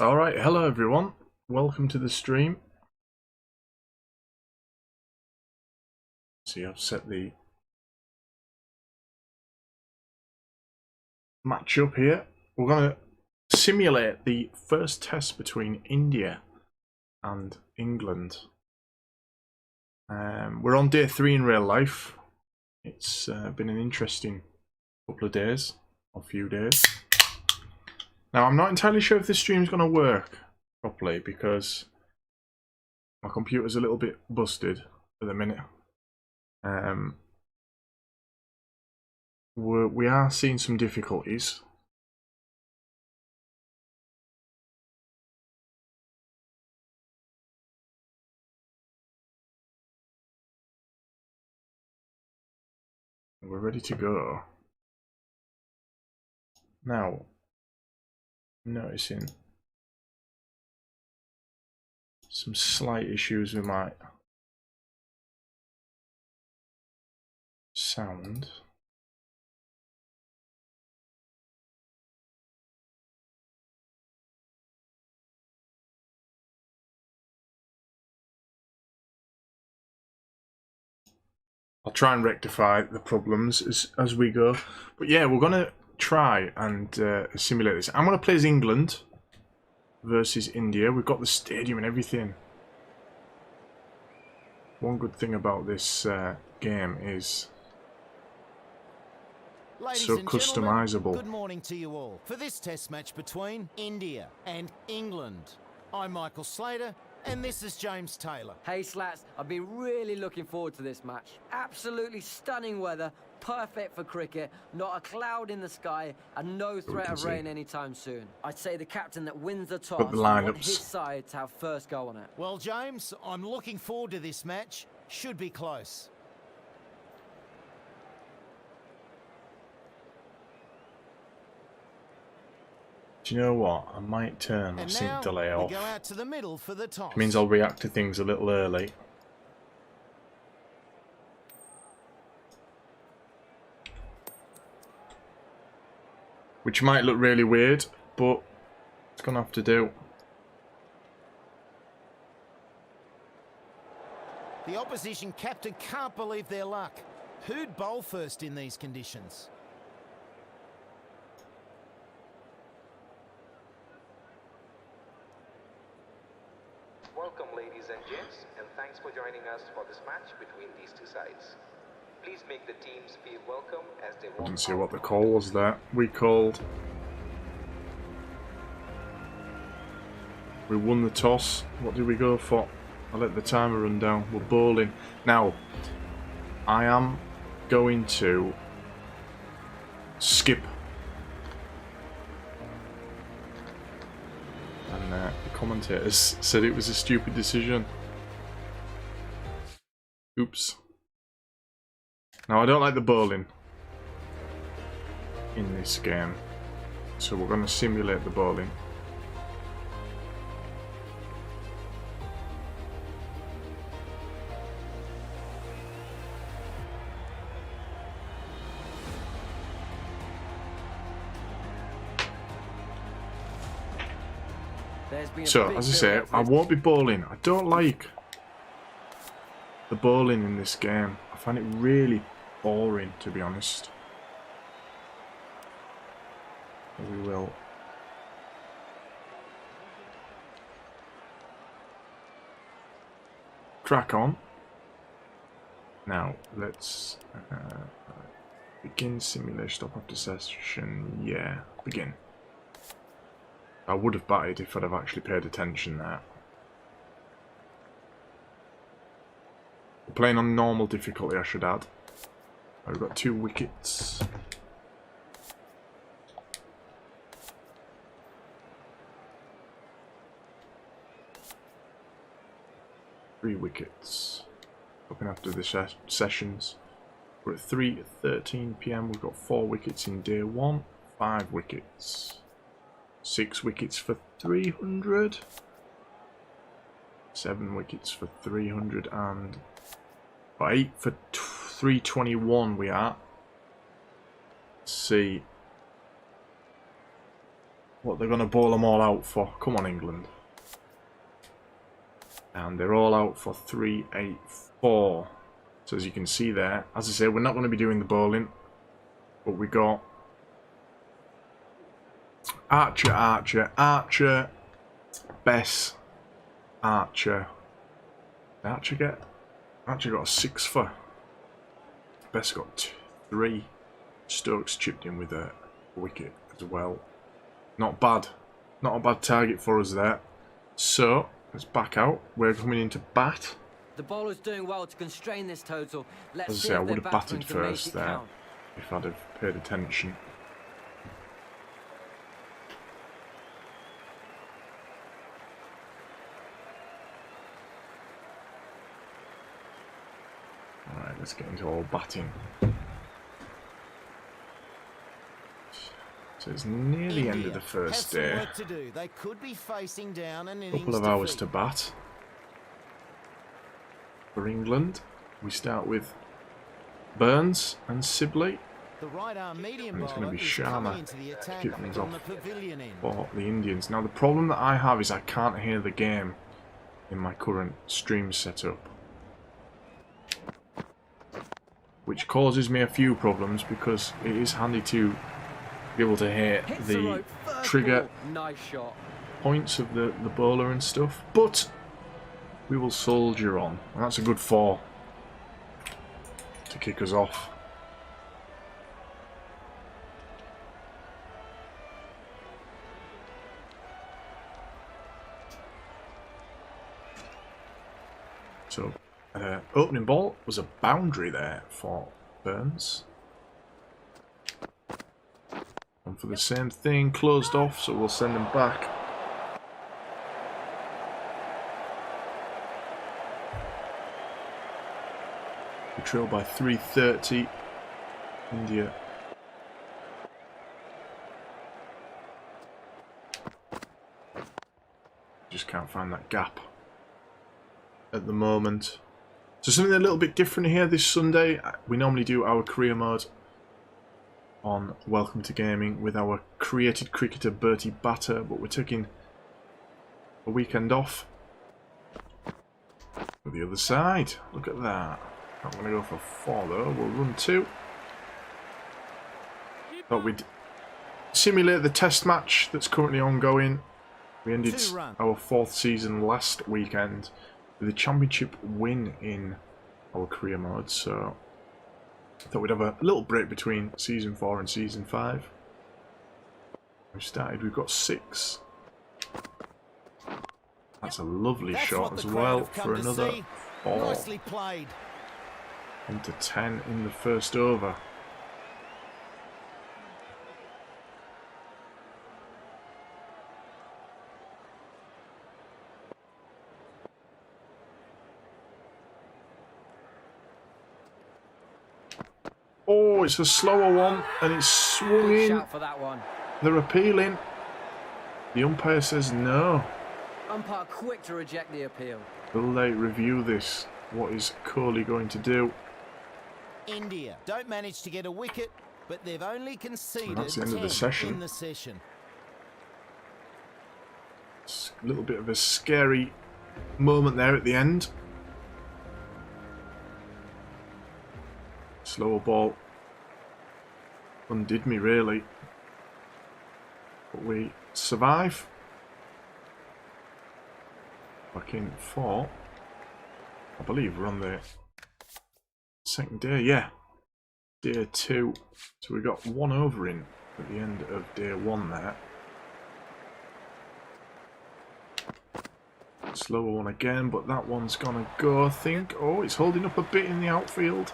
Alright, hello everyone. Welcome to the stream. See, I've set the match up here. We're going to simulate the first test between India and England. We're on day 3 in real life. It's been an interesting couple of days, or few days. Now, I'm not entirely sure if this stream's going to work properly because my computer's a little bit busted for the minute. We are seeing some difficulties. We're ready to go. Now, noticing some slight issues with my sound. I'll try and rectify the problems as we go. But yeah, we're going to try and simulate this. I'm going to play as England versus India. We've got the stadium and everything. One good thing about this game is so customizable. Good morning to you all. For this test match between India and England, I'm Michael Slater, and this is James Taylor. Hey Slats, I've been really looking forward to this match. Absolutely stunning weather, perfect for cricket, not a cloud in the sky, and no threat of rain anytime soon. I'd say the captain that wins the toss on his side to have first go on it. Well, James, I'm looking forward to this match. Should be close. Do you know what? I might turn my sync delay off. Go out to the middle for the toss. It means I'll react to things a little early. Which might look really weird, but it's gonna have to do. The opposition captain can't believe their luck. Who'd bowl first in these conditions? Welcome, ladies and gents, and thanks for joining us for this match between these two sides. Please make the teams feel welcome as they walk. Didn't see what the call was there. We called. We won the toss. What did we go for? I let the timer run down. We're bowling. Now, I am going to skip. And the commentators said it was a stupid decision. Oops. Now, I don't like the bowling in this game, so we're going to simulate the bowling. So, as I say, I won't be bowling. I don't like the bowling in this game. I find it really boring, to be honest. We will crack on. Now, let's begin simulation. Stop after session. Yeah, begin. I would have batted if I'd have actually paid attention there. We're playing on normal difficulty, I should add. We've got 2 wickets. Three wickets. Looking after the sessions. We're at 3:13 PM. We've got 4 wickets in day 1. 5 wickets. 6 wickets for 300. 7 wickets for 300 and 8 for 321 we are. Let's see. what they're going to bowl them all out for. Come on, England. And they're all out for 3-8-4. So as you can see there, as I say, we're not going to be doing the bowling, but we got Archer, Archer, Archer, Bess, Archer. Archer got a 6 for. Bess got 3. Stokes chipped in with a wicket as well. Not bad. Not a bad target for us there. So, let's back out. We're coming into bat. The bowler's doing well to constrain this total. Let's As I see say, I if would their have batsmen batted can make first it there count. if I'd have paid attention. Alright, let's get into all batting. So it's near the end of the first day. Work to do. They could be facing down an A couple innings of hours to defeat. bat. For England, we start with Burns and Sibley. The right arm medium And it's going to bowler be is coming Sharma into the to attack kick things from the off pavilion end. for the Indians. Now the problem that I have is I can't hear the game in my current stream setup, which causes me a few problems because it is handy to be able to hear Hits the rope, first trigger ball. Nice shot. points of the bowler and stuff, but we will soldier on, and that's a good 4 to kick us off. So, opening ball was a boundary there for Burns. And for the same thing, closed off, so we'll send him back. We trail by 330. India. Just can't find that gap at the moment. So something a little bit different here this Sunday. We normally do our career mode on Welcome to Gaming with our created cricketer Bertie Batter, but we're taking a weekend off for the other side. Look at that. I'm going to go for 4 though. We'll run 2. Thought we'd simulate the test match that's currently ongoing. We ended our 4th season last weekend with a championship win in our career mode, so I thought we'd have a little break between season 4 and season 5. We've got 6. That's a lovely shot as well for another 4. Nicely played. Into 10 in the first over. Oh, it's a slower one, and it's swung Good in. shout for that one. They're appealing. The umpire says no. Umpire quick to reject the appeal. Will they review this? What is Kohli going to do? India don't manage to get a wicket, but they've only conceded That's the end of the 10 session. in the session. It's a little bit of a scary moment there at the end. Slower ball undid me really, but we survive. Back in 4. I believe we're on the second day, yeah. Day 2. So we got 1 over in at the end of day 1 there. Slower one again, but that one's gonna go, I think. Oh, it's holding up a bit in the outfield.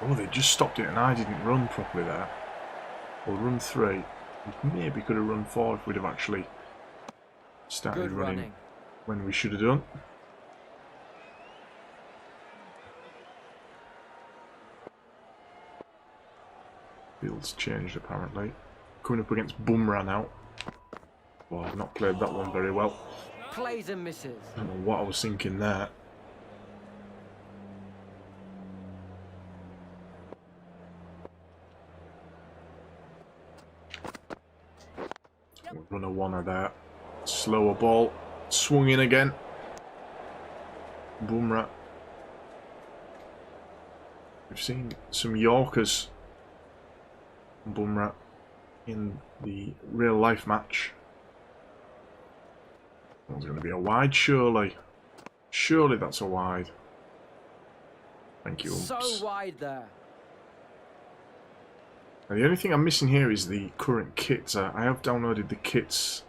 Oh, they just stopped it and I didn't run properly there. We'll run 3. We maybe could have run 4 if we'd have actually started Good running. when we should have done. Field's changed apparently. Coming up against Bumrah now. Well, I've not played that one very well. Plays and misses. I don't know what I was thinking there. Runner one of there. Slower ball. Swung in again. Bumrah. We've seen some Yorkers from Bumrah in the real life match. That was going to be a wide, surely. Surely that's a wide. Thank you. So wide there. Now, the only thing I'm missing here is the current kits. I have downloaded the kits,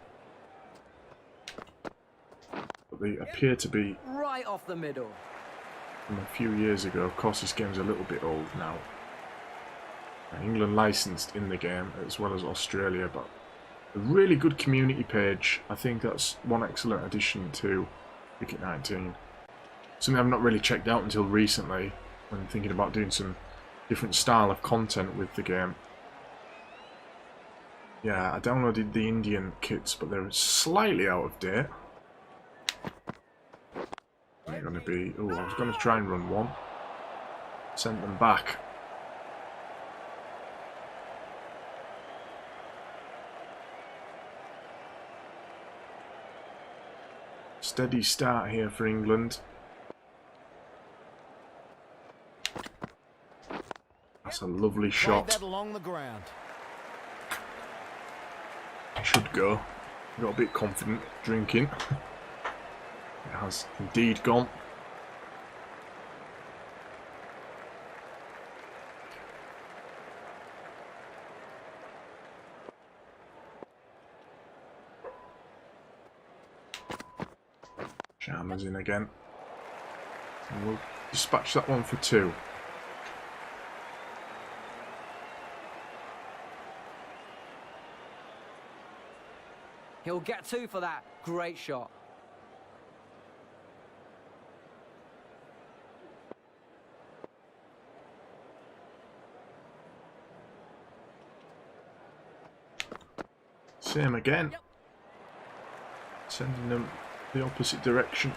but they appear to be Right off the middle. from a few years ago. Of course, this game's a little bit old now. England licensed in the game as well as Australia, but a really good community page. I think that's one excellent addition to Cricket 19. Something I've not really checked out until recently when thinking about doing some different style of content with the game. Yeah, I downloaded the Indian kits, but they're slightly out of date. They're going to be... Oh, I was going to try and run one. Sent them back. Steady start here for England. That's a lovely shot. That along the ground. Should go. Got a bit confident drinking. It has indeed gone. Sharma's in again. And we'll dispatch that one for two. He'll get two for that. Great shot. Same again. Sending them the opposite direction.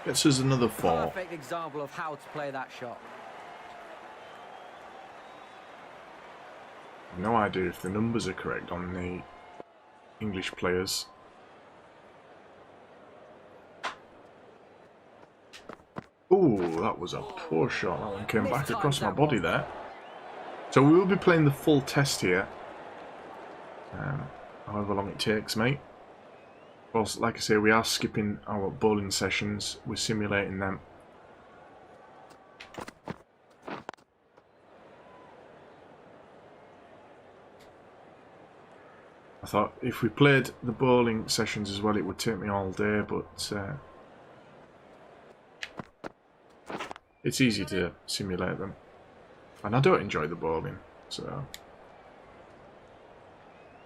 Gets us another four. Perfect example of how to play that shot. No idea if the numbers are correct on the English players. Ooh, that was a poor shot. That one came back across my body there. So we will be playing the full test here. However long it takes, mate. Of course, like I say, we are skipping our bowling sessions. We're simulating them. I thought if we played the bowling sessions as well, it would take me all day, but it's easy to simulate them. And I don't enjoy the bowling, so...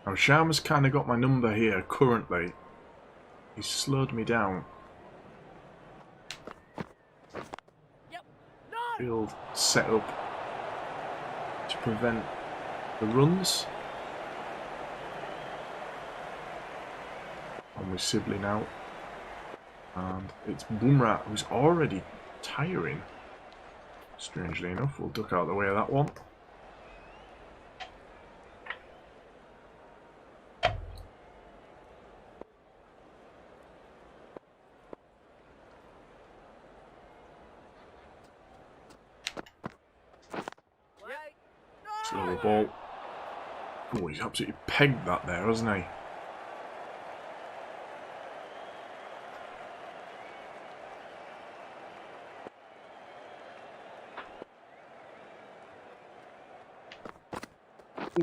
Now Sharma's kind of got my number here currently. He's slowed me down. Field set up to prevent the runs. On with Sibley now. And it's Bumrah who's already tiring. Strangely enough, we'll duck out of the way of that one. Slower ball. Oh, he's absolutely pegged that there, hasn't he?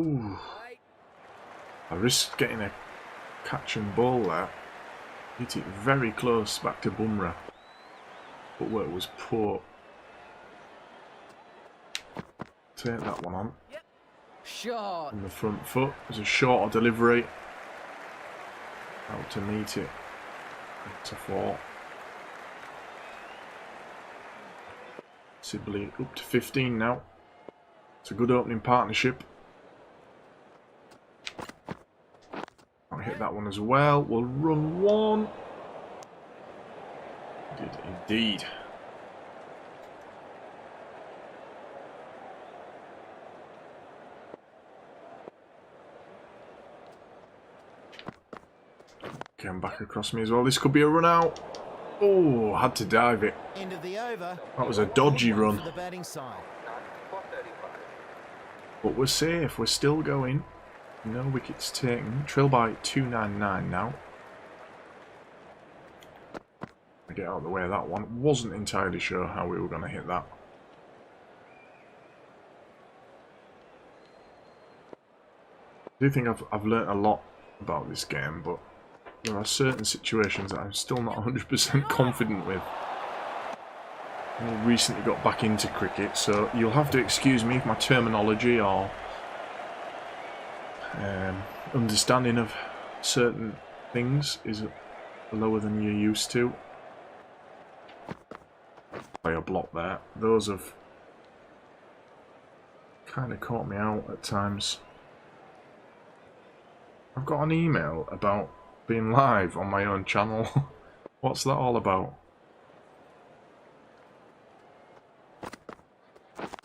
Ooh. I risked getting a catch and ball there. Hit it very close back to Bumrah. But where it was poor. Take that one on. Shot. On the front foot. There's a shorter delivery. Out to meet it. To four. Sibley up to 15 now. It's a good opening partnership. I'll hit that one as well. We'll run one. Did indeed. came back across me as well. This could be a run out. Oh, had to dive it. End of the over. That was a dodgy Good one run. for the batting side. None for 35. But we're safe. We're still going. No wickets taken. Trail by 299 now. I get out of the way of that one. Wasn't entirely sure how we were going to hit that. I do think I've learnt a lot about this game, but there are certain situations that I'm still not 100% confident with. I recently got back into cricket, so you'll have to excuse me if my terminology or understanding of certain things is lower than you're used to. Play a block there. Those have kind of caught me out at times. I've got an email about being live on my own channel. What's that all about?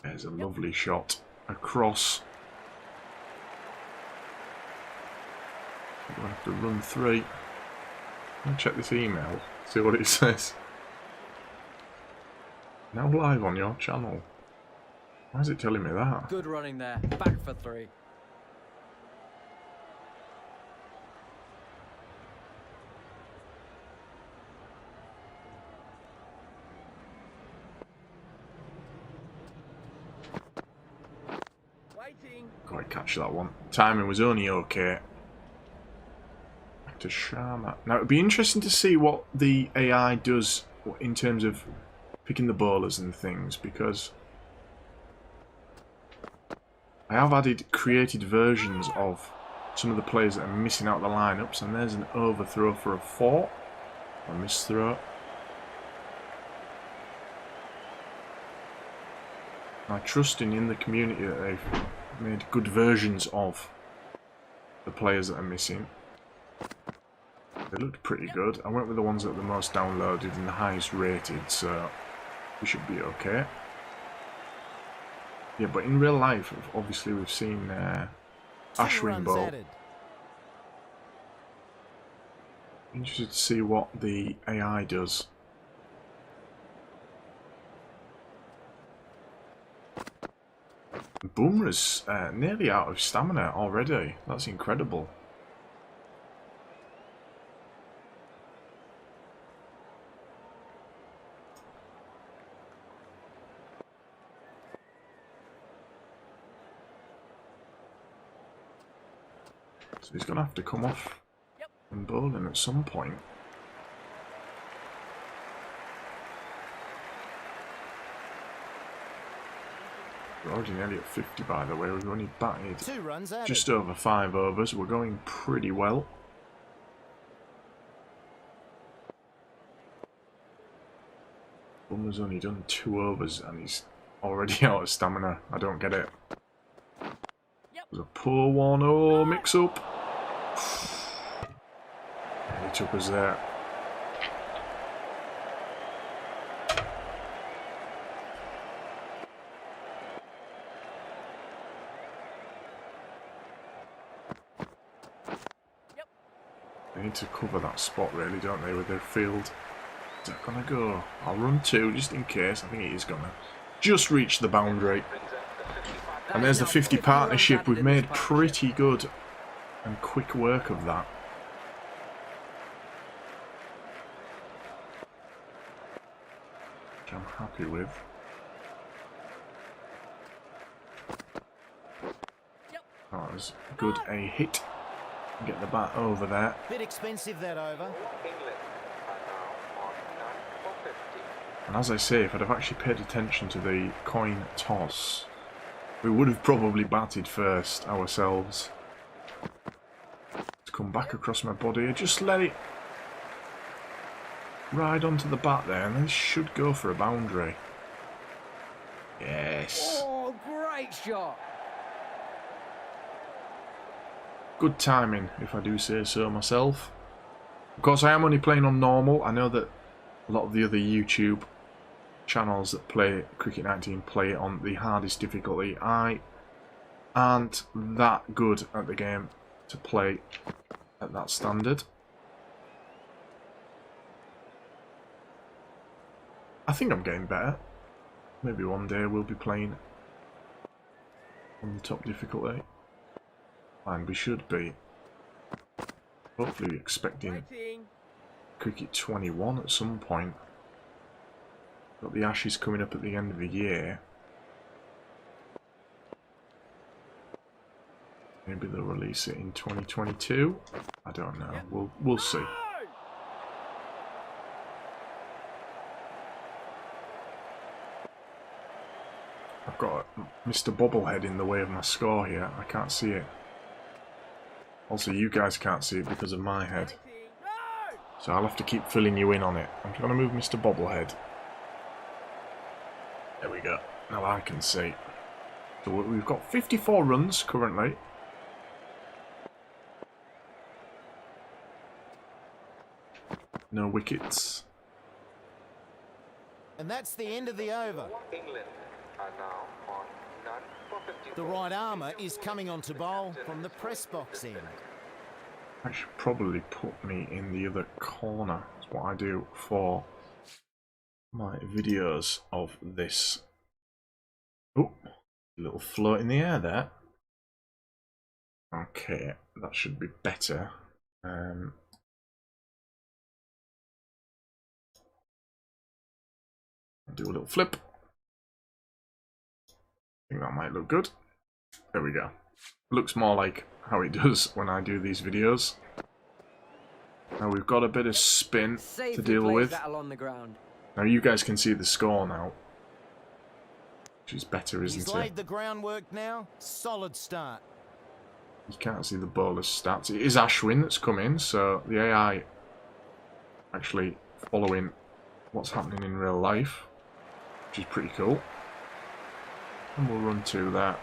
There's a lovely shot across. I'm going to have to run 3. I'll check this email, see what it says. Now live on your channel. Why is it telling me that? Good running there. Back for 3. Quite catch that one. Timing was only okay. Back to Sharma. Now it'd be interesting to see what the AI does in terms of picking the bowlers and things, because I have created versions of some of the players that are missing out the lineups, and there's an overthrow for a 4. A misthrow. I'm trusting in the community that they've made good versions of the players that are missing. They looked pretty good. I went with the ones that were the most downloaded and the highest rated, so we should be okay. Yeah, but in real life, obviously we've seen Ashwin bowl. Interested to see what the AI does. Boomer's nearly out of stamina already. That's incredible. So he's going to have to come off and bowling at some point. We're already nearly at 50, by the way. We've only batted 2 runs added. just over 5 overs. We're going pretty well. Bummer's only done 2 overs and he's already out of stamina. I don't get it. It was a poor one. Oh, mix up. Yeah, he took us there. They need to cover that spot, really, don't they, with their field. Is that gonna go? I'll run 2 just in case. I think it is gonna just reach the boundary. And there's the 50 partnership. We've made pretty good and quick work of that. Which I'm happy with. That was good. A hit. Get the bat over there. Bit expensive that over. England are now on 9 for 50. And as I say, if I'd have actually paid attention to the coin toss, we would have probably batted first ourselves. To come back across my body, I just let it ride onto the bat there, and this should go for a boundary. Yes. Oh, great shot. Good timing, if I do say so myself. Of course, I am only playing on normal. I know that a lot of the other YouTube channels that play Cricket 19 play it on the hardest difficulty. I aren't that good at the game to play at that standard. I think I'm getting better. Maybe one day we'll be playing on the top difficulty. And we should be hopefully expecting Cricket 21 at some point. Got the Ashes coming up at the end of the year. Maybe they'll release it in 2022. I don't know. We'll see. I've got Mr. Bobblehead in the way of my score here. I can't see it. Also, you guys can't see it because of my head. So I'll have to keep filling you in on it. I'm going to move Mr. Bobblehead. There we go. Now I can see. So we've got 54 runs currently. No wickets. And that's the end of the over. England are now on none for 54. The right armour is coming on to bowl from the press box end. I should probably put me in the other corner. That's what I do for my videos of this. Oh, a little float in the air there. Okay, that should be better. Do a little flip. I think that might look good. There we go. Looks more like how it does when I do these videos. Now we've got a bit of spin to deal with. Now you guys can see the score now, which is better, isn't it? He's laid the groundwork now. Solid start. You can't see the bowler's stats. It is Ashwin that's come in, so the AI actually following what's happening in real life, which is pretty cool. And we'll run to that.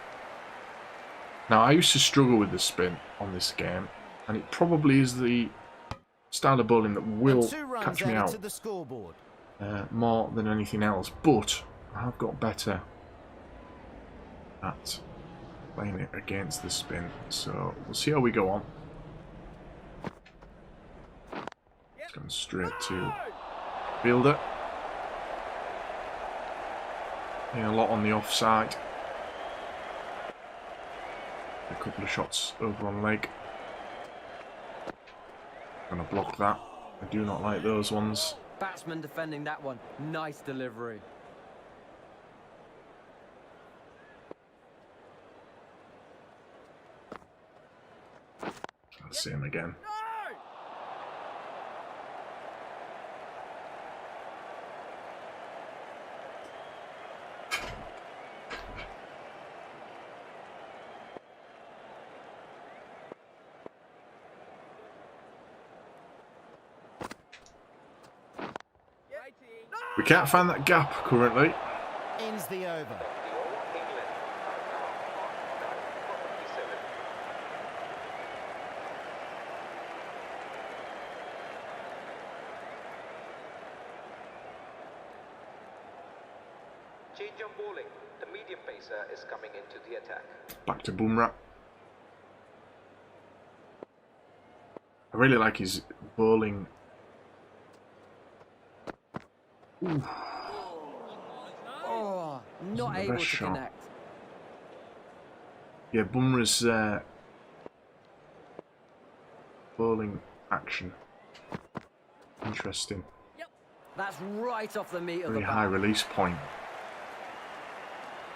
Now, I used to struggle with the spin on this game, and it probably is the style of bowling that will catch me out more than anything else, but I have got better at playing it against the spin, so we'll see how we go on. It's going straight to fielder. A lot on the offside. A couple of shots over on leg. Gonna block that. I do not like those ones. Batsman defending that one. Nice delivery. I'll see him again. We can't find that gap currently. Ends the over. Change of bowling. The medium pacer is coming into the attack. Back to Bumrah. I really like his bowling. Ooh. Oh, not able to connect. Yeah, Bumrah's bowling action. Interesting. Yep. That's right off the meat of the Very high release point.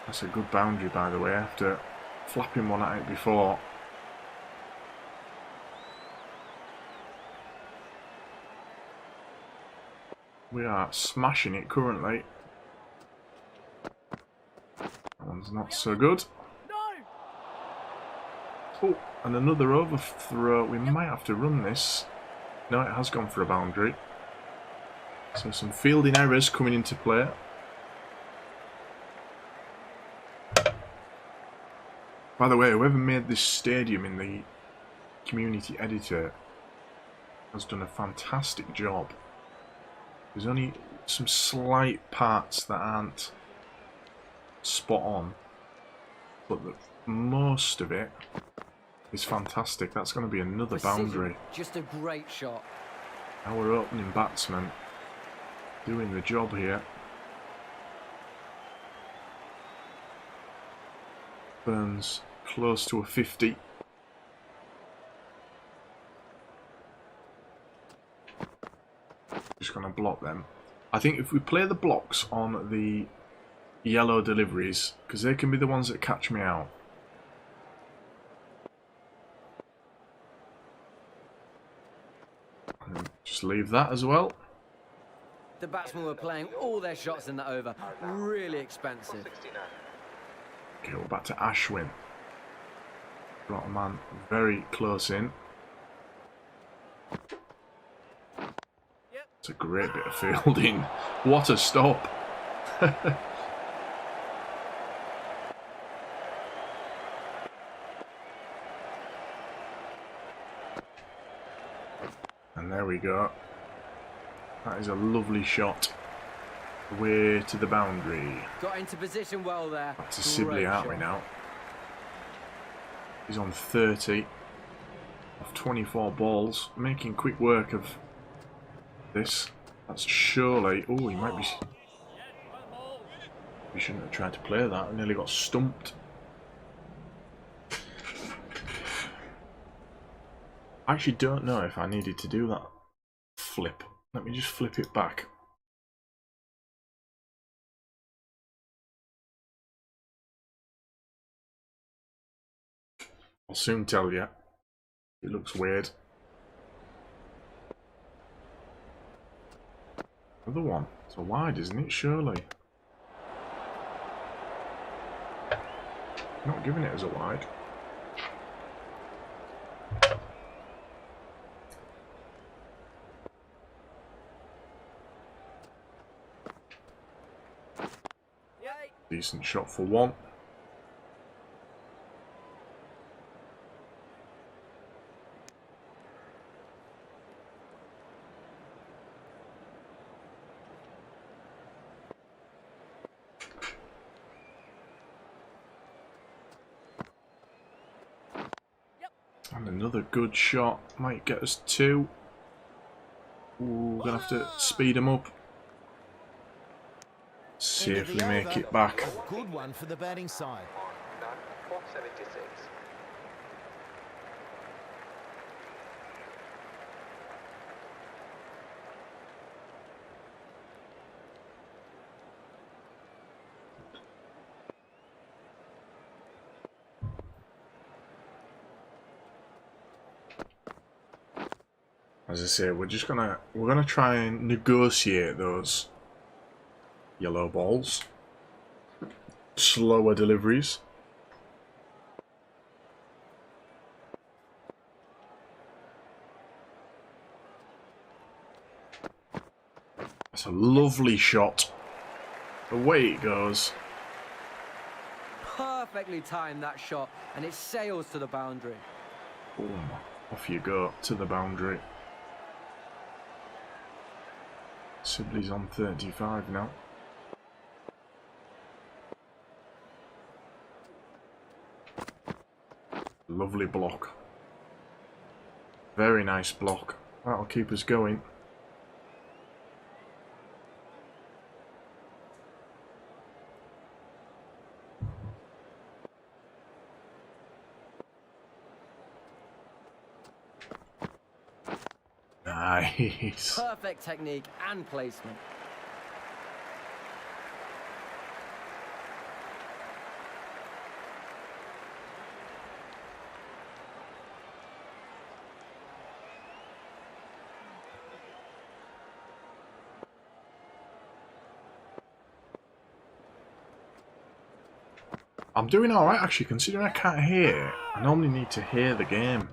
That's a good boundary, by the way, after flapping one at it before. We are smashing it currently. That one's not so good. Oh, and another overthrow. We might have to run this. No, it has gone for a boundary. So some fielding errors coming into play. By the way, whoever made this stadium in the community editor has done a fantastic job. There's only some slight parts that aren't spot on, but most of it is fantastic. That's going to be another boundary. Just a great shot. Our opening batsman doing the job here. Burns close to a 50. Just going to block them. I think if we play the blocks on the yellow deliveries, because they can be the ones that catch me out. And just leave that as well. The batsmen were playing all their shots in the over. Really expensive. Okay, we're back to Ashwin. Got a man very close in. It's a great bit of fielding. What a stop. And there we go. That is a lovely shot. Away to the boundary. Got into position well there. Back to Sibley, aren't we now? He's on 30 of 24 balls. Making quick work of this. That's surely... Oh, he might be... We shouldn't have tried to play that. I nearly got stumped. I actually don't know if I needed to do that flip. Let me just flip it back. I'll soon tell you. It looks weird. Another one. It's a wide, isn't it? Surely. Not giving it as a wide. Decent shot for one. And another good shot. Might get us two. Ooh, gonna have to speed him up. Safely make it back. Good one for the batting side. None for 76. As I say, we're gonna try and negotiate those yellow balls. Slower deliveries. That's a lovely shot. Away it goes. Perfectly timed that shot, and it sails to the boundary. Boom. Off you go to the boundary. Sibley's on 35 now. Lovely block. Very nice block. That'll keep us going. Nice. Perfect technique and placement. I'm doing alright actually, considering I can't hear. I normally need to hear the game.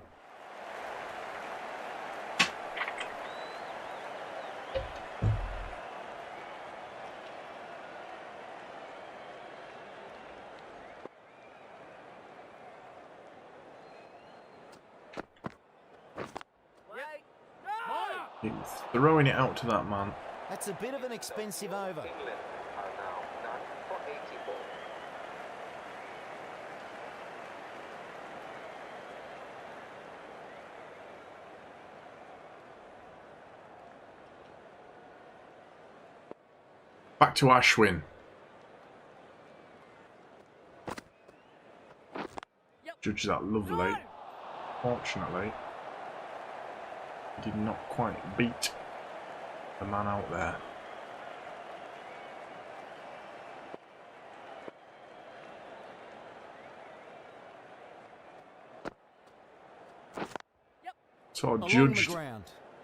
He's throwing it out to that man. That's a bit of an expensive over. England are now none for 84. Back to Ashwin. Judge that lovely. Fortunately, he did not quite beat the man out there. So I judged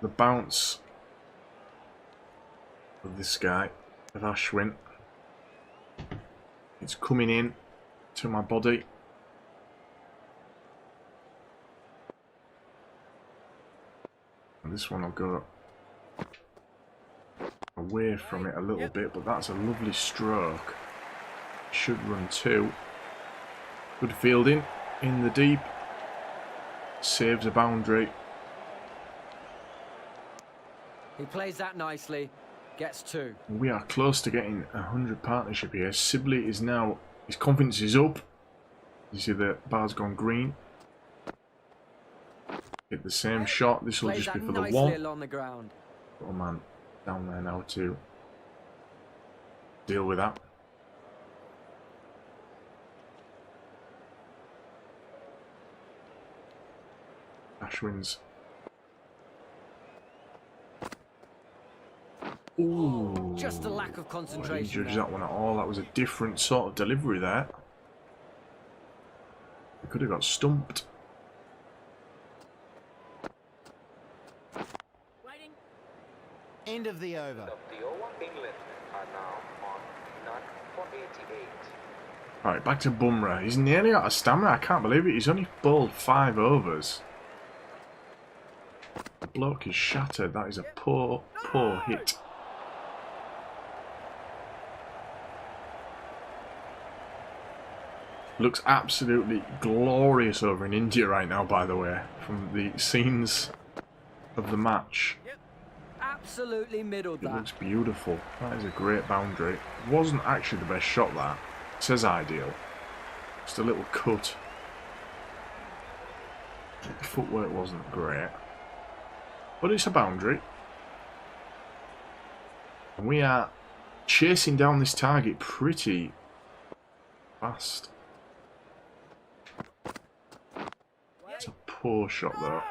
the bounce of this guy, of Ashwin. It's coming in to my body. And this one will go away from it a little bit, but that's a lovely stroke. Should run 2. Good fielding in the deep. Saves a boundary. He plays that nicely, gets 2. We are close to getting 100 partnership here. Sibley is now, his confidence is up. You see the bar's gone green. Hit the same shot. This will Plays just be that for the nicely 1. along the ground. Oh man, down there now to deal with that. Ashwin's. Ooh. Just a lack of I concentration. didn't judge there. that one at all. That was a different sort of delivery there. We could have got stumped. End of the over. Of the over, England are now on none for 88. Right, back to Bumrah. He's nearly out of stamina. I can't believe it. He's only bowled 5 overs. The bloke is shattered. That is a poor, poor hit. Looks absolutely glorious over in India right now, by the way, from the scenes of the match. Absolutely middled It that. looks beautiful. That is a great boundary. It wasn't actually the best shot, that. It says ideal. Just a little cut. The footwork wasn't great. But it's a boundary. And we are chasing down this target pretty fast. It's a poor shot though.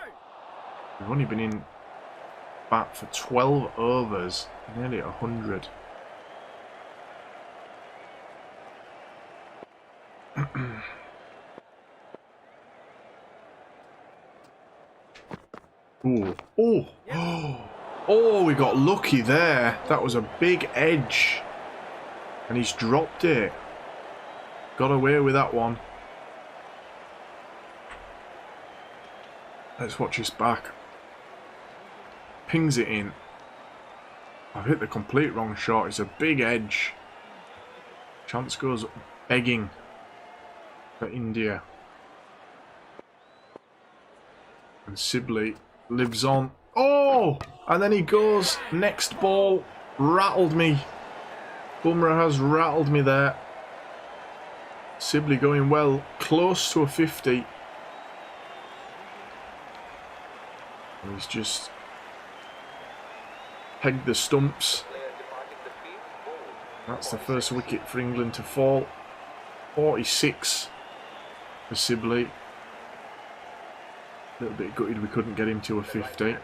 We've only been in bat for 12 overs, nearly 100. Ooh. Oh! Oh, we got lucky there. That was a big edge. And he's dropped it. Got away with that one. Let's watch this back. Pings it in. I've hit the complete wrong shot. It's a big edge. Chance goes begging for India. And Sibley lives on. Oh! And then he goes. Next ball. Rattled me. Bumrah has rattled me there. Sibley going well. Close to a 50. And he's just pegged the stumps. That's the first wicket for England to fall. 46 for Sibley. A little bit gutted we couldn't get him to a 50. Here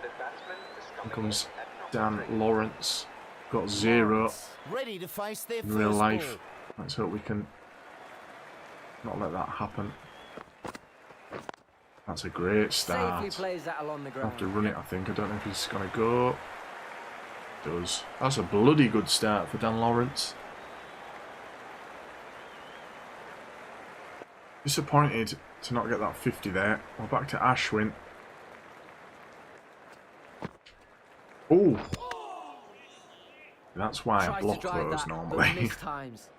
comes Dan Lawrence. Got 0 Ready to face their in real first life. ball. Let's hope we can not let that happen. That's a great start. Safely plays that along the I ground. have to run it, I think. I don't know if he's going to go. Does. That's a bloody good start for Dan Lawrence. Disappointed to not get that 50 there. We're back to Ashwin. Oh! That's why I Tries to block drive those that, but normally. missed times.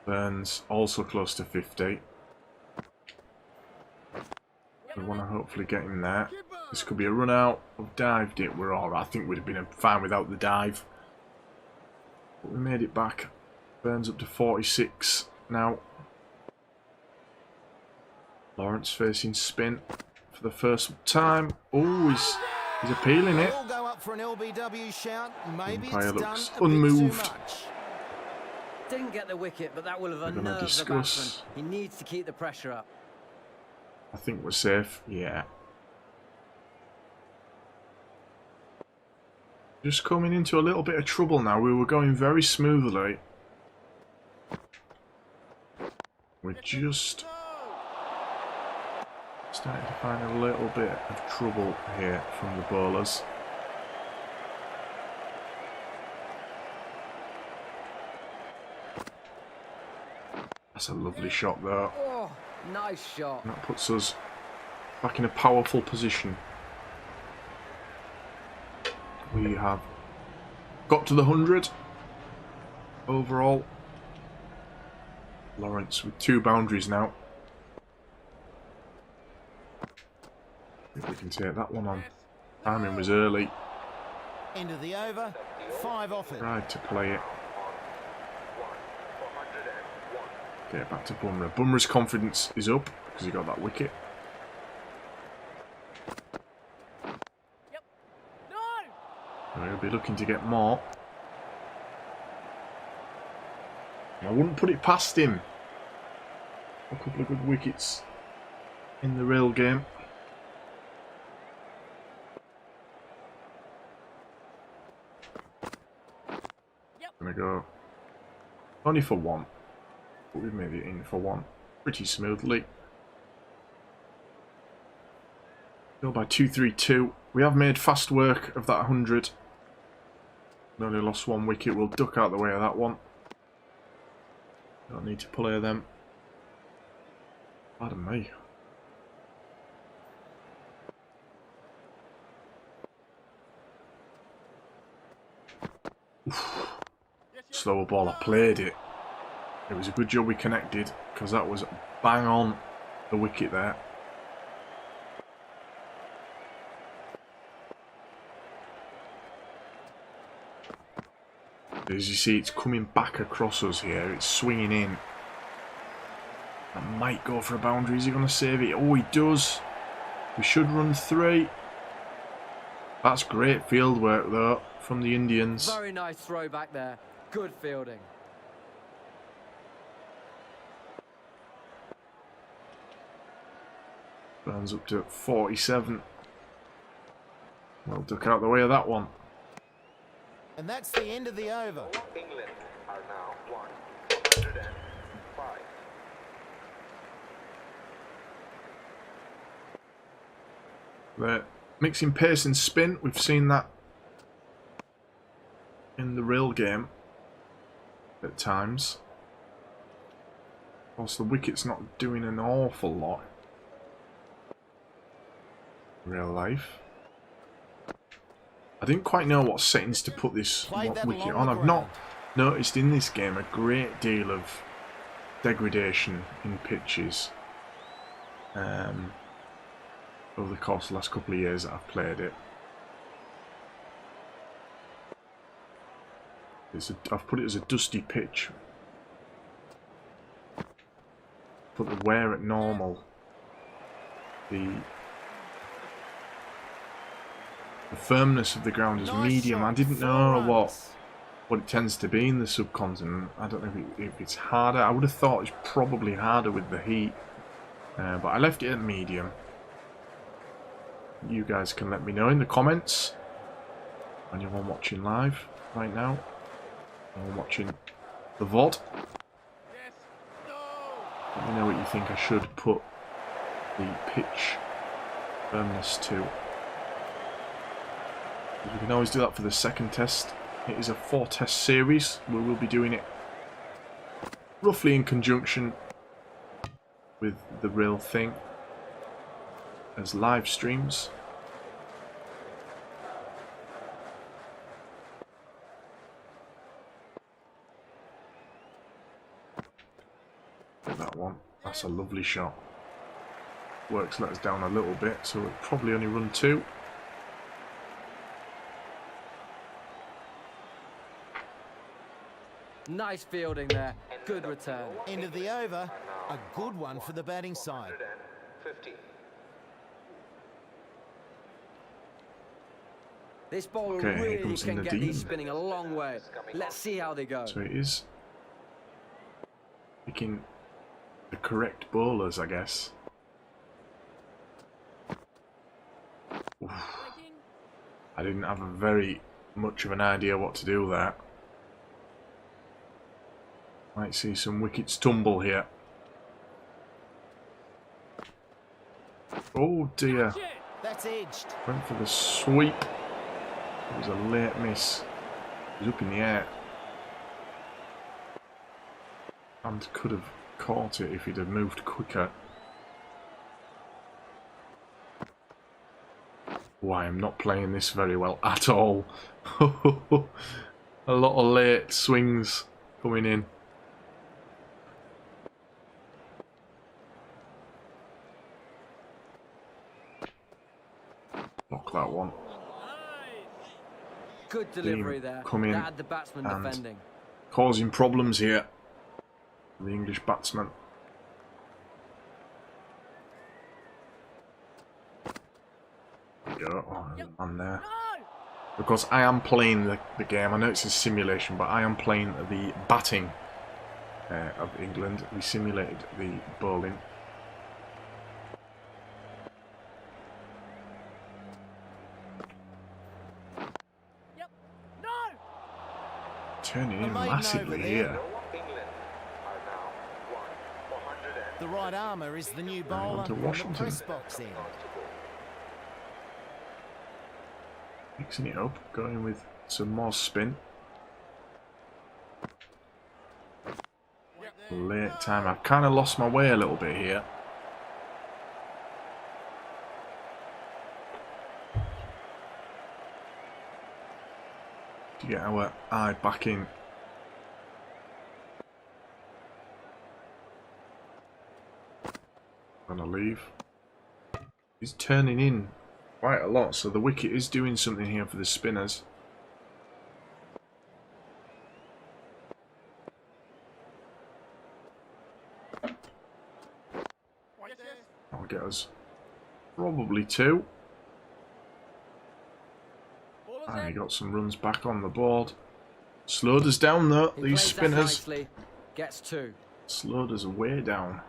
Burns also close to 50. We want to hopefully get him there. This could be a run out. We've dived it. We're alright. I think we'd have been fine without the dive. But we made it back. Burns up to 46 now. Lawrence facing spin for the first time. Oh, he's appealing it. All go up for an LBW shout. Maybe Umpire it's done looks a bit unmoved. too much. Didn't get the wicket, but that will have We're gonna unnerved the discuss. batsman. He needs to keep the pressure up. I think we're safe. Yeah. Just coming into a little bit of trouble now. We were going very smoothly. We're just starting to find a little bit of trouble here from the bowlers. That's a lovely shot though. Oh, nice shot. And that puts us back in a powerful position. We have got to the 100 overall. Lawrence with 2 boundaries now. If we can take that one on. Timing was early. End of the over. 5 off it. Tried to play it. Get back to Bumrah. Bumrah's confidence is up because he got that wicket. Yep. So he'll be looking to get more. I wouldn't put it past him. A couple of good wickets in the real game. Gonna go only for 1, but we've made it in for 1 pretty smoothly. Go by 2-3-2. We have made fast work of that 100. We only lost 1 wicket. We'll duck out the way of that one. Don't need to play them. Pardon me. Oof. Slower ball, I played it. It was a good job we connected because that was bang on the wicket there. As you see, it's coming back across us here. It's swinging in. That might go for a boundary. Is he going to save it? Oh, he does. We should run 3. That's great field work, though, from the Indians. Very nice throw back there. Good fielding. Burns up to 47. Well, duck out the way of that one. And that's the end of the over. England are now 105. They're mixing pace and spin. We've seen that in the real game at times. Whilst the wicket's not doing an awful lot in real life. I didn't quite know what settings to put this wicket on. I've not noticed in this game a great deal of degradation in pitches over the course of the last couple of years that I've played it. I've put it as a dusty pitch. Put the wear at normal. The firmness of the ground is medium. I didn't know what it tends to be in the subcontinent. I don't know if it's harder. I would have thought it's probably harder with the heat. But I left it at medium. You guys can let me know in the comments. Anyone watching live right now? Anyone watching the VOD? Let me know what you think I should put the pitch firmness to. We can always do that for the second test. It is a 4-test series. We will be doing it roughly in conjunction with the real thing as live streams. Get that one. That's a lovely shot. Works let us down a little bit, so we'll probably only run 2. Nice fielding there. Good return. End of the over. A good one for the batting side. 150. This ball Okay, here really comes can get Nadeem. these spinning a long way. Let's see how they go. So it is picking the correct bowlers, I guess. Oof. I didn't have a very much of an idea what to do there. Might see some wickets tumble here. Oh dear. That's edged. Went for the sweep. It was a late miss. It was up in the air. And could have caught it if he'd have moved quicker. Oh, I am not playing this very well at all. A lot of late swings coming in. Block that one. Good delivery there. Come in That had the batsman and defending. causing problems here. The English batsman. There you go. Oh, there's a man there. Because I am playing the game. I know it's a simulation, but I am playing the batting of England. We simulated the bowling. Turning in massively here. England are now 1 The right armour is the new on bowler to on the Washington. press box end. Mixing it up, going with some more spin. Late time. I've kind of lost my way a little bit here. To get our eye back in. Gonna leave. He's turning in quite a lot, so the wicket is doing something here for the spinners. That'll get us probably 2. And he got some runs back on the board. Slowed us down though, He these plays that spinners. nicely. Gets 2. Slowed us way down.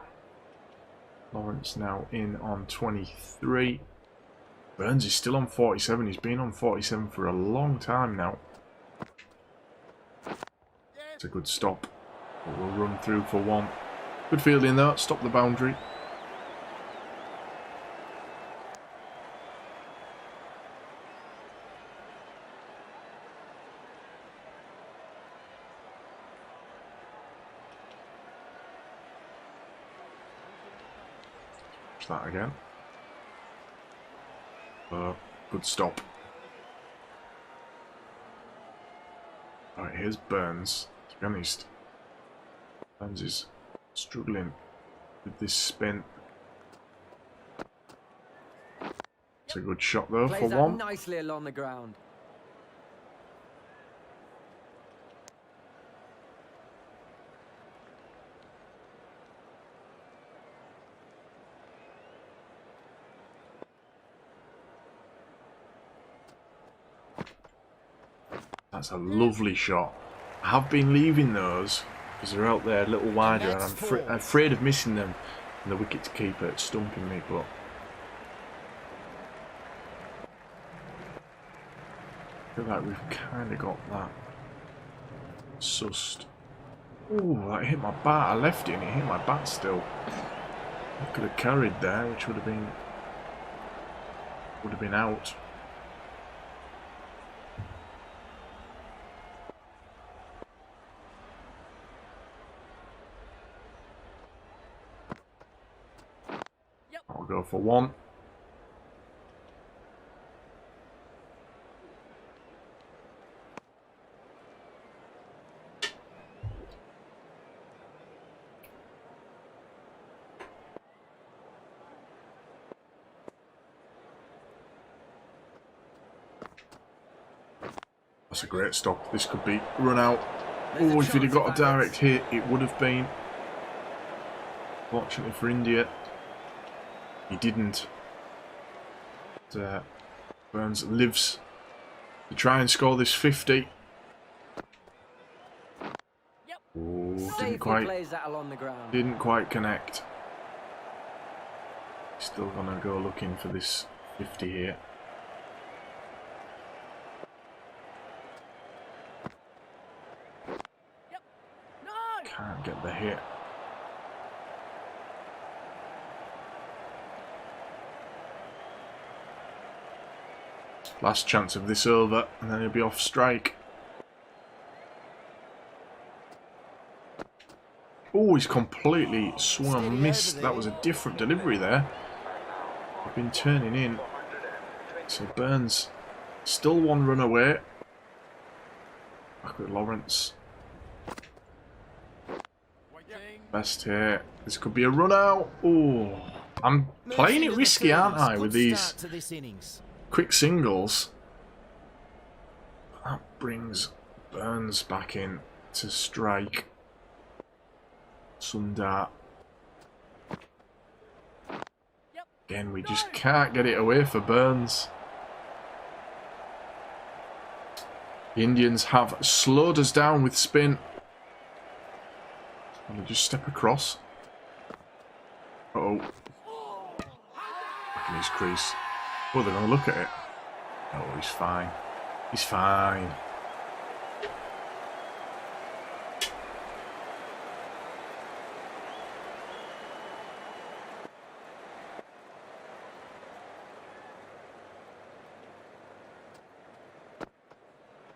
Lawrence now in on 23. Burns is still on 47. He's been on 47 for a long time now. It's a good stop. But we'll run through for 1. Good fielding though. Stop the boundary. That again. Good stop. Alright, here's Burns. To be honest, Burns is struggling with this spin. It's a good shot though for Plays that 1. nicely along the ground. That's a lovely shot. I have been leaving those because they're out there a little wider and I'm afraid of missing them. And the wicket keeper stumping me, but I feel like we've kind of got that sussed. Oh, that hit my bat. I left it and it hit my bat still. I could have carried there, which would have been out. I'll go for 1. That's a great stop. This could be run out. Oh, if he'd have got a direct hit, it would have been. Fortunately for India, he didn't. But, Burns lives to try and score this 50. Oh, Safely plays that along the ground. didn't quite connect. Still gonna go looking for this 50 here. Can't get the hit. Last chance of this over, and then he'll be off strike. Oh, he's completely swung and missed. That was a different delivery there. I've been turning in. So Burns still one run away. Back with Lawrence. Best here. This could be a run out. Oh, I'm playing it risky, aren't I, with these quick singles. That brings Burns back in to strike. Sundar. Again, we just can't get it away for Burns. The Indians have slowed us down with spin. I'll just step across. Uh-oh. Back in his crease. Oh, they're going to look at it. Oh, he's fine. He's fine.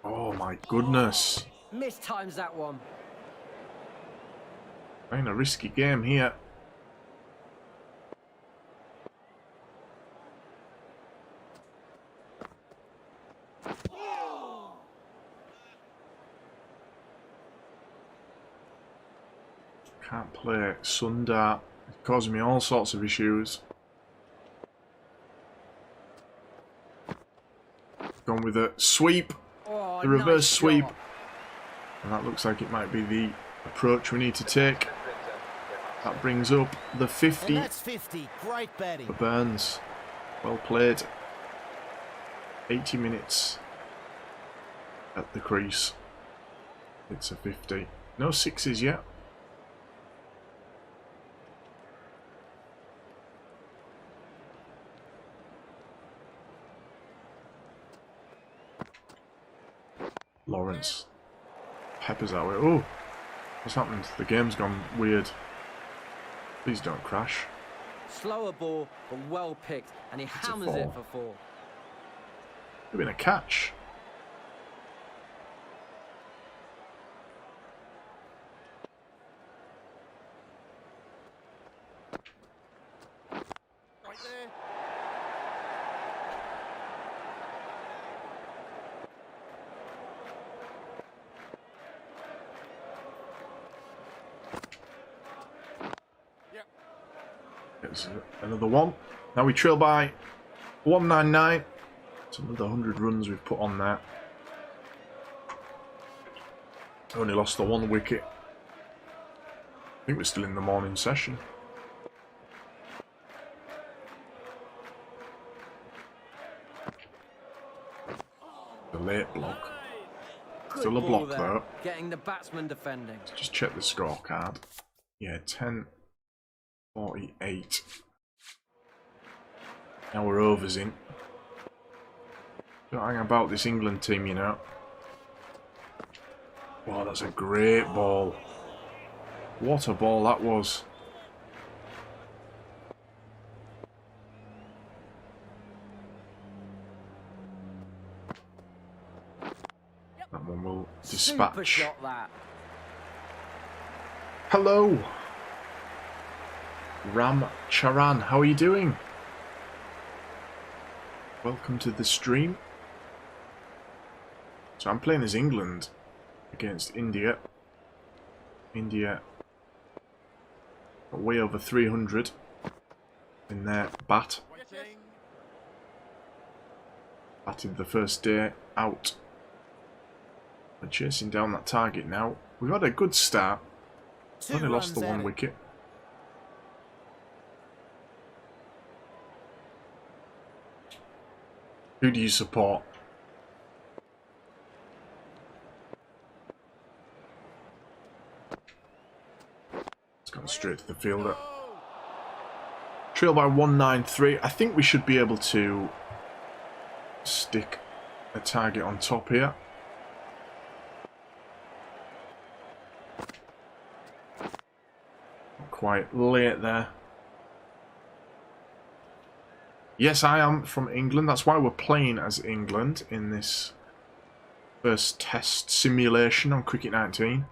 Oh my goodness. Mistimes that one. Playing a risky game here. Can't play Sundar. It's causing me all sorts of issues. Gone with a sweep. Oh, The reverse nice sweep. shot. And that looks like it might be the approach we need to take. That brings up the 50 And that's 50. Great batting. for Burns. Well played. 80 minutes at the crease. It's a 50. No sixes yet. Lawrence. Peppers that way. Oh! What's happened? The game's gone weird. Please don't crash. Slower ball, but well picked, and he hammers it for 4. Could have been a catch. Right there. It's another one. Now we trail by 199. It's another 100 runs we've put on there. Only lost the 1 wicket. I think we're still in the morning session. The late block. Good Still a ball block there, though. getting the batsman defending. Just check the scorecard. Yeah, 10:48. Now we're overs in. Don't hang about this England team, you know. Wow, that's a great ball. What a ball that was. That one will dispatch. Super shot that. Hello, Ram Charan, how are you doing? Welcome to the stream. So I'm playing as England against India. India got way over 300 in their bat. Batted the first day out. They're chasing down that target now. We've had a good start. Only lost the 1 wicket. Who do you support? gone straight to the fielder. Trail by 193. I think we should be able to stick a target on top here. Quite late there. Yes, I am from England. That's why we're playing as England in this first test simulation on Cricket 19.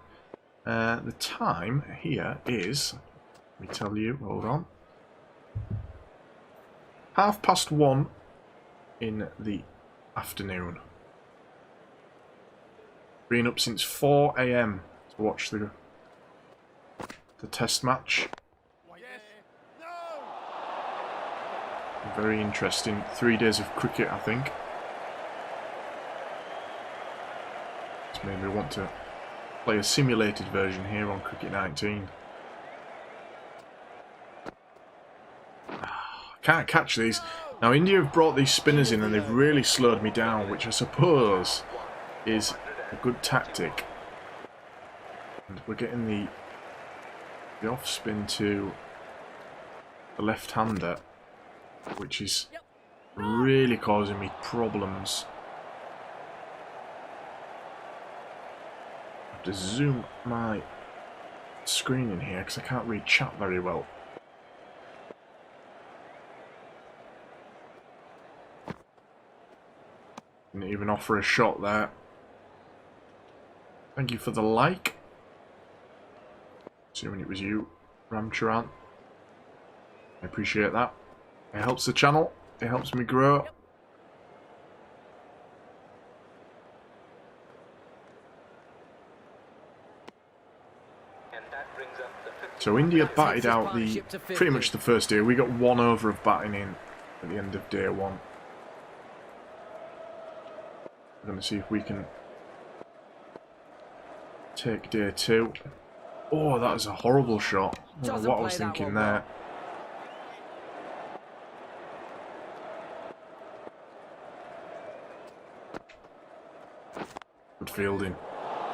The time here is, let me tell you, hold on, 1:30 in the afternoon. Been up since 4 AM to watch the test match. Very interesting 3 days of cricket, I think. It's made me want to play a simulated version here on Cricket 19. Can't catch these. Now India have brought these spinners in and they've really slowed me down, which I suppose is a good tactic. And we're getting the off spin to the left-hander, which is really causing me problems. I have to zoom my screen in here because I can't read chat very well. Didn't even offer a shot there. Thank you for the like. Assuming it was you, Ramcharan. I appreciate that. It helps the channel. It helps me grow. And that brings up the 50. So India batted out pretty much the first day. We got 1 over of batting in at the end of day 1. We're going to see if we can take day 2. Oh, that was a horrible shot. I don't know what I was thinking there. Good fielding.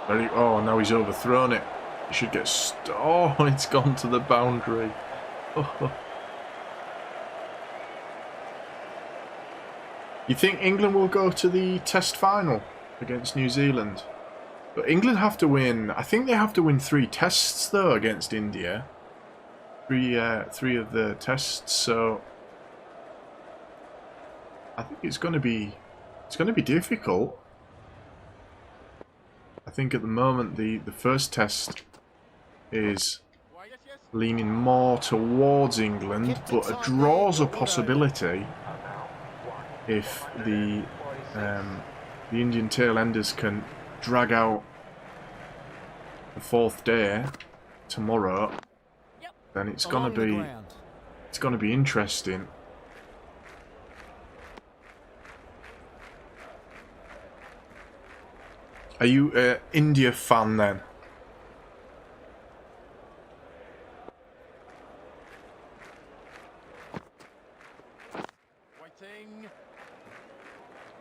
Oh, now he's overthrown it. He should get... Oh, it's gone to the boundary. Oh. You think England will go to the test final against New Zealand? But England have to win... I think they have to win 3 tests, though, against India. Three of the tests, so... I think it's going to be... It's going to be difficult. I think at the moment the first test is leaning more towards England, but a draw's a possibility if the Indian tailenders can drag out the 4th day tomorrow. Then it's gonna be interesting. Are you an India fan then?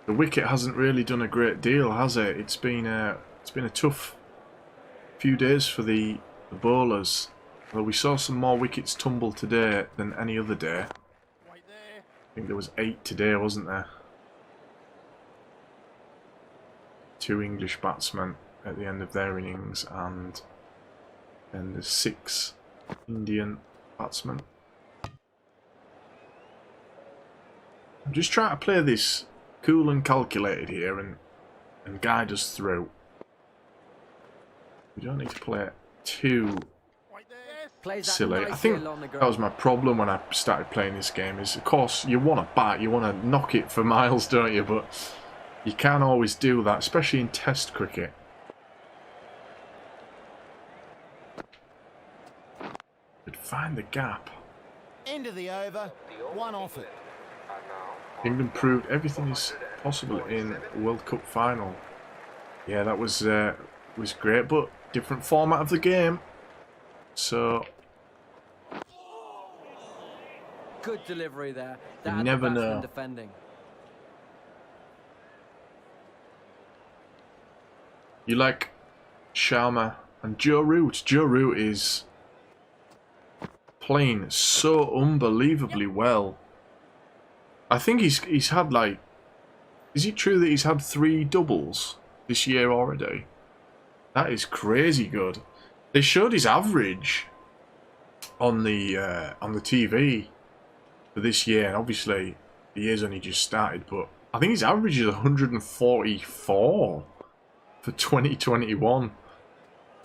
The wicket hasn't really done a great deal, has it? It's been a tough few days for the bowlers. Well, we saw some more wickets tumble today than any other day. I think there was 8 today, wasn't there? 2 English batsmen at the end of their innings, and then there's 6 Indian batsmen. I'm just trying to play this cool and calculated here and guide us through. We don't need to play it too silly. I think that was my problem when I started playing this game, is of course you want to bat, you want to knock it for miles, don't you? But you can't always do that, especially in test cricket. But find the gap. End of the over, 1 off it. England proved everything is possible in the World Cup final. Yeah, that was great, but different format of the game. So Good delivery there. You never know. Defending. You like Sharma and Joe Root. Joe Root is playing so unbelievably well. I think he's had like... Is it true that he's had 3 doubles this year already? That is crazy good. They showed his average on the TV for this year, and obviously the year's only just started, but I think his average is 144 for 2021.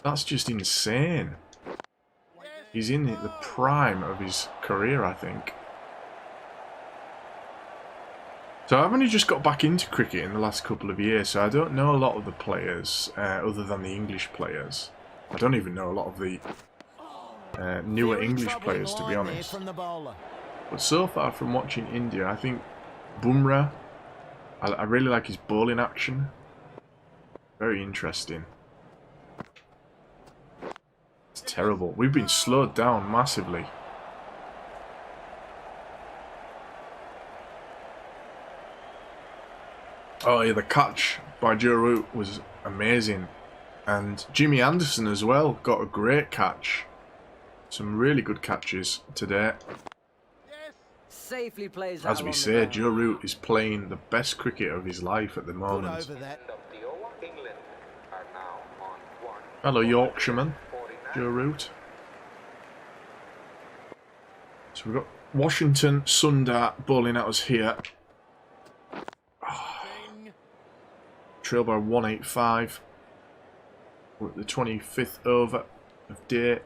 That's just insane. He's in the prime of his career, I think. So I've only just got back into cricket in the last couple of years, so I don't know a lot of the players other than the English players. I don't even know a lot of the newer English players, to be honest. But so far from watching India, I think Bumrah, I really like his bowling action. Very interesting. It's terrible. We've been slowed down massively. Oh yeah, the catch by Joe Root was amazing. And Jimmy Anderson as well got a great catch. Some really good catches today. Safely plays As we say, Joe Root is playing the best cricket of his life at the moment. Hello Yorkshireman, Joe Root. So we've got Washington Sundar bowling at us here. Trail by 185. We're at the 25th over of day,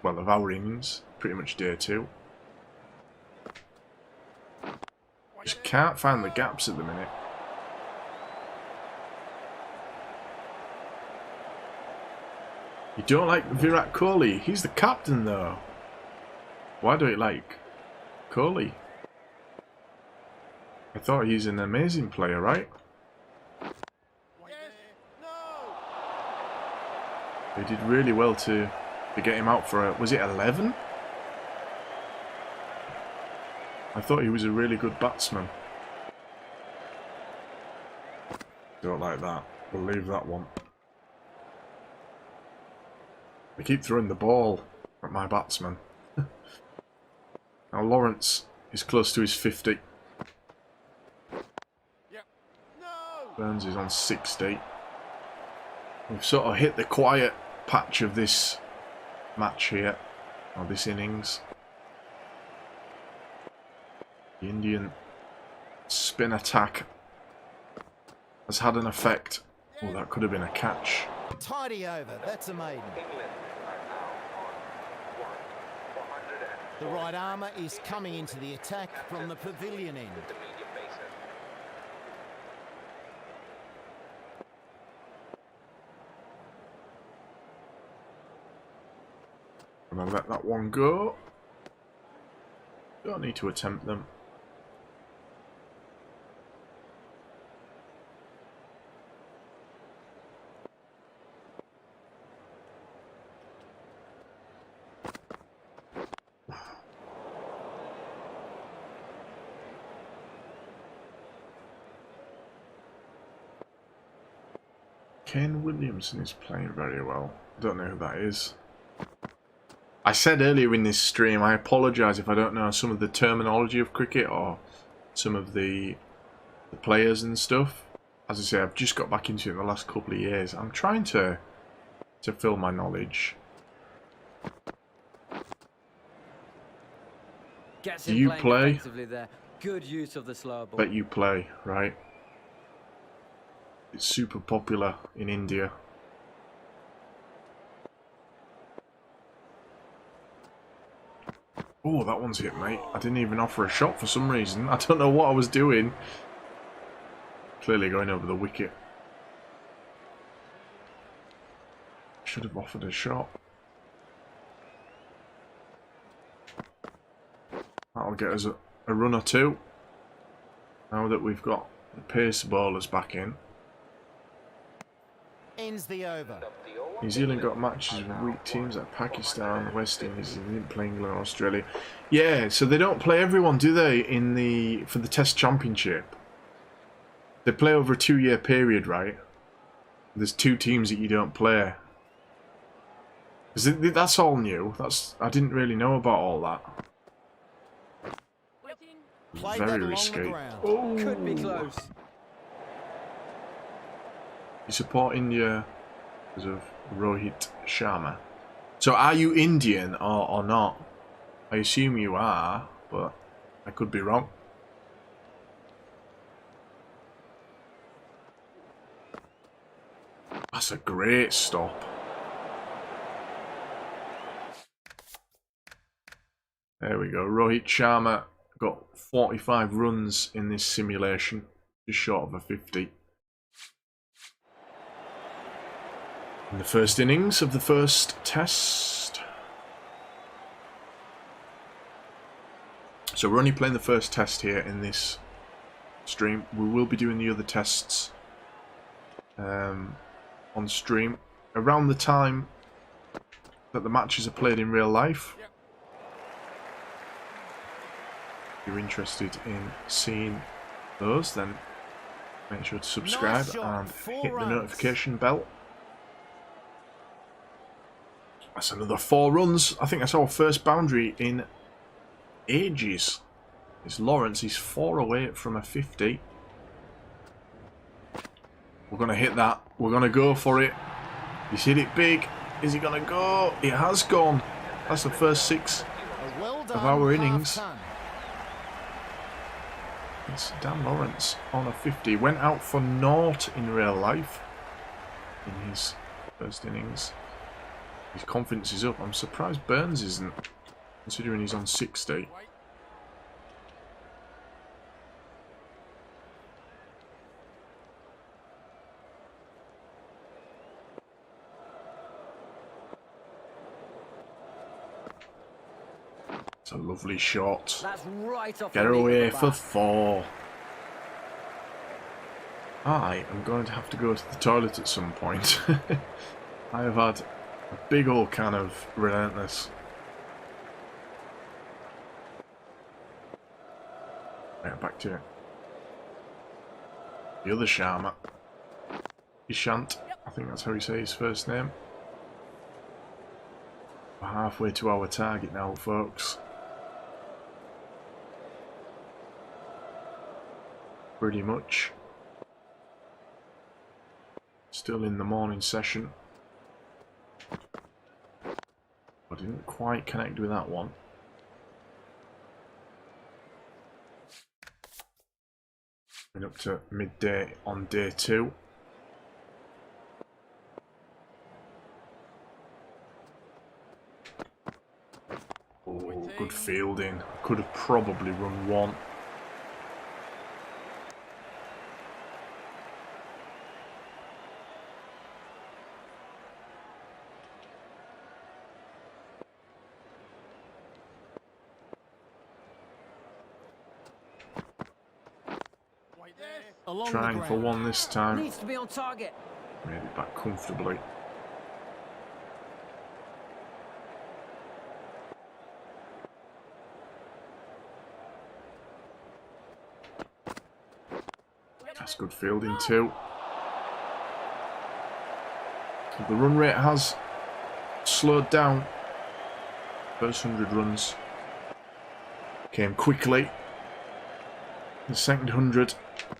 well, of our innings, pretty much day 2. Just can't find the gaps at the minute. You don't like Virat Kohli? He's the captain though. Why do you like Kohli? I thought he's an amazing player, right? They did really well to get him out for was it 11? I thought he was a really good batsman. Don't like that. We'll leave that one. They keep throwing the ball at my batsman. Now Lawrence is close to his 50. Burns is on 60. We've sort of hit the quiet patch of this match here, or this innings. The Indian spin attack has had an effect. Oh, that could have been a catch. Tidy over, that's a maiden. The right armour is coming into the attack from the pavilion end. I'm going to let that one go. Don't need to attempt them. Ken Williamson is playing very well. I don't know who that is. I said earlier in this stream, I apologise if I don't know some of the terminology of cricket or some of the players and stuff. As I say, I've just got back into it in the last couple of years. I'm trying to fill my knowledge. Do you play? There. Good use of the slow ball. Bet you play, right? It's super popular in India. Oh, that one's hit, mate. I didn't even offer a shot for some reason. I don't know what I was doing. Clearly going over the wicket. Should have offered a shot. That'll get us a run or two. Now that we've got the pace bowlers back in. Ends the over. New Zealand got matches with weak teams like Pakistan, West Indies, they didn't play England, Australia. Yeah, so they don't play everyone, do they, for the Test Championship? They play over a 2-year period, right? There's 2 teams that you don't play. That's all new. I didn't really know about all that. Play Very that along risky. the ground. Oh. Could be close. You support India because of Rohit Sharma. So are you Indian or not? I assume you are, but I could be wrong. That's a great stop. There we go. Rohit Sharma got 45 runs in this simulation, just short of a 50. In the first innings of the first test. So we're only playing the first test here in this stream. We will be doing the other tests on stream around the time that the matches are played in real life. If you're interested in seeing those, then make sure to subscribe and hit the notification bell. That's another 4 runs. I think that's our first boundary in ages. It's Lawrence. He's 4 away from a 50. We're going to hit that. We're going to go for it. He's hit it big. Is he going to go? It has gone. That's the first 6 of our innings. It's Dan Lawrence on a 50. Went out for naught in real life in his first innings. His confidence is up. I'm surprised Burns isn't, considering he's on 60. It's a lovely shot. That's right off Get her away for 4. I am going to have to go to the toilet at some point. I have had a big old can of Relentless. Right, back to it. The other Sharma. Ishant, I think that's how you say his first name. We're halfway to our target now, folks. Pretty much. Still in the morning session. I didn't quite connect with that one. Been up to midday on day 2. Oh, good fielding. Could have probably run 1. Trying for 1 this time. Needs to be on target. Made it back comfortably. That's good fielding too. The run rate has slowed down. First 100 runs came quickly. The second 100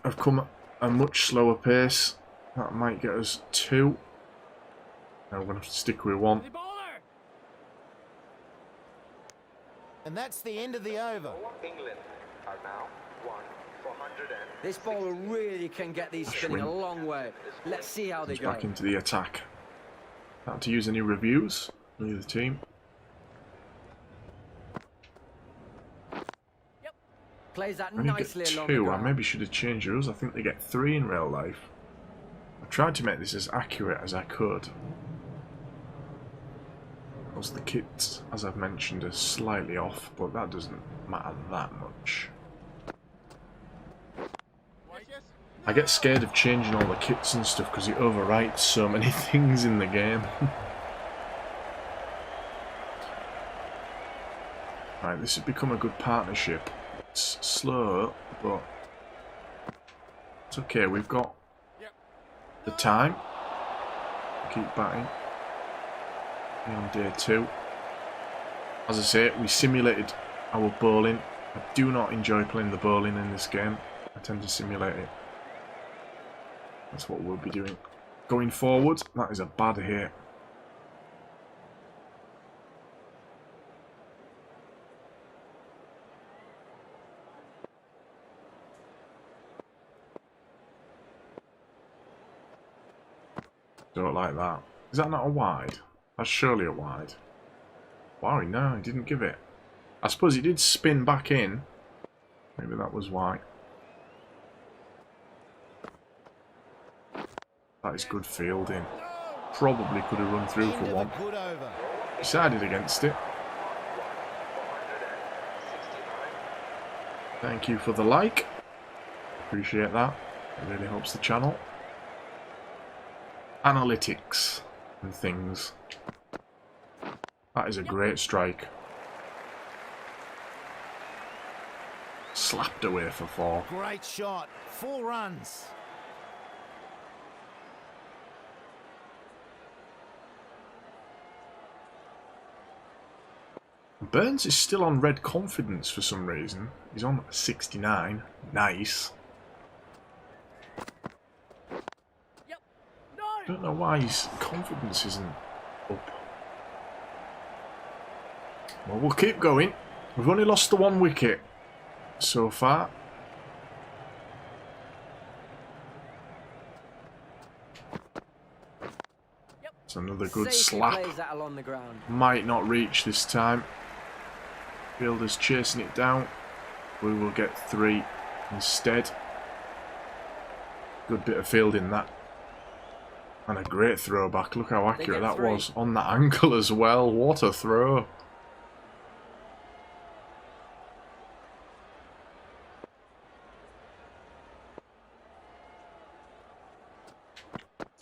have come at a much slower pace. That might get us 2. Now we're going to have to stick with 1. And that's the end of the over. England are now 1 for 100 and This bowler really can get these spinning a long way. Let's see how they He's go. back into the attack. Not to use any reviews from the other team. Plays that Only nicely get along the 2. I ground. maybe should have changed the rules. I think they get 3 in real life. I tried to make this as accurate as I could. Because the kits, as I've mentioned, are slightly off, but that doesn't matter that much. I get scared of changing all the kits and stuff because it overwrites so many things in the game. Right, this has become a good partnership. It's slow, but it's okay. We've got the time. Keep batting. on day 2. As I say, we simulated our bowling. I do not enjoy playing the bowling in this game. I tend to simulate it. That's what we'll be doing. Going forward, that is a bad hit. Don't like that. Is that not a wide? That's surely a wide. Wow, no, he didn't give it. I suppose he did spin back in. Maybe that was why. That is good fielding. Probably could have run through for one. Decided against it. Thank you for the like. Appreciate that. It really helps the channel. Analytics and things. That is a great strike. Slapped away for 4. Great shot. 4 runs. Burns is still on red confidence for some reason. He's on 69. Nice. Don't know why his confidence isn't up. Well, we'll keep going. We've only lost the 1 wicket so far. It's another good slap. Might not reach this time. Fielder's chasing it down. We will get 3 instead. Good bit of fielding that. And a great throw back. Look how accurate that was on that angle as well. What a throw.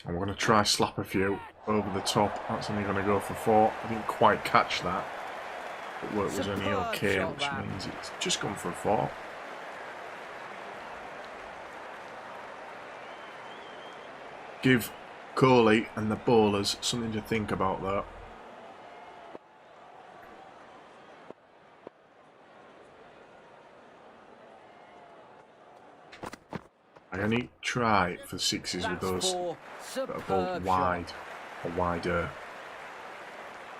I'm going to try slap a few over the top. That's only going to go for 4. I didn't quite catch that. Footwork was only okay, which means it's just gone for a 4. Give Kohli and the bowlers something to think about there. I only try for 6s with those that are both wide or wider,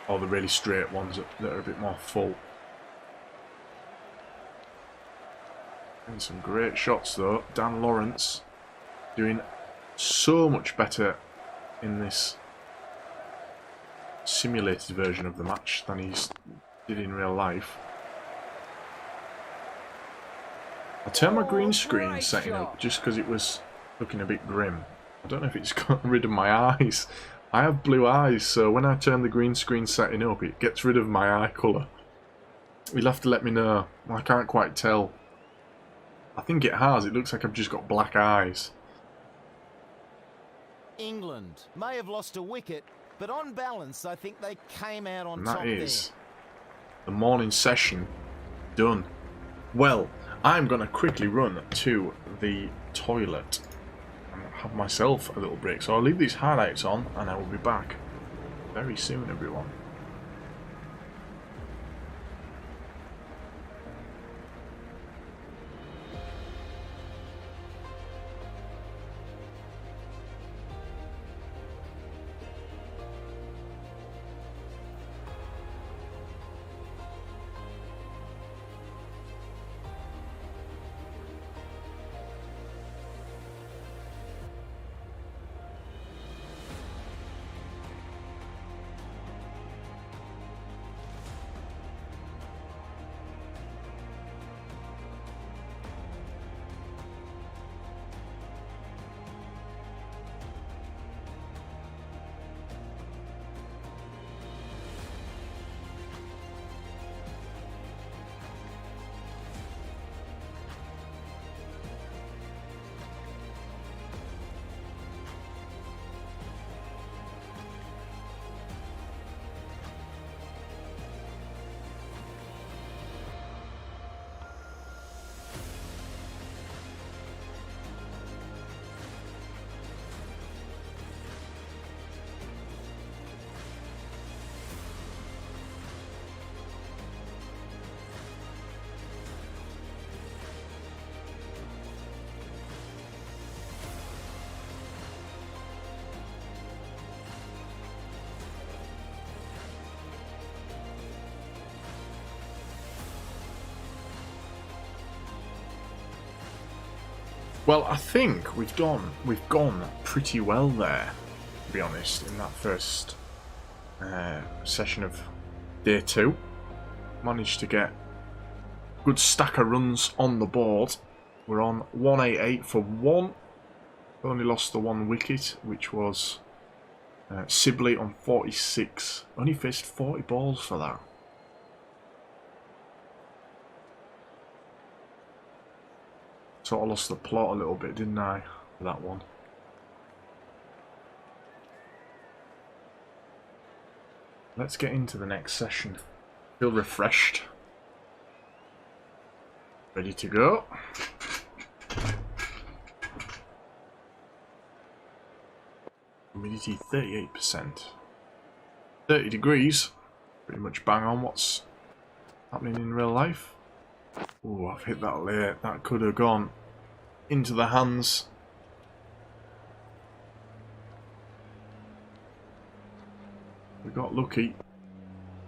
or the really straight ones that are a bit more full. And some great shots though. Dan Lawrence doing so much better in this simulated version of the match than he did in real life. I turned my green screen setting up just because it was looking a bit grim. I don't know if it's got rid of my eyes. I have blue eyes, so when I turn the green screen setting up, it gets rid of my eye colour. You'll have to let me know. I can't quite tell. I think it has. It looks like I've just got black eyes. England may have lost a wicket, but on balance, I think they came out on top. And that is the morning session done. Well, I'm going to quickly run to the toilet and have myself a little break. So I'll leave these highlights on and I will be back very soon, everyone. Well, I think we've gone pretty well there, to be honest, in that first session of day 2. Managed to get a good stack of runs on the board. We're on 188 for 1. Only lost the 1 wicket, which was Sibley on 46. Only faced 40 balls for that. Sort of lost the plot a little bit, didn't I, for that one? Let's get into the next session. Feel refreshed. Ready to go. Humidity 38%. 30 degrees. Pretty much bang on what's happening in real life. Oh, I've hit that late. That could have gone into the hands. We got lucky.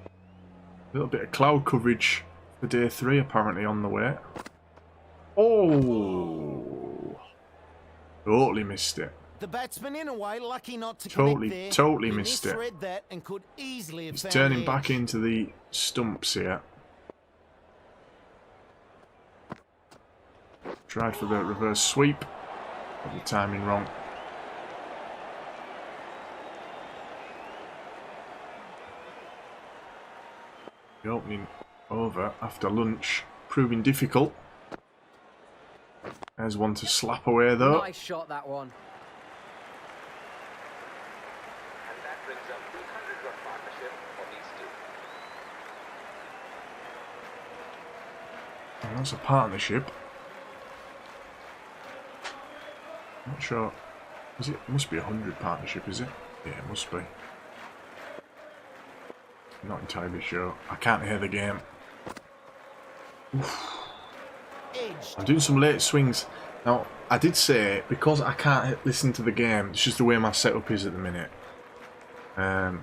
A little bit of cloud coverage for day 3 apparently on the way. Oh! Totally missed it. The batsman in a way lucky not to Totally missed it. That and could easily have He's found turning the back edge. into the stumps here. Tried for the reverse sweep. Got the timing wrong. The opening over after lunch proving difficult. There's one to slap away though. Nice shot, that one. And that brings up 200 run partnership for these two. And that's a partnership. Not sure. Is it? Must be 100 partnership, is it? Yeah, it must be. Not entirely sure. I can't hear the game. Oof. I'm doing some late swings. Now, I did say, because I can't listen to the game, it's just the way my setup is at the minute. I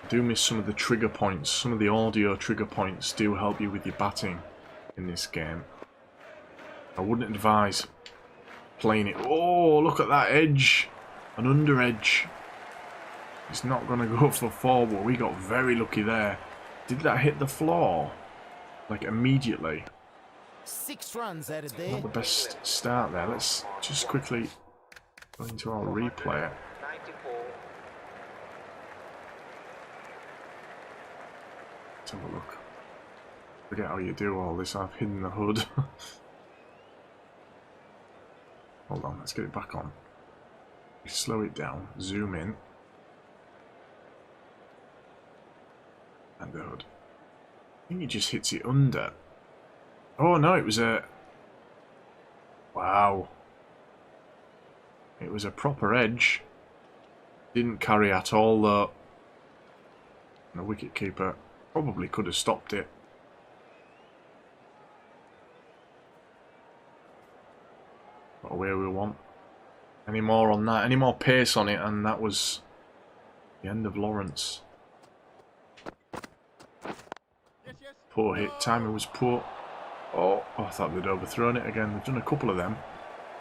do miss some of the trigger points. Some of the audio trigger points do help you with your batting in this game. I wouldn't advise playing it. Oh, look at that edge. An under edge. It's not going to go for 4, but we got very lucky there. Did that hit the floor? Like immediately? 6 runs added there. Not the best start there. Let's just quickly go into our replay. 94. Let's have a look. Forget how you do all this. I've hidden the hood. Hold on, let's get it back on. Slow it down. Zoom in. And the hood. I think he just hits it under. Oh no, it was a... Wow. It was a proper edge. Didn't carry at all though. And the wicketkeeper probably could have stopped it. Got away we want. Any more on that? Any more pace on it? And that was the end of Lawrence. Poor hit. Timing was poor. Oh, I thought they'd overthrown it again. They've done a couple of them.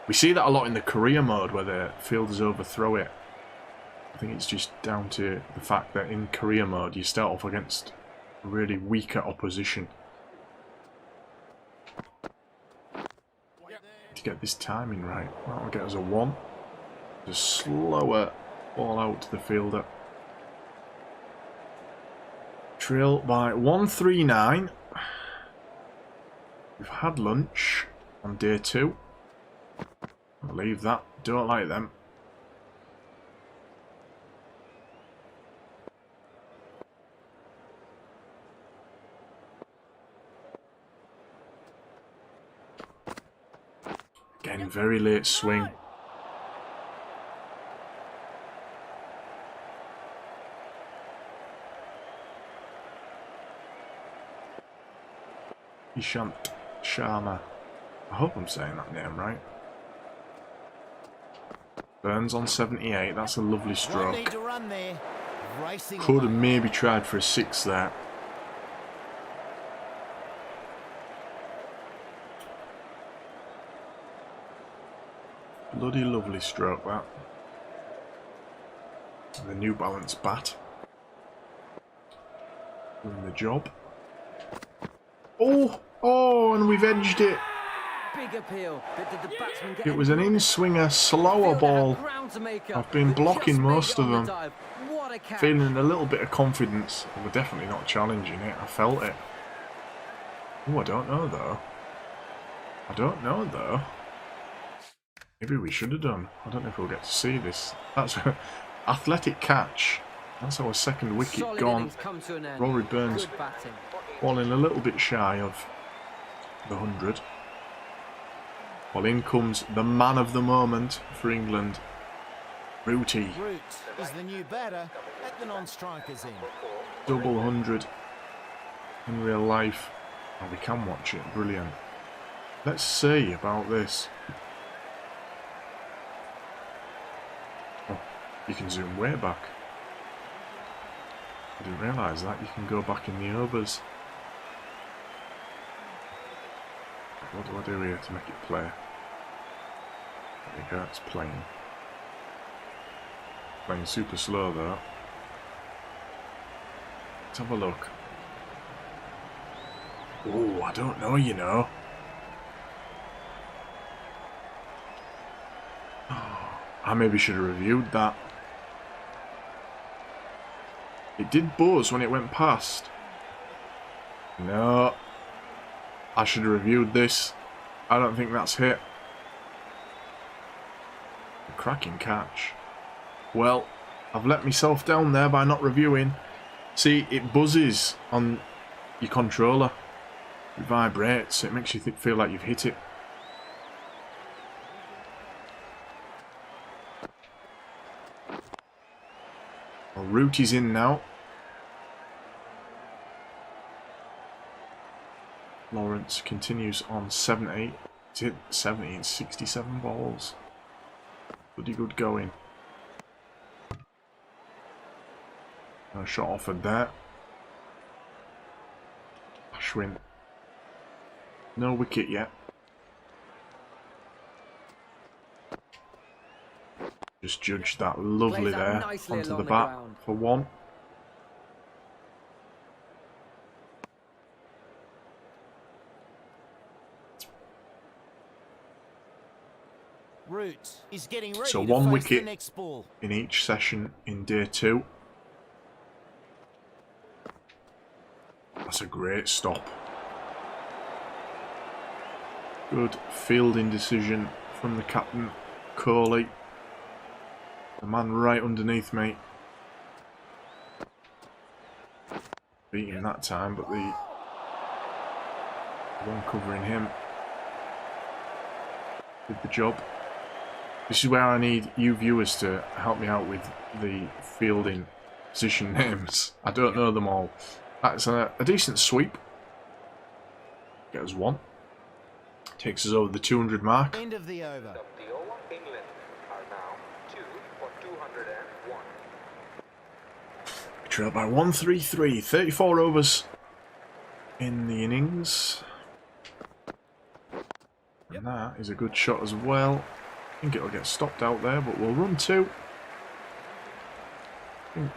We see that a lot in the career mode where the fielders overthrow it. I think it's just down to the fact that in career mode you start off against really weaker opposition. To get this timing right. That'll get us a 1. Just slower ball out to the fielder. Trail by 139. We've had lunch on day 2. I'll leave that. Don't like them. Again, very late swing. Ishant Sharma. I hope I'm saying that name right. Burns on 78. That's a lovely Won't stroke. need to run there. Racing Could have away. maybe tried for a 6 there. Bloody lovely stroke, that. The New Balance bat. Doing the job. Oh! Oh, and we've edged it. Big appeal, but did the batsman get It was an in-swinger, slower ball. I've been blocking most of them. What a catch. Feeling a little bit of confidence. We're definitely not challenging it. I felt it. Oh, I don't know though. I don't know though. Maybe we should have done. I don't know if we'll get to see this. That's an athletic catch. That's our second wicket Solid gone. come to an end. Rory Burns Good batting. falling a little bit shy of the 100. Well, in comes the man of the moment for England, Rooty. Root is the new batter at the non-strikers end. Double 100 in real life. And we can watch it. Brilliant. Let's see about this. Oh, you can zoom way back. I didn't realise that. You can go back in the overs. What do I do here to make it play? There we go, it's playing. Playing super slow though. Let's have a look. Oh, I don't know, you know. I maybe should have reviewed that. It did buzz when it went past. No. I should have reviewed this. I don't think that's hit. A cracking catch. Well, I've let myself down there by not reviewing. See, it buzzes on your controller. It vibrates. It makes you feel like you've hit it. Well, Rooty's in now. Lawrence continues on 70. It's hit 70 in 67 balls. Bloody good going. No shot offered there. Ashwin. No wicket yet. Just judged that lovely there onto the bat for one. Root is getting ready So to one face wicket the next ball. in each session in day 2. That's a great stop. Good fielding decision from the captain, Kohli. The man right underneath me. Beat him that time, but the one covering him did the job. This is where I need you viewers to help me out with the fielding position names. I don't know them all. That's a decent sweep. Get us one. Takes us over the 200 mark. End of the over. Of the over, England are now 2 for 201. We trail by 133. 34 overs in the innings. And that is a good shot as well. I think it'll get stopped out there, but we'll run 2.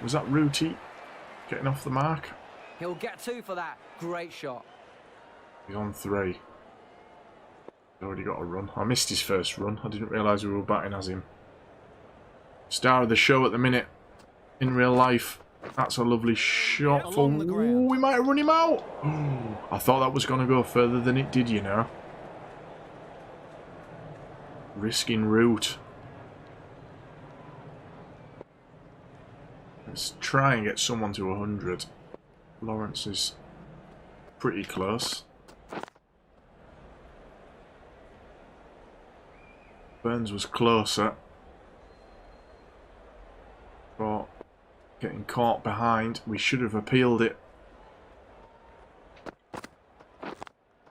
Was that Rooty getting off the mark? He'll get 2 for that. Great shot. He's on 3. He's already got a run. I missed his first run. I didn't realise we were batting as him. Star of the show at the minute. In real life. That's a lovely shot for... Ooh, we might have run him out. Ooh, I thought that was going to go further than it did, you know. Risking route. Let's try and get someone to 100. Lawrence is pretty close. Burns was closer. But getting caught behind, we should have appealed it.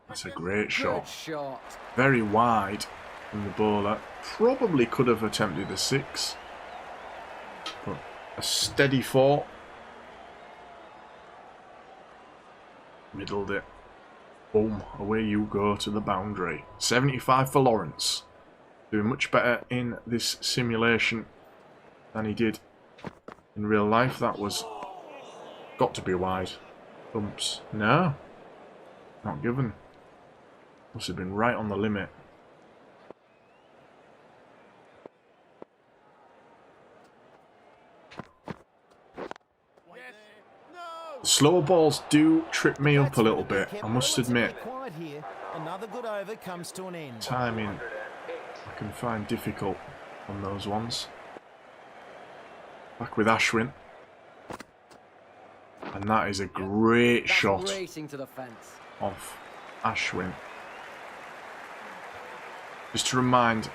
That's a great shot. Good shot. Very wide from the bowler. Probably could have attempted a 6. But a steady 4. Middled it. Boom. Away you go to the boundary. 75 for Lawrence. Doing much better in this simulation than he did in real life. That was got to be wide. Bumps. No. Not given. Must have been right on the limit. The slow balls do trip me up a little bit, I must admit. Another good over comes to an end. Timing I can find difficult on those ones. Back with Ashwin. And that is a great shot Racing to the fence. off Ashwin. Just to remind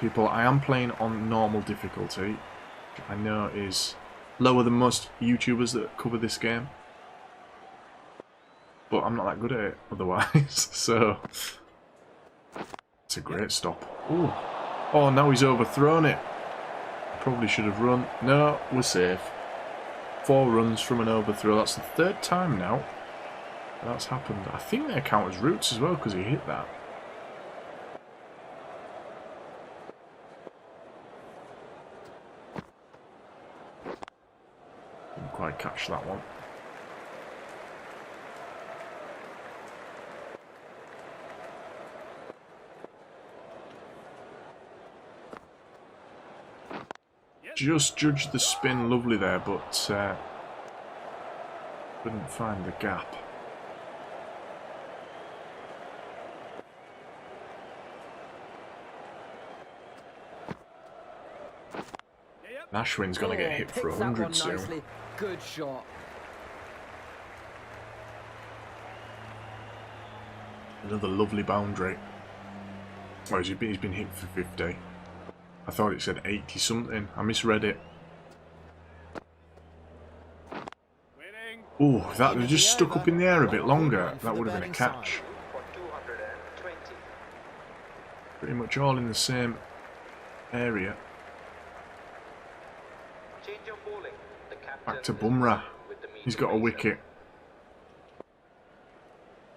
people, I am playing on normal difficulty, which I know is lower than most YouTubers that cover this game. But I'm not that good at it otherwise, so it's a great stop. Ooh. Oh, now he's overthrown it. Probably should have run. No, we're safe. 4 runs from an overthrow. That's the 3rd time now that's happened. I think they count as roots as well because he hit that. Didn't quite catch that one. Just judged the spin lovely there, but couldn't find the gap. Ashwin's going to get hit for 100 soon. Nicely. Good shot. Another lovely boundary. Oh, he's been hit for 50. I thought it said 80 something. I misread it. Oh, if that had just stuck up in the air a bit longer, that would have been a catch. Pretty much all in the same area. Back to Bumrah. He's got a wicket.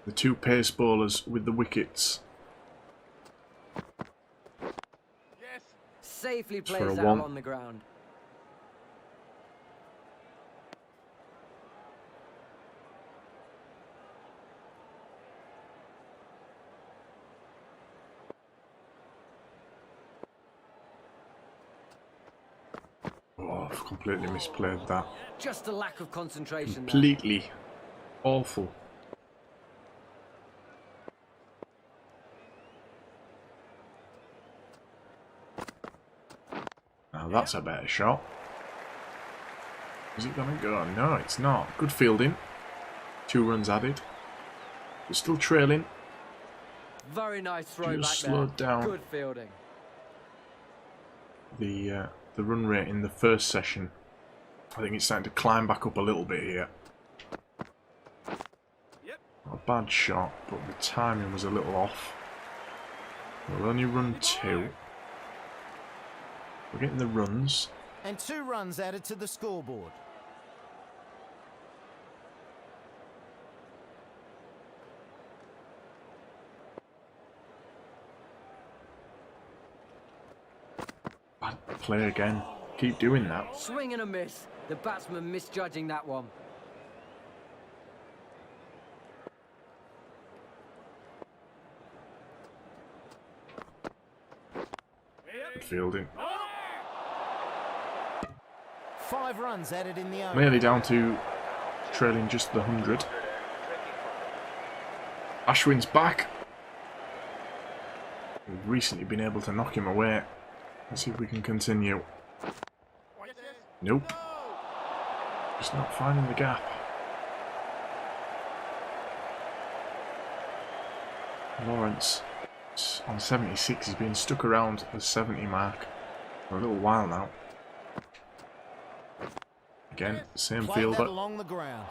The 2 pace bowlers with the wickets. Safely For plays a that one. on the ground. Oh, I've completely misplayed that. Just a lack of concentration there. Completely awful. Now that's a better shot. Is it going to go? No, it's not. Good fielding. 2 runs added. We're still trailing. Very nice throw Just back there. slowed down. Good fielding. The run rate in the first session. I think it's starting to climb back up a little bit here. Not a bad shot, but the timing was a little off. We'll only run 2. We're getting the runs. And 2 runs added to the scoreboard. Bad play again. Keep doing that. Swing and a miss. The batsman misjudging that one. Good fielding. 5 runs added in the over. Nearly down to trailing just the 100. Ashwin's back. We've recently been able to knock him away. Let's see if we can continue. Nope. Just not finding the gap. Lawrence on 76. He's been stuck around the 70 mark for a little while now. Again, same Played fielder. that along the ground.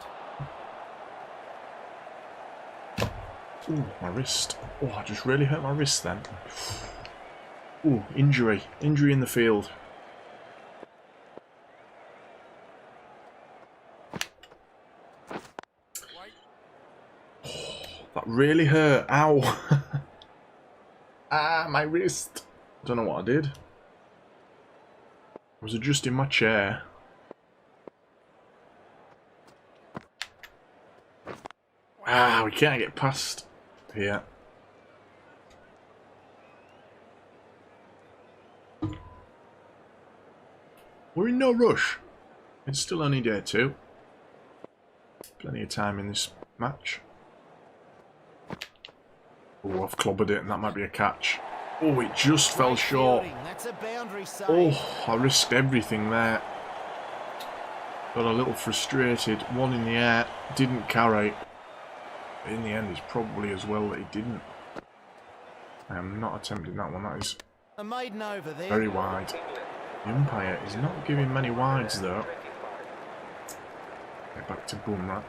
Ooh, my wrist. Oh, I just really hurt my wrist then. Ooh, injury. Injury in the field. Oh, that really hurt. Ow. Ah, my wrist. Don't know what I did. I was adjusting my chair. Ah, we can't get past here. We're in no rush. It's still only day 2. Plenty of time in this match. Oh, I've clobbered it and that might be a catch. Oh, it just fell short. That's a boundary save. Oh, I risked everything there. Got a little frustrated. One in the air. Didn't carry. In the end, it's probably as well that he didn't. I am not attempting that one. That is A maiden over there. very wide. The umpire is not giving many wides though. Get back to Bumrah.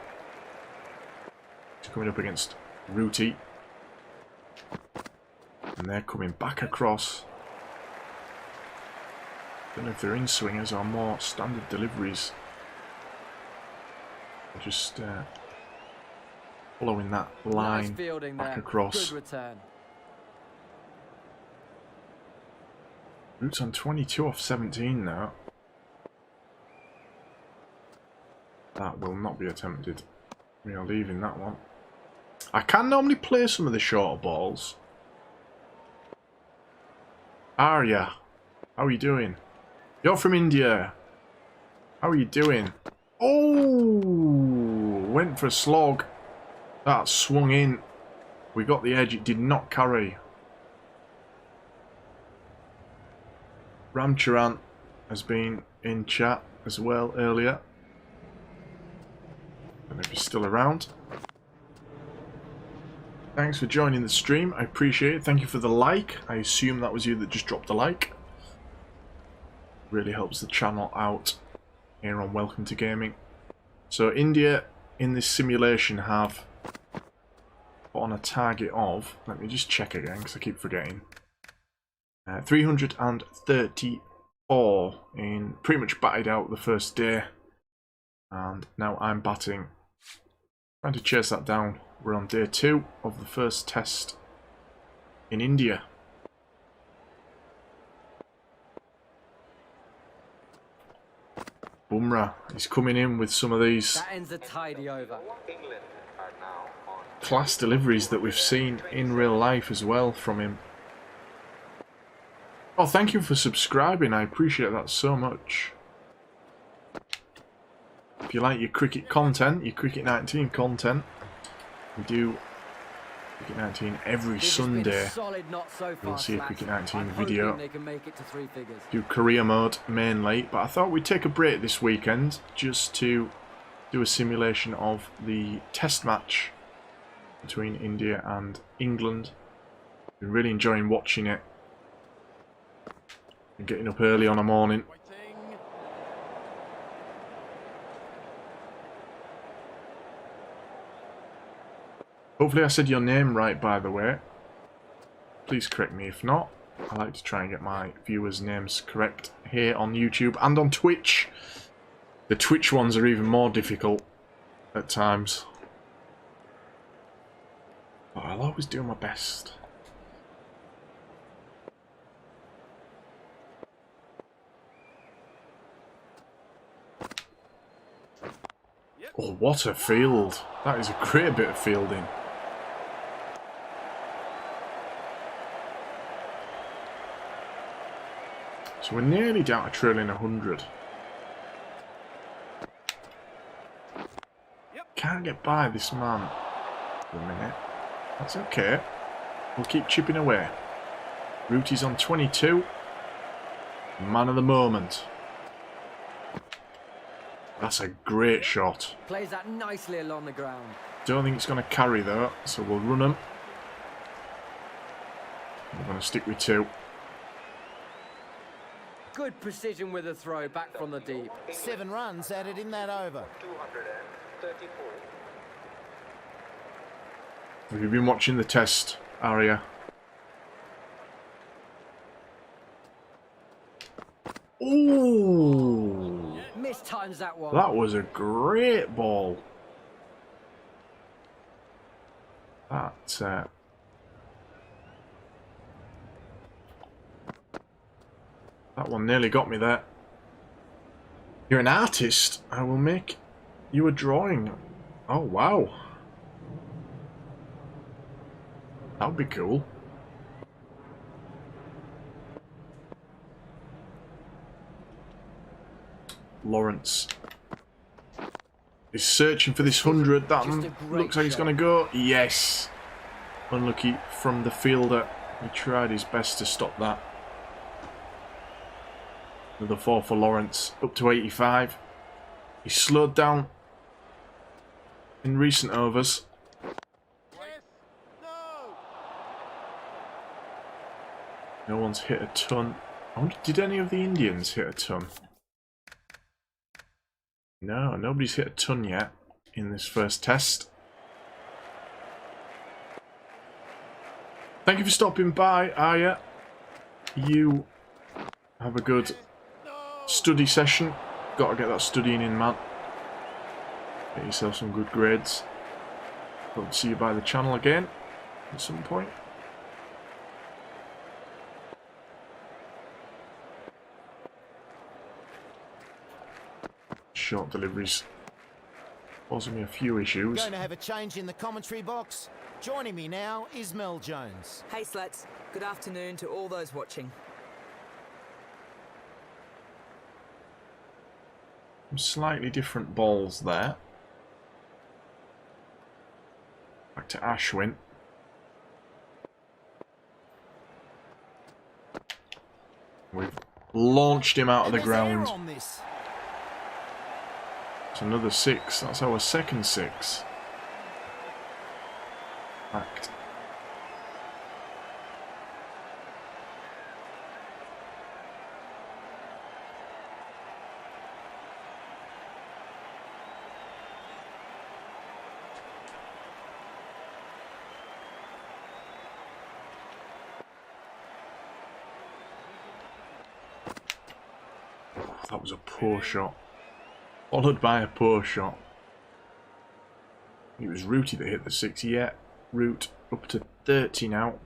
He's coming up against Ruti. And they're coming back across. Don't know if they're in-swingers or more standard deliveries. They're just following that line fielding back there. across. Good return. Root's on 22 off 17 now. That will not be attempted. We are leaving that one. I can normally play some of the shorter balls. Arya, how are you doing? You're from India. How are you doing? Oh, went for a slog. That swung in. We got the edge. It did not carry. Ramcharan has been in chat as well earlier. I don't know if he's still around. Thanks for joining the stream. I appreciate it. Thank you for the like. I assume that was you that just dropped a like. Really helps the channel out here on Welcome to Gaming. So India in this simulation have put on a target of, let me just check again because I keep forgetting, 334 in pretty much batted out the first day. And now I'm batting. Trying to chase that down. We're on day 2 of the first test in India. Bumrah is coming in with some of these That ends a tidy over. England are now on class deliveries that we've seen in real life as well from him. Oh, thank you for subscribing. I appreciate that so much. If you like your cricket content, your Cricket 19 content, we do Cricket 19 every This has been Sunday. solid, not so far, You'll see a Slats. Cricket 19 I'm video. hoping they can make it to 3 figures. Do career mode mainly, but I thought we'd take a break this weekend just to do a simulation of the test match between India and England. Been really enjoying watching it. Been getting up early on a morning. Hopefully I said your name right, by the way. Please correct me if not. I like to try and get my viewers' names correct here on YouTube and on Twitch. The Twitch ones are even more difficult at times. But I'll always do my best. Oh, what a field. That is a great bit of fielding. So we're nearly down to trailing 100. Can't get by this man for a minute. That's okay. We'll keep chipping away. Ruti's on 22. Man of the moment. That's a great shot. Plays that nicely along the ground. Don't think it's going to carry though, so we'll run them. We're going to stick with 2. Good precision with the throw back from the deep. 7 runs added in that over. 234. Have you been watching the test, Arya? Ooh! Mistimes that one. That was a great ball. That That one nearly got me there. You're an artist. I will make you a drawing. Oh, wow. That would be cool. Lawrence is searching for this 100. That looks like it's going to go. Yes. Unlucky from the fielder. He tried his best to stop that. Another 4 for Lawrence. Up to 85. He slowed down in recent overs. No one's hit a ton. I wonder, did any of the Indians hit a ton? No, nobody's hit a ton yet in this first test. Thank you for stopping by, Aya. You have a good study session. Got to get that studying in, man. Get yourself some good grades. Hope to see you by the channel again at some point. Short deliveries causing me a few issues. Going to have a change in the commentary box. Joining me now is Mel Jones. Hey Slats, good afternoon to all those watching. Some slightly different balls there. Back to Ashwin. We've launched him out of the ground. It's another 6. That's our second 6. Fact. That was a poor shot. Followed by a poor shot. It was Rooty that hit the 6. Yeah, Root up to 30 now.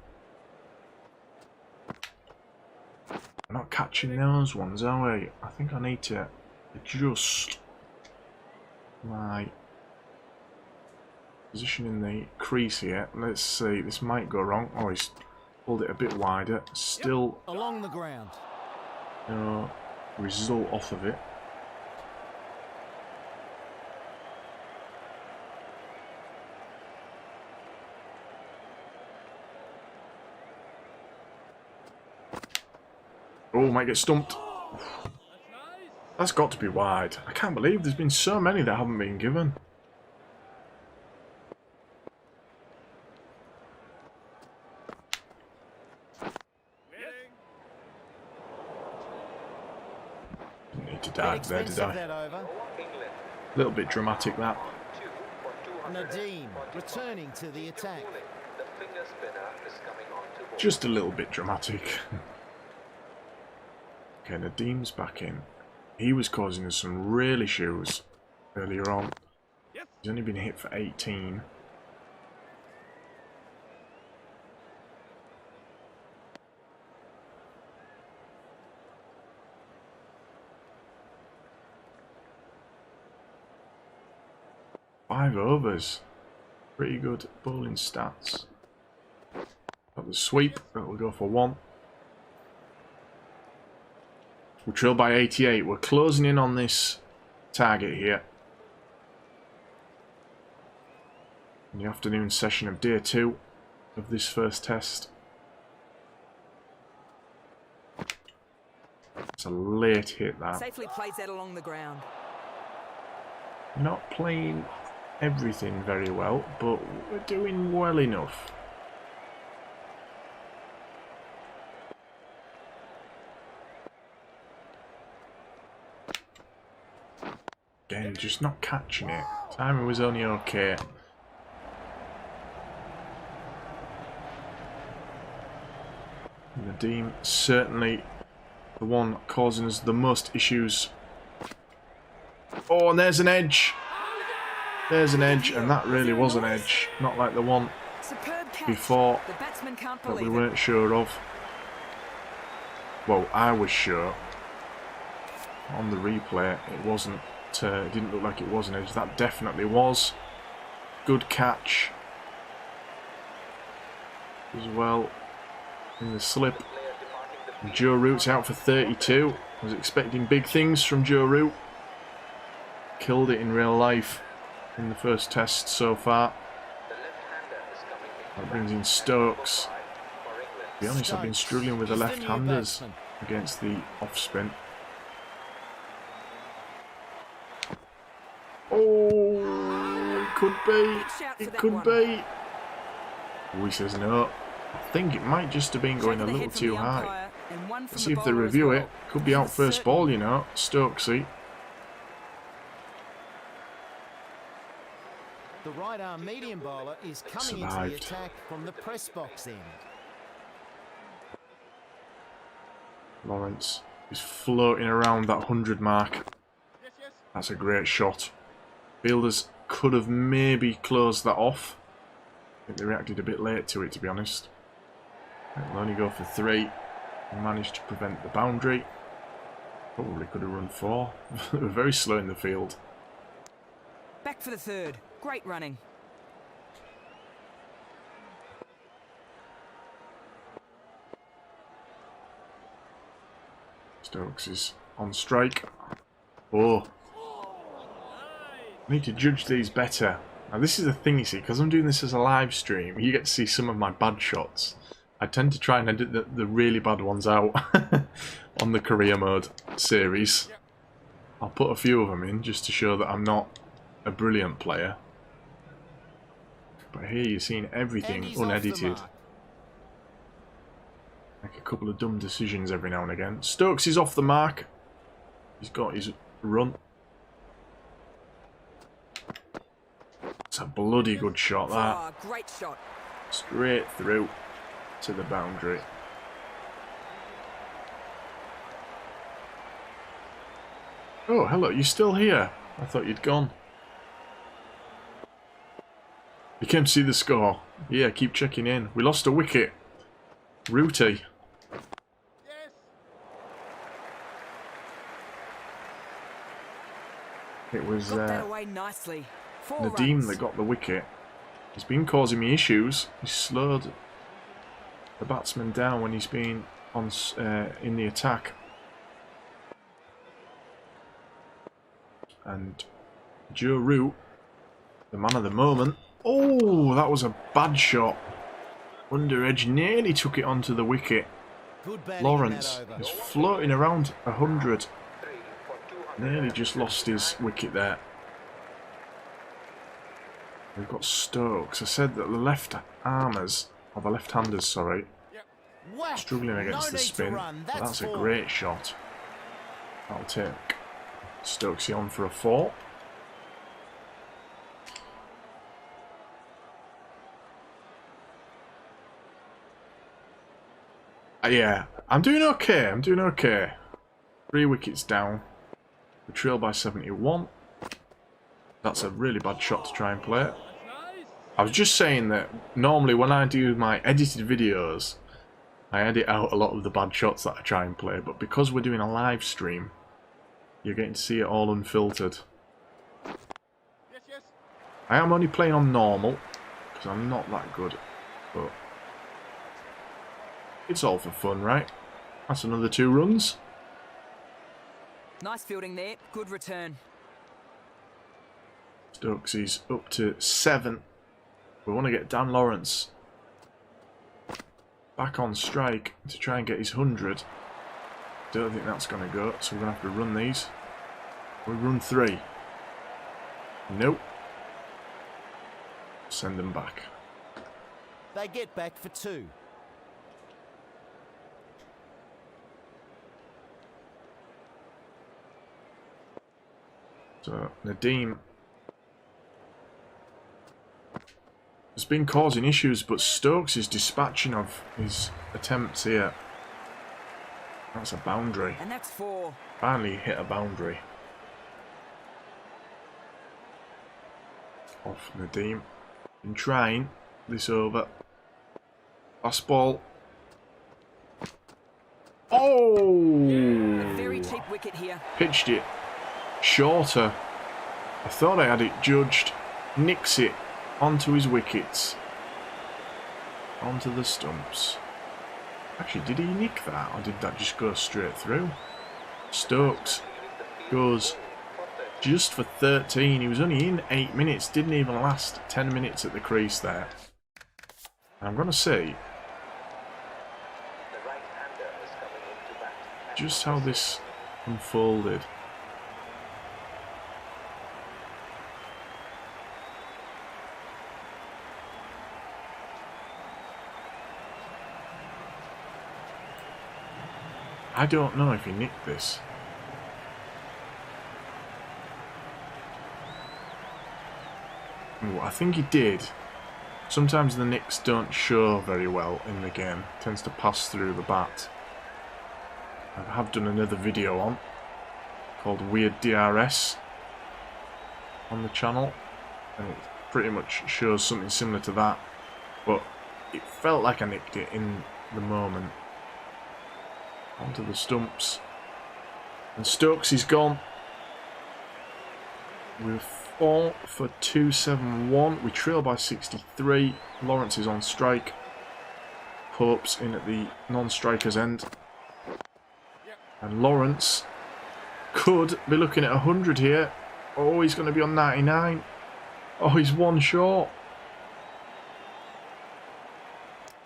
We're not catching those ones, are we? I think I need to adjust my position in the crease here. Let's see, this might go wrong. Oh, he's pulled it a bit wider. Still along the ground. No result off of it. Oh, might get stumped. That's got to be wide. I can't believe there's been so many that haven't been given. Didn't need to dive there, did I? A little bit dramatic, that. Nadeem returning to the attack. Just a little bit dramatic. Okay, Nadeem's back in. He was causing us some real issues earlier on. He's only been hit for 18. Five overs. Pretty good bowling stats. Got the sweep. That will go for 1. We're trailed by 88. We're closing in on this target here. In the afternoon session of day 2 of this first test. It's a late hit, that. Safely plays that along the ground. Not playing everything very well, but we're doing well enough. Again, just not catching it. Timing was only okay. Nadeem certainly the one causing us the most issues. Oh, and there's an edge. There's an edge, and that really was an edge. Not like the one before that we weren't sure of. well, I was sure on the replay it wasn't, it didn't look like it was an edge. That definitely was. Good catch as well in the slip. And Joe Root's out for 32. I was expecting big things from Joe Root. Killed it in real life in the first test so far. That brings in Stokes. To be honest, I've been struggling with the left-handers against the off-spin. Oh, it could be. It could be. Oh, he says no. I think it might just have been going a little too high. Let's see if they review it. Could be out first ball, you know. Stokesy. The right arm medium bowler is coming into the attack from the press box end. Lawrence is floating around that 100 mark. That's a great shot. Fielders could have maybe closed that off. I think they reacted a bit late to it, to be honest. They'll only go for 3 and managed to prevent the boundary. Probably could have run 4. They were very slow in the field. Back for the third. Great running. Stokes is on strike. Oh. I need to judge these better. Now this is the thing, you see, because I'm doing this as a live stream, you get to see some of my bad shots. I tend to try and edit the really bad ones out on the career mode series. I'll put a few of them in just to show that I'm not a brilliant player. But here you're seeing everything unedited. Make a couple of dumb decisions every now and again. Stokes is off the mark. He's got his run. It's a bloody good shot, that. Oh, great shot. Straight through to the boundary. Oh, hello, you still here? I thought you'd gone. You came to see the score. Yeah, keep checking in. We lost a wicket. Rooty. It was Got that away nicely. 4 Nadeem runs. that got the wicket. He's been causing me issues. He's slowed the batsman down when he's been on in the attack. And Joe Root, the man of the moment. Oh, that was a bad shot. Under edge, nearly took it onto the wicket. Lawrence is floating around 100. Nearly just lost his wicket there. We've got Stokes. I said that the left-armers, or the left-handers, sorry, struggling against the spin. But that's a great shot. That'll take Stokesy on for a 4. Yeah, I'm doing okay. I'm doing okay. 3 wickets down. We trail by 71. That's a really bad shot to try and play it. I was just saying that normally when I do my edited videos, I edit out a lot of the bad shots that I try and play, but because we're doing a live stream, you're getting to see it all unfiltered. I am only playing on normal, because I'm not that good, but it's all for fun, right? That's another 2 runs. Nice fielding there. Good return. Stokes is up to 7. We want to get Dan Lawrence back on strike to try and get his 100. Don't think that's going to go, so we're going to have to run these. We run 3. Nope. Send them back. They get back for 2. So Nadeem has been causing issues, but Stokes is dispatching of his attempts here. That's a boundary. And that's 4. Finally hit a boundary. Off Nadeem. Been trying this over. Last ball. A very Oh! cheap wicket here. Pitched it shorter. I thought I had it judged. Nicks it onto his wickets. Onto the stumps. Actually, did he nick that, or did that just go straight through? Stokes goes just for 13. He was only in 8 minutes. Didn't even last 10 minutes at the crease there. And I'm going to see The right-hander is coming in to bat. just how this unfolded. I don't know if he nicked this. Ooh, I think he did. Sometimes the nicks don't show very well in the game. It tends to pass through the bat. I have done another video on called Weird DRS on the channel, and it pretty much shows something similar to that, but it felt like I nicked it in the moment. Onto the stumps, and Stokes is gone. We're 4 for 271. We trail by 63. Lawrence is on strike. Pope's in at the non-striker's end. And Lawrence could be looking at 100 here. Oh, he's going to be on 99. Oh, he's one short.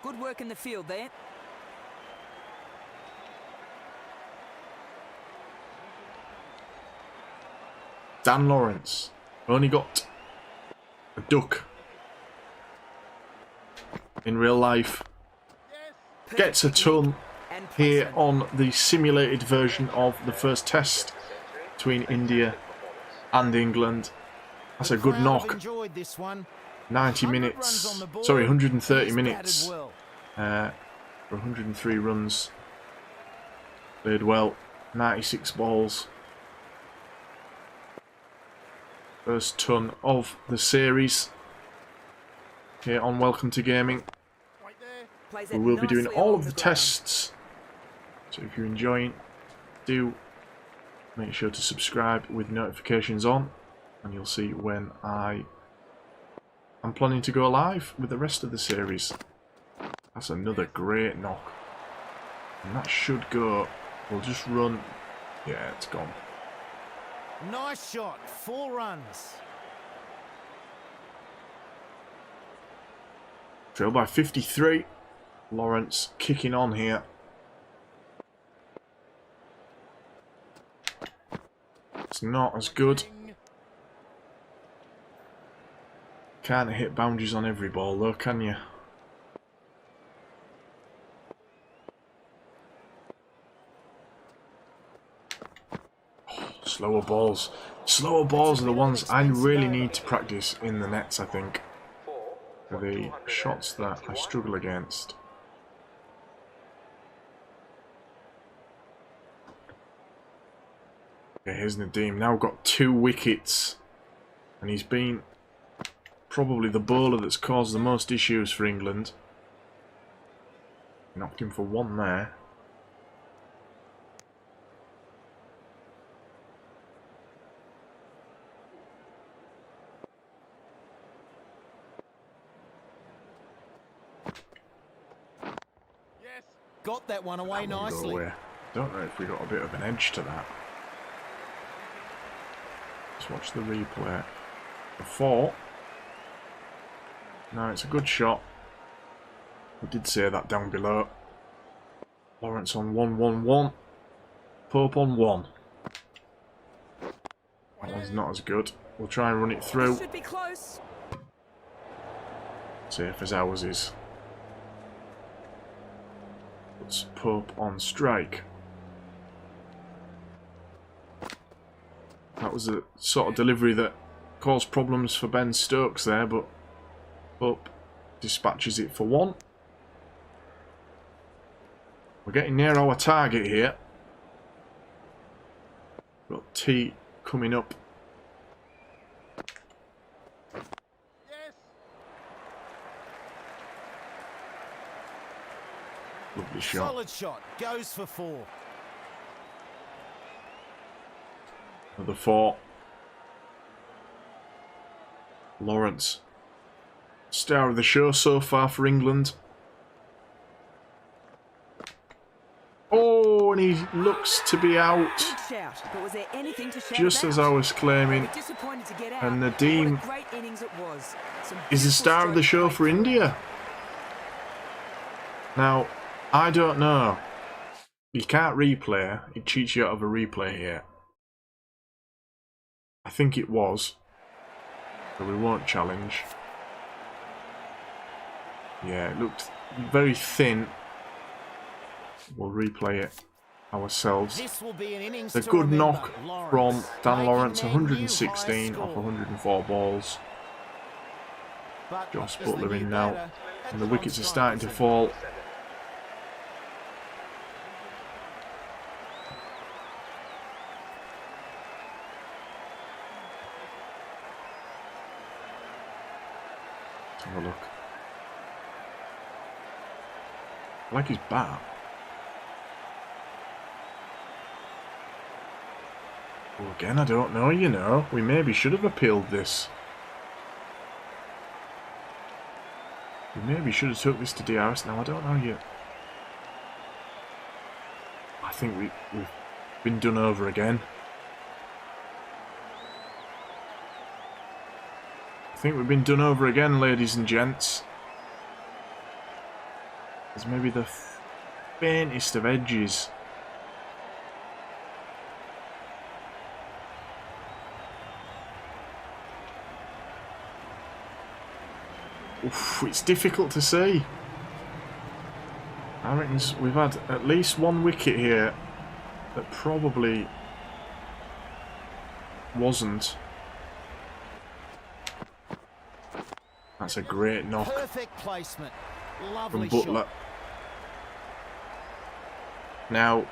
Good work in the field there. Dan Lawrence only got a duck in real life. Gets a ton And here placement. on the simulated version of the first test between India and England. That's a good Crowd have knock. enjoyed this one. 90 100 runs on minutes. the board. Sorry, 130 He's minutes. batted well. For 103 runs. Played well. 96 balls. First ton of the series here on Welcome to Gaming. Plays We it will be doing nicely all along of the ground. tests. So if you're enjoying, do make sure to subscribe with notifications on, and you'll see when I'm planning to go live with the rest of the series. That's another great knock. And that should go. We'll just run. Yeah, it's gone. Nice shot. 4 runs. Trail by 53. Lawrence kicking on here. It's not as good. Can't hit boundaries on every ball though, can you? Oh, slower balls. Slower balls are the ones I really need to practice in the nets, I think. For the shots that I struggle against. Okay, here's Nadeem. Now got 2 wickets. And he's been probably the bowler that's caused the most issues for England. Knocked him for 1 there. Got that one away That one go nicely. away. Don't know if we got a bit of an edge to that. Let's watch the replay. The 4. No, it's a good shot. We did say that down below. Lawrence on 1-1-1. Pope on 1. That one's not as good. We'll try and run it through. Should be close. Safe as ours is. Puts Pope on strike. That was a sort of delivery that caused problems for Ben Stokes there, but Pope dispatches it for 1. We're getting near our target here. Got T coming up. Lovely shot. Solid shot. Goes for 4. Another 4. Lawrence. Star of the show so far for England. Oh, and he looks to be out. Good shout, but was there anything to shout Just about? as I was claiming. We're disappointed to get out. And What Nadeem a great innings it was. Some is the beautiful star of the show stroke for play throughout. India. Now, I don't know. You can't replay. It cheats you out of a replay here. I think it was. So we won't challenge. Yeah, it looked very thin. We'll replay it ourselves. This will be an innings A to good remember. knock Lawrence from Dan making Lawrence, their new 116 high off score. 104 balls. But Josh as the Butler new in now. batter, And the wickets are starting to fall. Let's have a look. I like his bat. Well, again, I don't know, you know. We maybe should have appealed this. We maybe should have took this to DRS. Now, I don't know yet. I think we've been done over again. I think we've been done over again, ladies and gents. There's maybe the faintest of edges. Oof, it's difficult to see. I reckon we've had at least one wicket here that probably wasn't. That's a great knock Perfect placement. from Lovely Butler. shot. Now,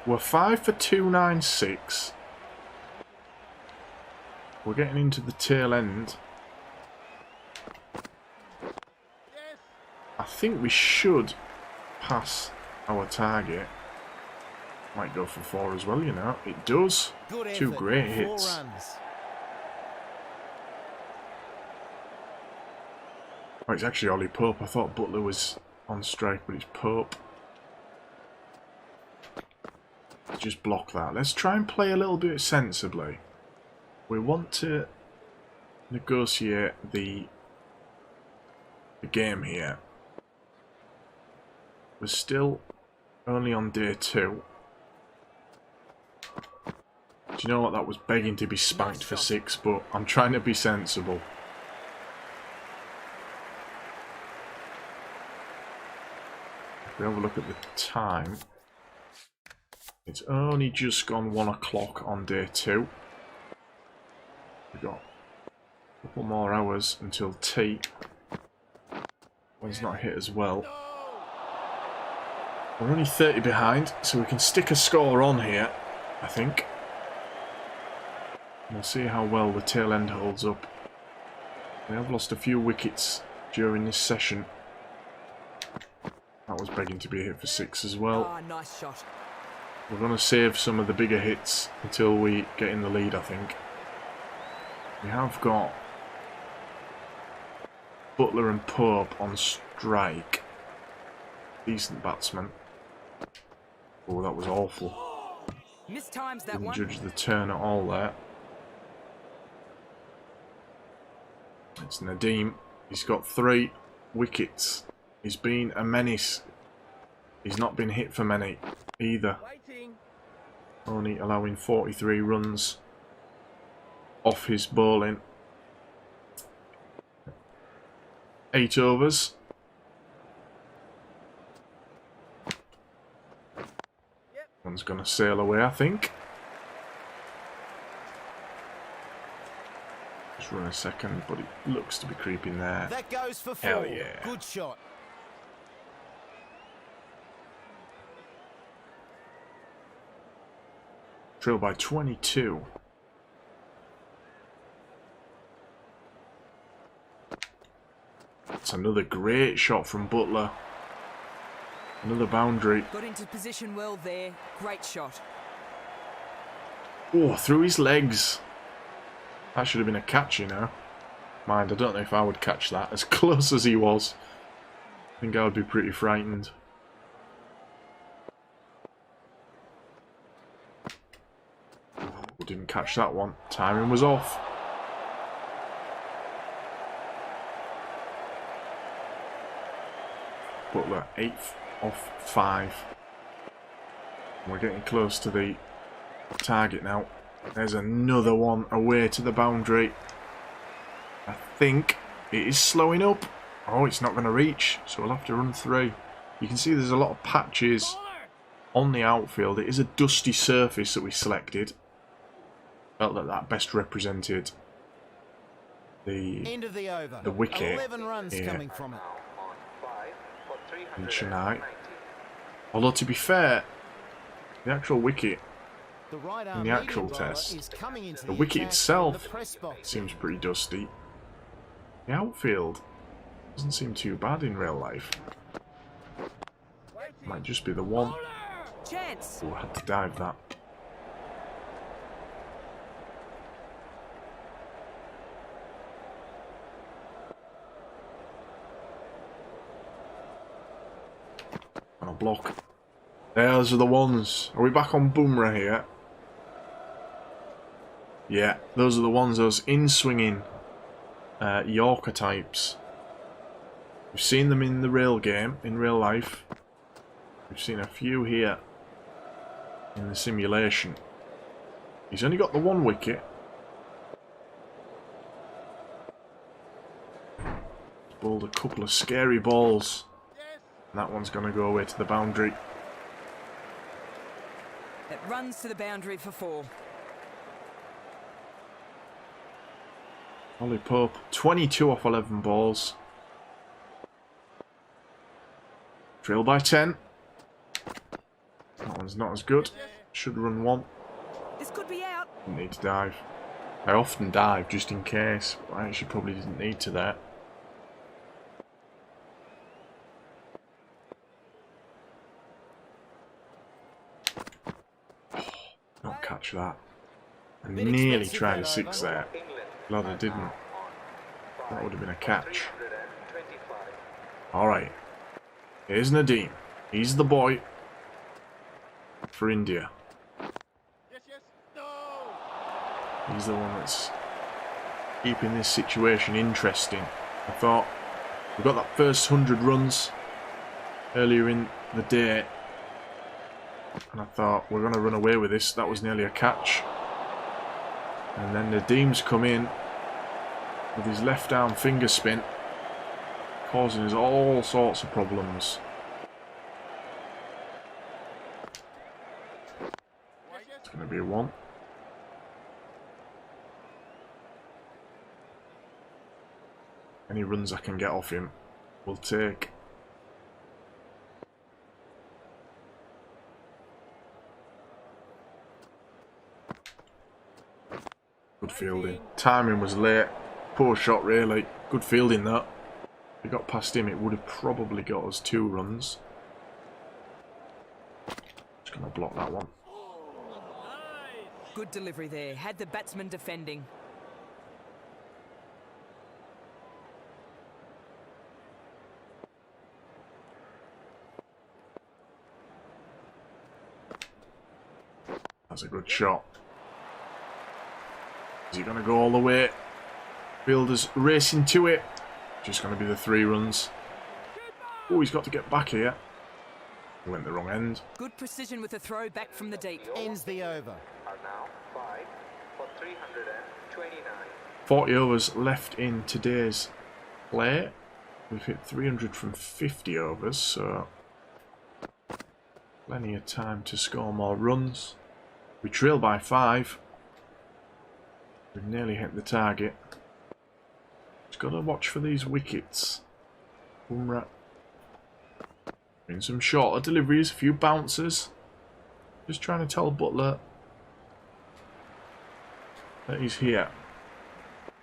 we're 5 for 296. We're getting into the tail end. I think we should pass our target. Might go for 4 as well, you know. It does. Good 2 effort. great 4 hits. runs. Oh, it's actually Ollie Pope. I thought Butler was on strike, but it's Pope. Just block that. Let's try and play a little bit sensibly. We want to negotiate the game here. We're still only on day 2. Do you know what? That was begging to be spanked for 6, but I'm trying to be sensible. If we have a look at the time, it's only just gone 1 o'clock on day 2. We've got a couple more hours until tea. One's not hit as well. We're only 30 behind, so we can stick a score on here, I think. We'll see how well the tail end holds up. We have lost a few wickets during this session. That was begging to be a hit for 6 as well. Ah, nice shot. We're going to save some of the bigger hits until we get in the lead, I think. We have got Butler and Pope on strike. Decent batsman. Oh, that was awful. Mistimes that Didn't one. judge the turn at all there. It's Nadeem. He's got 3 wickets. He's been a menace. He's not been hit for many either. Only allowing 43 runs off his bowling. 8 overs. One's going to sail away, I think. Just run a second, but it looks to be creeping there. That goes for 4. Hell yeah. Good shot. Trail by 22. That's another great shot from Butler. Another boundary. Got into position well there. Great shot. Oh, through his legs. That should have been a catch, you know. Mind, I don't know if I would catch that. As close as he was, I think I would be pretty frightened. Oh, didn't catch that one. Timing was off. Butler, 8th off 5. We're getting close to the target now. There's another one away to the boundary. I think it is slowing up. Oh, it's not going to reach, so we'll have to run through. You can see there's a lot of patches on the outfield. It is a dusty surface that we selected. Felt that that best represented the End of the over. the wicket 11 runs here coming from it. in Chennai. Although to be fair, the actual wicket The right in the actual test, the wicket attack itself from the press box. seems pretty dusty. The outfield doesn't seem too bad in real life. Might just be the one. Chance. Oh, I had to dive that. On a block. Those are the ones. Are we back on Boomerang here? Yeah, those are the ones, those in-swinging Yorker types. We've seen them in the real game, in real life. We've seen a few here in the simulation. He's only got the one wicket. He's bowled a couple of scary balls. And that one's going to go away to the boundary. It runs to the boundary for 4. Ollie Pope, 22 off 11 balls. Trail by 10. That one's not as good. Should run 1. This could be out. Didn't need to dive. I often dive just in case, but I actually probably didn't need to there. Not catch that. I nearly tried a 6 there. Glad I didn't. That would have been a catch. Alright. Here's Nadeem. He's the boy for India. He's the one that's keeping this situation interesting. I thought we got that first 100 runs earlier in the day, and I thought we're going to run away with this. That was nearly a catch. And then Nadeem's come in with his left arm finger spin, causing us all sorts of problems. It's going to be a 1. Any runs I can get off him, we'll take. Good fielding. Timing was late. Poor shot, really. Good fielding, that. If we got past him, it would have probably got us 2 runs. Just going to block that one. Good delivery there. Had the batsman defending. That's a good shot. Is he going to go all the way? Fielder's racing to it. Just going to be the 3 runs. Oh, he's got to get back here. He went the wrong end. Good precision with a throw back from the deep. Ends the over. Are now 5 for 329. 40 overs left in today's play. We've hit 300 from 50 overs, so plenty of time to score more runs. We trail by 5. We've nearly hit the target. Just got to watch for these wickets. Bumrah. In some shorter deliveries, a few bouncers. Just trying to tell Butler that he's here.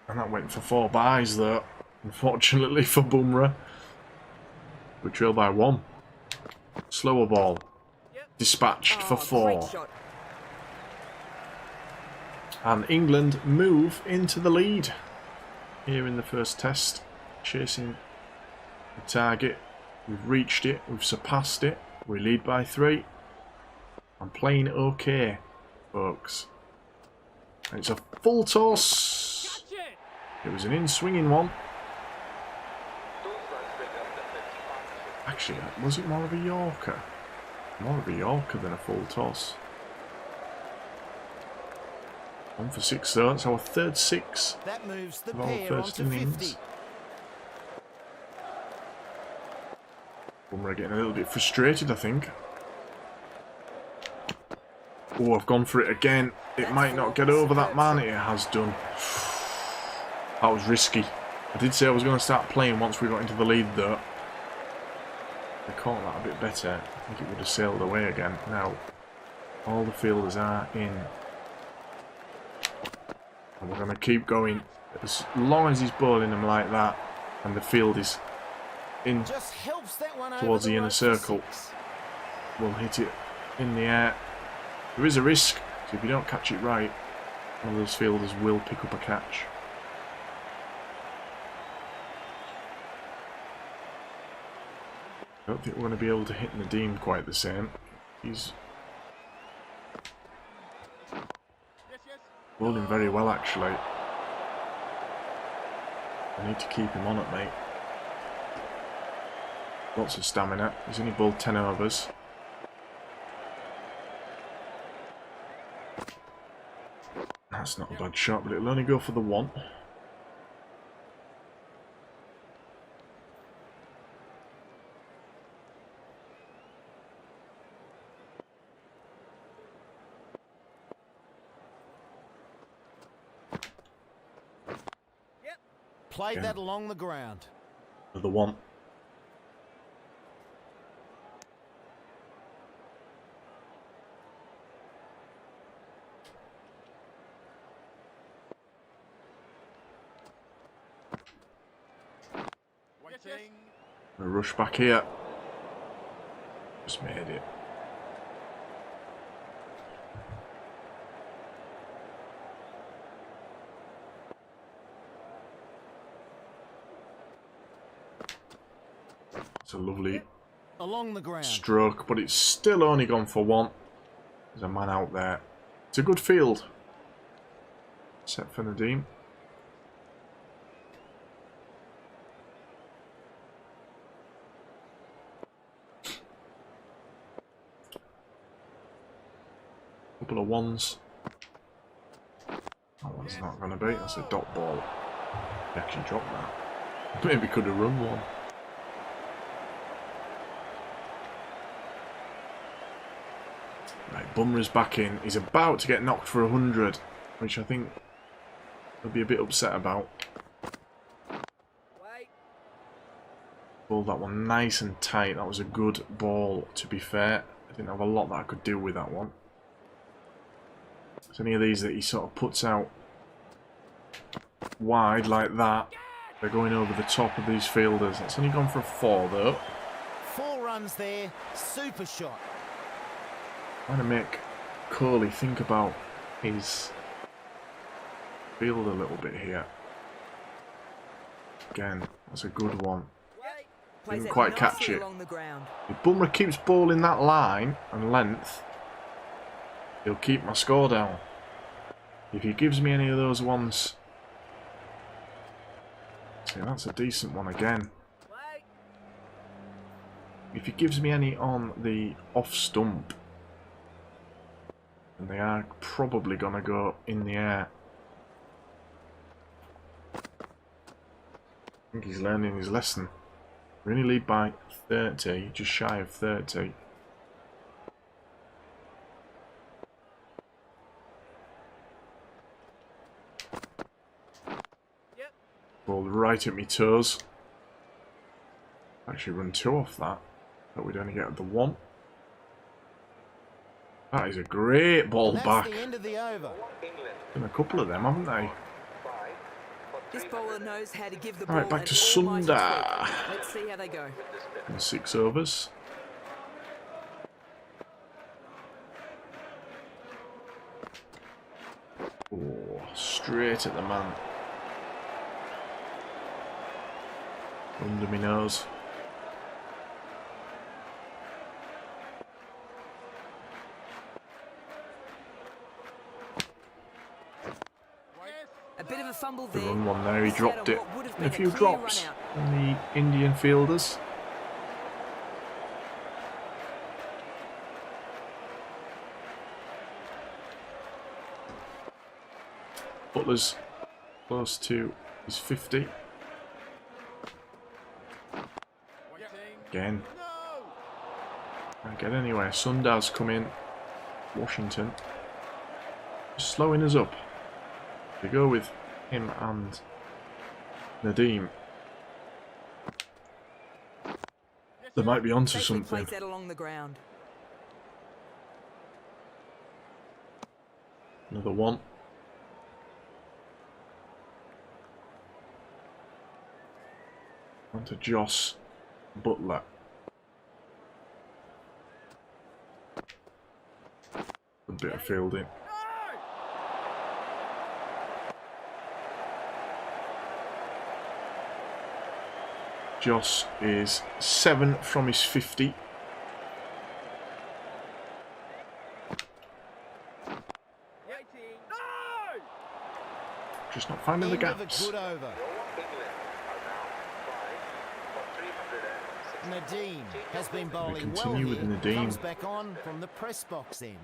And that went for 4 byes though. unfortunately for Bumrah. We trail by 1. Slower ball. Dispatched for 4. And England move into the lead here in the first test. Chasing the target. We've reached it. We've surpassed it. We lead by 3. I'm playing okay, folks. And it's a full toss. It was an in-swinging one. Actually, was it more of a Yorker? More of a Yorker than a full toss. 1 for 6 though. That's our third 6 That moves the of our pair first onto innings. 50. Bumrah getting a little bit frustrated, I think. Oh, I've gone for it again. It might not get over that man. It has done. That was risky. I did say I was going to start playing once we got into the lead though. I caught that a bit better. I think it would have sailed away again. Now, all the fielders are in. And we're going to keep going. As long as he's bowling them like that and the field is in Just helps that one towards over the inner rope for circle, 6. we'll hit it in the air. There is a risk, so if you don't catch it right, one of those fielders will pick up a catch. I don't think we're going to be able to hit Nadeem quite the same. He's bowling very well, actually. I need to keep him on it, mate. Lots of stamina. He's only bowled 10 overs. That's not a bad shot, but it'll only go for the 1. Played Yeah. that along the ground. For the 1. A rush back here. Just made it. It's a lovely Along the ground. stroke, but it's still only gone for 1. There's a man out there. It's a good field. Set for Nadeem. Couple of 1s. That one's not going to be. That's a dot ball. He actually dropped that. Maybe could have run 1. Right, Bumrah's back in. He's about to get knocked for 100, which I think he'll be a bit upset about. Balled that one nice and tight. That was a good ball, to be fair. I didn't have a lot that I could do with that one. So any of these that he sort of puts out wide like that, they're going over the top of these fielders. That's only gone for a 4 though. 4 runs there. Super shot. Trying to make Kohli think about his field a little bit here. Again, that's a good one. Didn't quite catch it. Along the ground. If Bumrah keeps bowling that line and length, he'll keep my score down. If he gives me any of those ones... See, that's a decent one again. If he gives me any on the off stump, and they are probably going to go in the air. I think he's learning his lesson. We only lead by 30, just shy of 30. Ball right at me toes. Actually run 2 off that. But we'd only get the 1. That is a great ball That's back. the end of the over. Done a couple of them, haven't they? 5 for This bowler knows how to give the Alright, ball back an to almighty Sunda. tweak. Let's see how they go. In 6 overs. Oh, straight at the man. Under my nose. A bit of a fumble The there. run one there, he Missed out dropped on it. what would have And a been few clear drops run out. from the Indian fielders. Butler's close to his 50. Again. Can't get anywhere. Sundar's come in. Washington. Just slowing us up. We go with him and Nadeem. They might be onto Safely something. plays that along the ground. Another one. Onto Joss Butler. A bit of fielding. Joss is 7 from his 50. Just not finding the End of a gaps. good over. England are now 5 for 360. Nadeem has been bowling well continue with here. Nadeem. Comes back on from the press box end.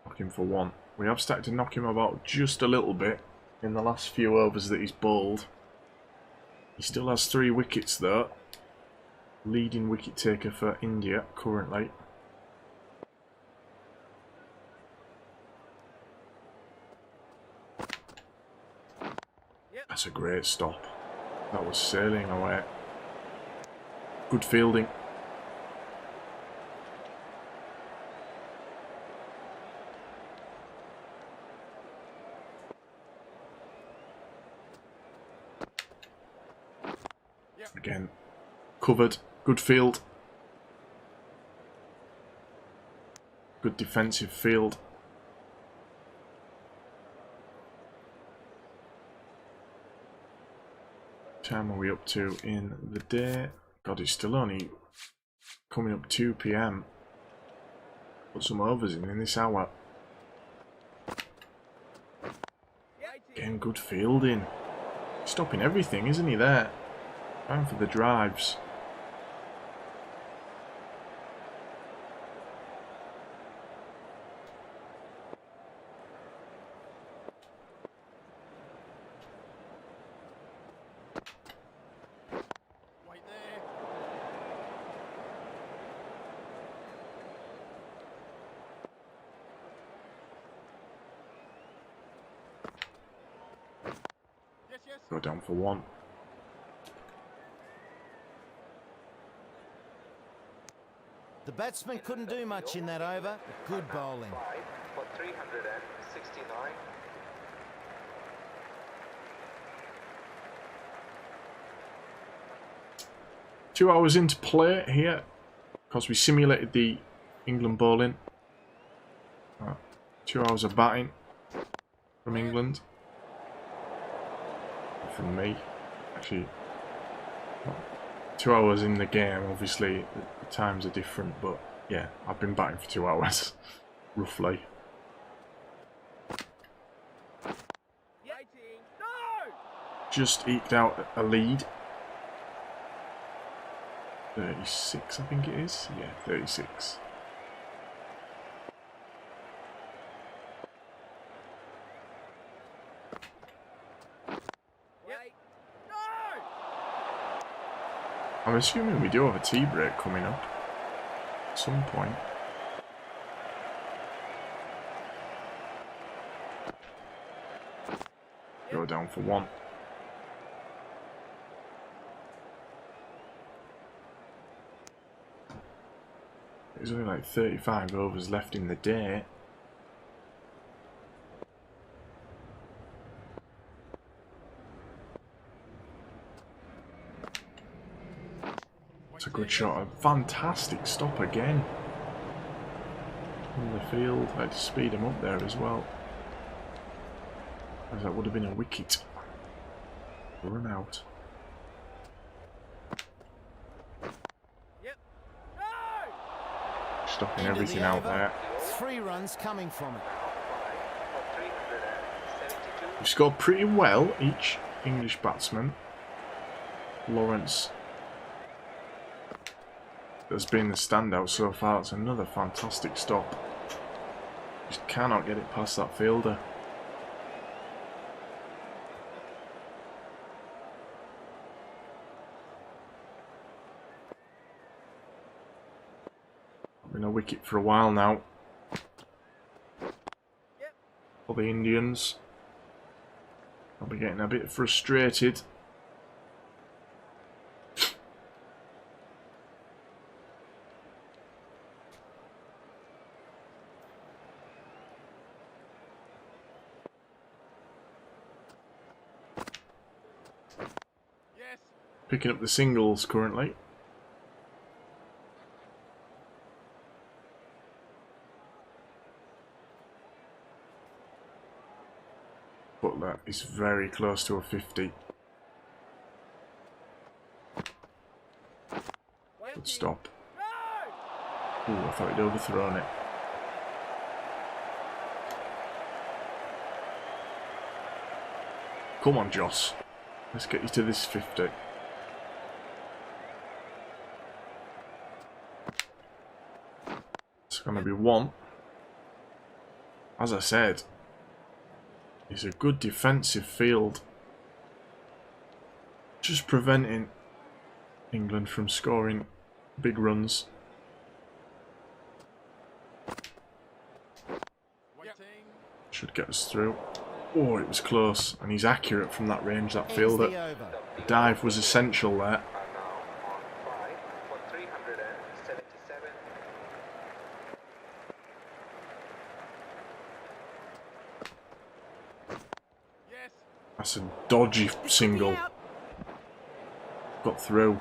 Knock him for 1. We have started to knock him about just a little bit in the last few overs that he's bowled. He still has 3 wickets though. Leading wicket taker for India currently. That's a great stop. That was sailing away. Good fielding. Again, covered. Good field. Good defensive field. Time are we up to in the day? God, it's still only coming up 2 PM. Put some overs in this hour. Again, good fielding. Stopping everything, isn't he there? Going for the drives. Go down for 1. The batsman couldn't do much in that over. Good bowling. 5 for 369. Two hours into play here, because we simulated the England bowling. 2 hours of batting from England. From me, actually. 2 hours in the game, obviously the times are different, but yeah, I've been batting for 2 hours, roughly. Just eked out a lead. 36, I think it is. Yeah, 36. I'm assuming we do have a tea break coming up at some point. Go down for 1. There's only like 35 overs left in the day. It's a good shot. A fantastic stop again. In the field. I had to speed him up there as well. As that would have been a wicket. Run out. Stopping everything out there. 3 runs coming from it. We've scored pretty well, each English batsman. Lawrence has been the standout so far. It's another fantastic stop. Just cannot get it past that fielder. Been a wicket for a while now for the Indians. I'll be getting a bit frustrated. Picking up the singles currently. But that is very close to a 50. Good stop. Ooh, I thought he'd overthrown it. Come on, Joss. Let's get you to this 50. It's going to be 1. As I said, it's a good defensive field. Just preventing England from scoring big runs. Should get us through. Oh, it was close. And he's accurate from that range, that fielder. The dive was essential there. That's a dodgy single. Got through.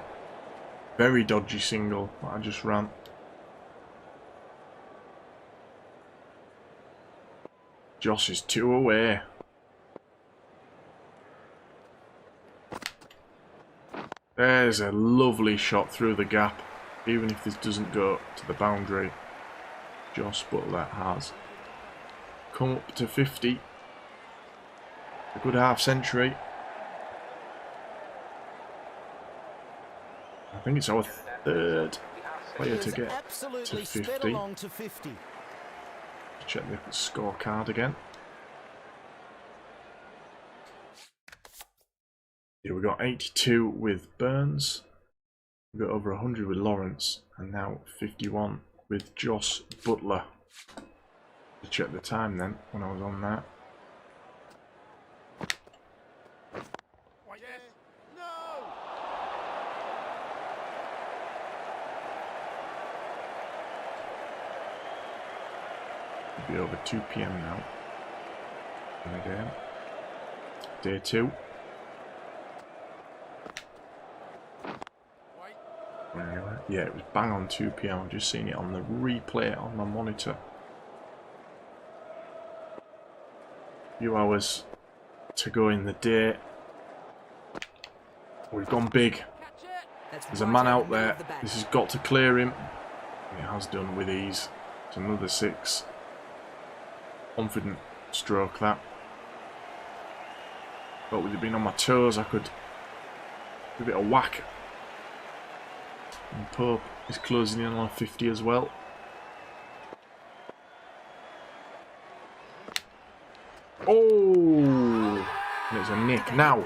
Very dodgy single that I just ran. Joss is 2 away. There's a lovely shot through the gap. Even if this doesn't go to the boundary, Joss Butler has come up to 50. A good half century. I think it's our 3rd player to get to 50. Check the scorecard again. Yeah, we got 82 with Burns. We got over 100 with Lawrence, and now 51 with Joss Butler. To check the time then when I was on that. It'll be over 2 PM now. And again. Day 2. Yeah, it was bang on 2 PM. I've just seen it on the replay on my monitor. A few hours to go in the day. We've gone big. There's a man out there. This has got to clear him. And it has done with ease. It's another 6. Confident stroke that. But with it being on my toes, I could give it a whack. And Pope is closing in on 50 as well. Oh! And it's a nick. Now,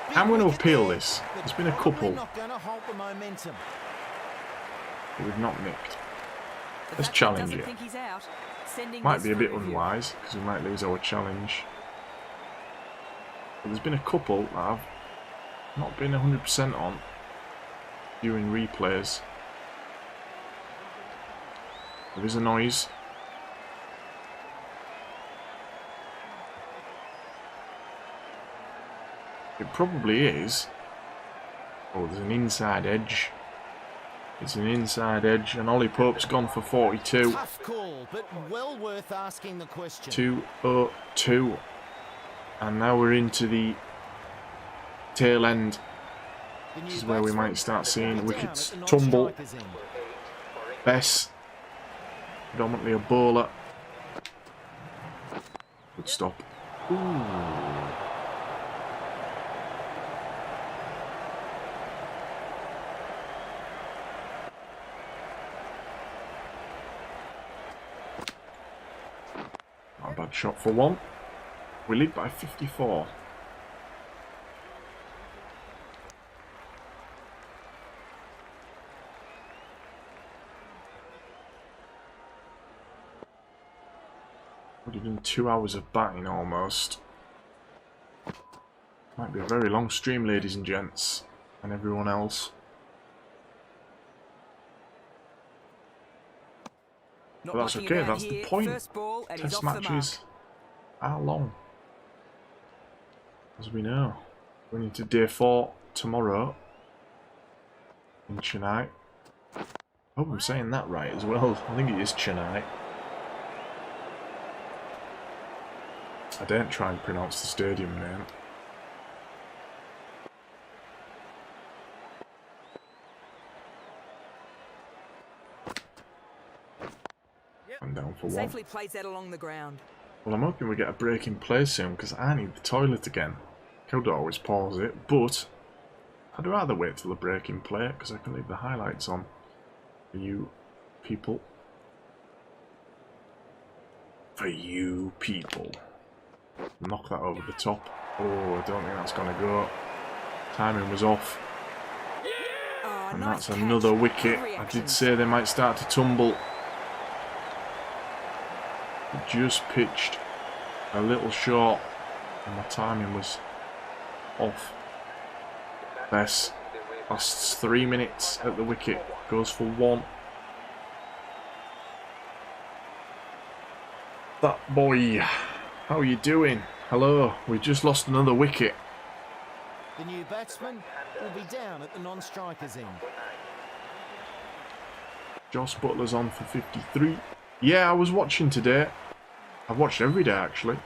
I'm going to appeal this. There's been a couple that we've not nicked. Let's challenge it. Might be a bit unwise because we might lose our challenge. But there's been a couple that I've not been 100% on during replays. There is a noise. It probably is Oh, there's an inside edge. It's an inside edge, and Ollie Pope's gone for 42. Tough call, but well worth asking the question. 2-0-2. And now we're into the tail end. This is where we might start seeing wickets tumble. Bess, predominantly a bowler. Good stop. Ooh. Not a bad shot for one. We lead by 54. Would have been 2 hours of batting almost. Might be a very long stream, ladies and gents, and everyone else. But that's okay, that's the point. Test matches are long. As we know. Going into day 4 tomorrow in Chennai. I hope I'm saying that right as well. I think it is Chennai. I daren't try and pronounce the stadium name. I'm down for one. Safely plays that along the ground. Well, I'm hoping we get a break in play soon because I need the toilet again. Could always pause it, but I'd rather wait till the break in play because I can leave the highlights on for you people. For you people. Knock that over the top. Oh, I don't think that's going to go. Timing was off. Oh, And nice that's catch. another wicket. Good I reaction. did say they might start to tumble. Just pitched a little short and my timing was off. Bess lasts 3 minutes at the wicket, goes for 1. That boy, how are you doing? Hello, we just lost another wicket. The new batsman will be down at the non-strikers end. Joss Butler's on for 53. Yeah, I was watching today. I've watched every day actually.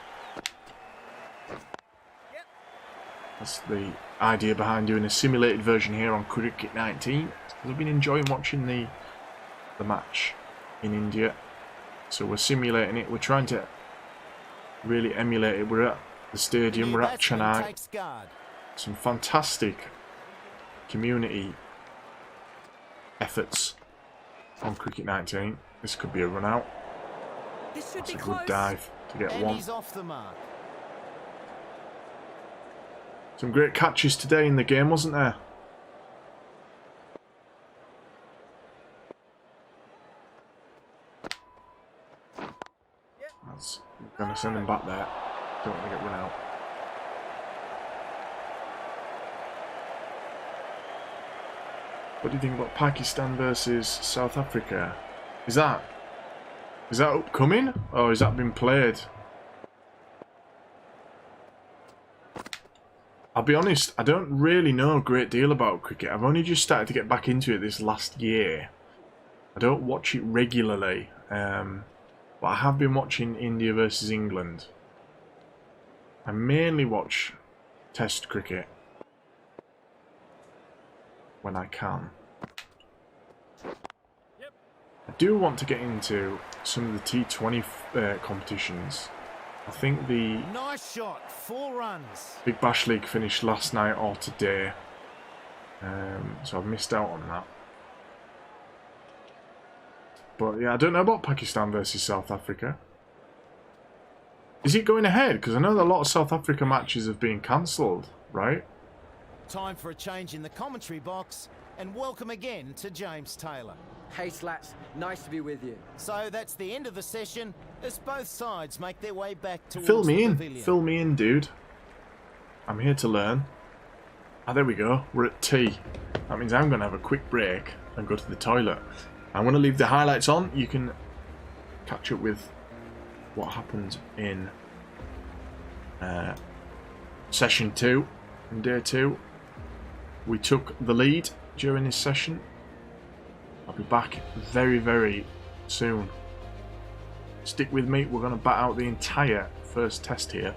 That's the idea behind doing a simulated version here on Cricket 19. I've been enjoying watching the match in India. So we're simulating it. We're trying to really emulate it. We're at the stadium. We're at Chennai. Some fantastic community efforts on Cricket 19. This could be a run out. This should That's be a close. good dive to get And one. he's off the mark. Some great catches today in the game, wasn't there? That's going to send him back there. Don't want to get run out. What do you think about Pakistan versus South Africa? Is that upcoming or has that been played? I'll be honest, I don't really know a great deal about cricket. I've only just started to get back into it this last year. I don't watch it regularly, but I have been watching India versus England. I mainly watch Test cricket when I can. I do want to get into some of the T20 competitions. I think the Nice shot, 4 runs. Big Bash League finished last night or today, so I've missed out on that. But yeah, I don't know about Pakistan versus South Africa. Is it going ahead? Because I know that a lot of South Africa matches have been cancelled, right? Time for a change in the commentary box, and welcome again to James Taylor. Hey Slats, nice to be with you. So that's the end of the session as both sides make their way back towards Fill me the in. pavilion. Fill me in, dude. I'm here to learn. Ah, there we go. We're at tea. That means I'm going to have a quick break and go to the toilet. I'm going to leave the highlights on. You can catch up with what happened in session 2 and day 2 we took the lead during this session. I'll be back very, very soon. Stick with me. We're going to bat out the entire first test here.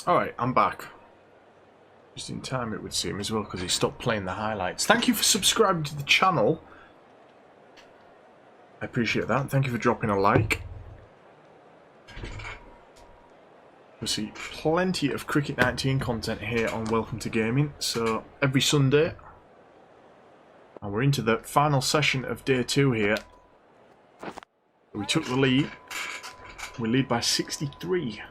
Alright, I'm back. Just in time, it would seem, as well, because he stopped playing the highlights. Thank you for subscribing to the channel. I appreciate that. Thank you for dropping a like. You'll see plenty of Cricket 19 content here on Welcome to Gaming. So, every Sunday. And we're into the final session of day 2 here. We took the lead. We lead by 63.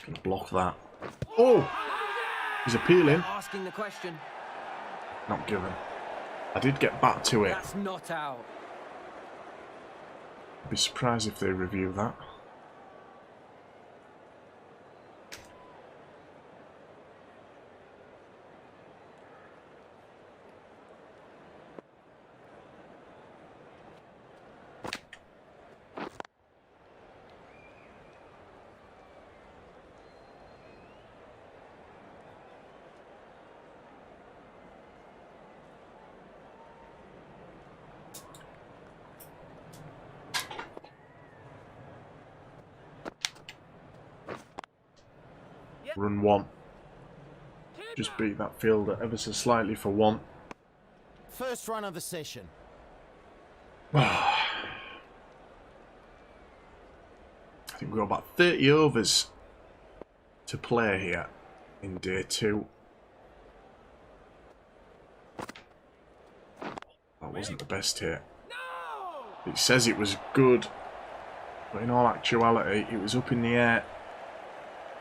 Gonna block that. Oh! He's appealing. Asking the question. Not given. I did get back to it. That's not out. I'd be surprised if they review that. Run 1. Just beat that fielder ever so slightly for 1. First run of the session. I think we've got about 30 overs to play here in day 2. wasn't the best hit. It says it was good, but in all actuality, it was up in the air.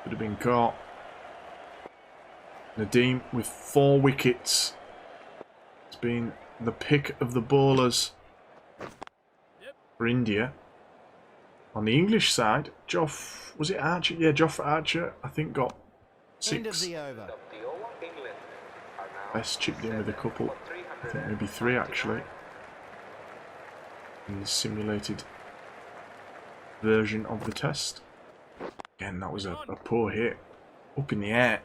Could have been caught. Nadeem with 4 wickets. It's been the pick of the bowlers for India. On the English side, was it Archer? Yeah, Jofra Archer, I think, got 6. End of the over. Best chipped in with a couple. I think maybe 3 actually. In the simulated version of the test. Again, that was a poor hit. Up in the air.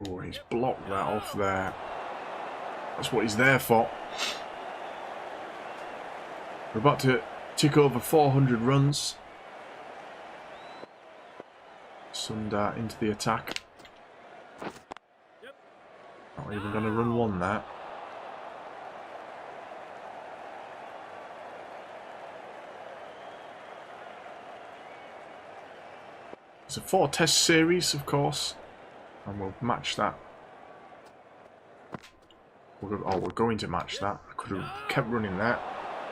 Oh, he's blocked that off there. That's what he's there for. We're about to tick over 400 runs. Sundar into the attack. Not even going to run one there. It's a 4-test series, of course, and we'll match that. We're going to match that. I could have kept running that.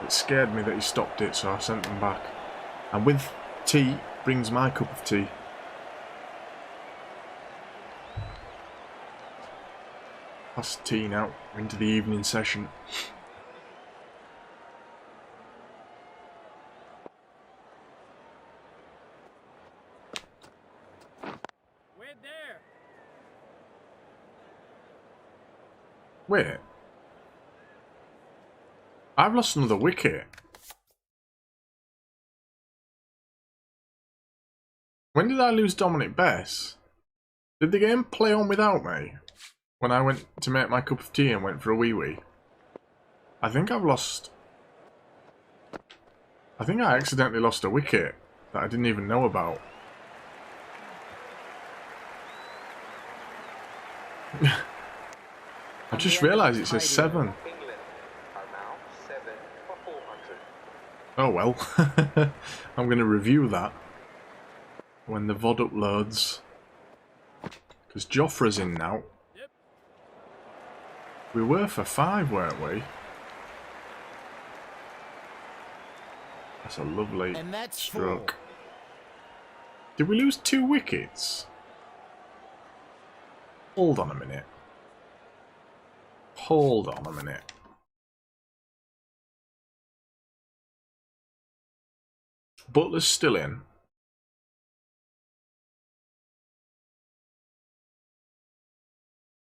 It scared me that he stopped it, so I sent them back. And with tea brings my cup of tea. Past tea now, into the evening session. Wait. I've lost another wicket. When did I lose Dominic Bess? Did the game play on without me? When I went to make my cup of tea and went for a wee-wee? I think I've lost... I think I accidentally lost a wicket that I didn't even know about. I just realised it says 7. Oh well. I'm going to review that when the VOD uploads. Because Jofra's in now. We were for 5, weren't we? That's a lovely stroke. 4. Did we lose 2 wickets? Hold on a minute. Hold on a minute. Butler's still in.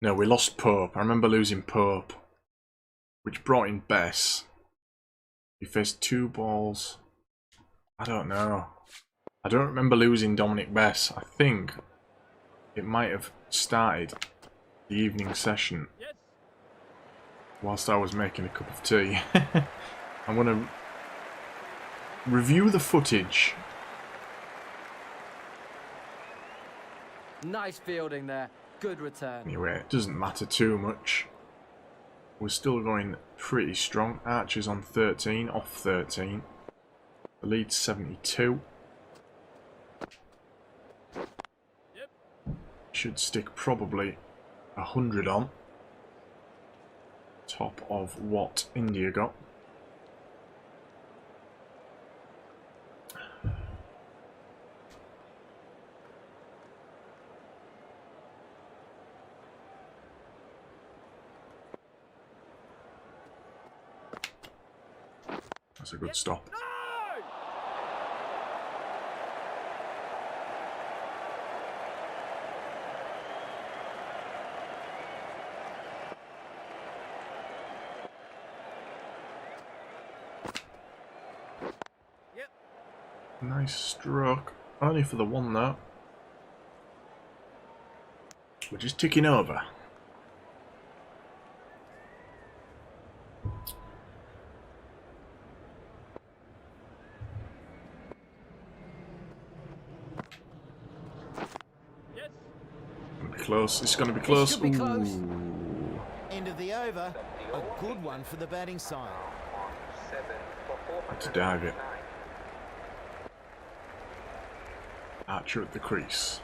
No, we lost Pope. I remember losing Pope, which brought in Bess. He faced 2 balls. I don't know. I don't remember losing Dominic Bess. I think it might have started the evening session whilst I was making a cup of tea. I'm going to review the footage. Nice fielding there. Good return. Anyway, it doesn't matter too much. We're still going pretty strong. Archer's on 13, off 13. The lead's 72. Should stick probably 100 on. Top of what India got. That's a good stop. Nice stroke. Only for the 1 though. We're just ticking over. Close. It's going to be close. Be close. Ooh. End of the over. A good one for the batting side. Had to dive it. Archer at the crease.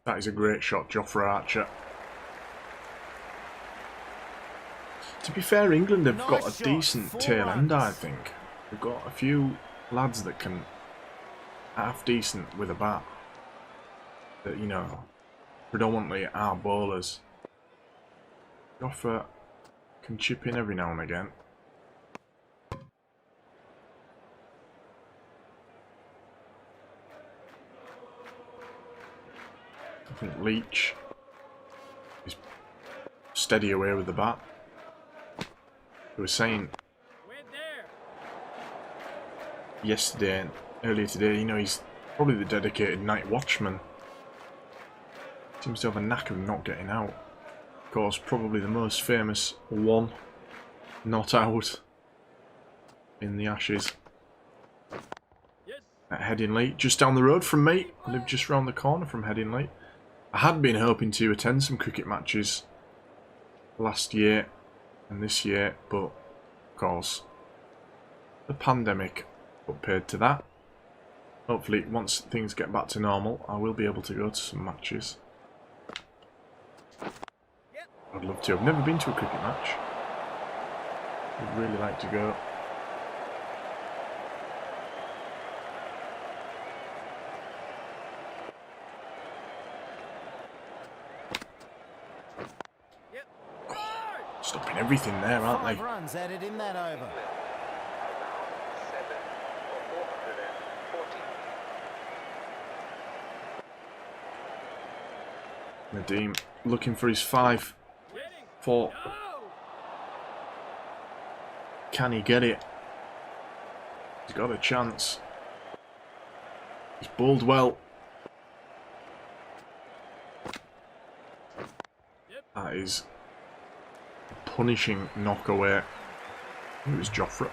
That is a great shot, Jofra Archer. To be fair, England have got a decent tail end, I think. They've got a few lads that can half decent with a bat. That, you know, predominantly are bowlers. Jofra can chip in every now and again. I think Leach is steady away with the bat. He was saying yesterday and earlier today, you know, he's probably the dedicated night watchman. Seems to have a knack of not getting out. Of course, probably the most famous one not out in the Ashes. At Headingley, just down the road from me. I live just round the corner from Headingley. I had been hoping to attend some cricket matches last year and this year, but of course the pandemic put paid to that. Hopefully once things get back to normal I will be able to go to some matches. I'd love to. I've never been to a cricket match. I'd really like to go. Stopping everything there, aren't they? 5 runs added in that over. Nadeem looking for his 5. 4. Can he get it? He's got a chance. He's bowled well. That is a punishing knock away. It was Jofra.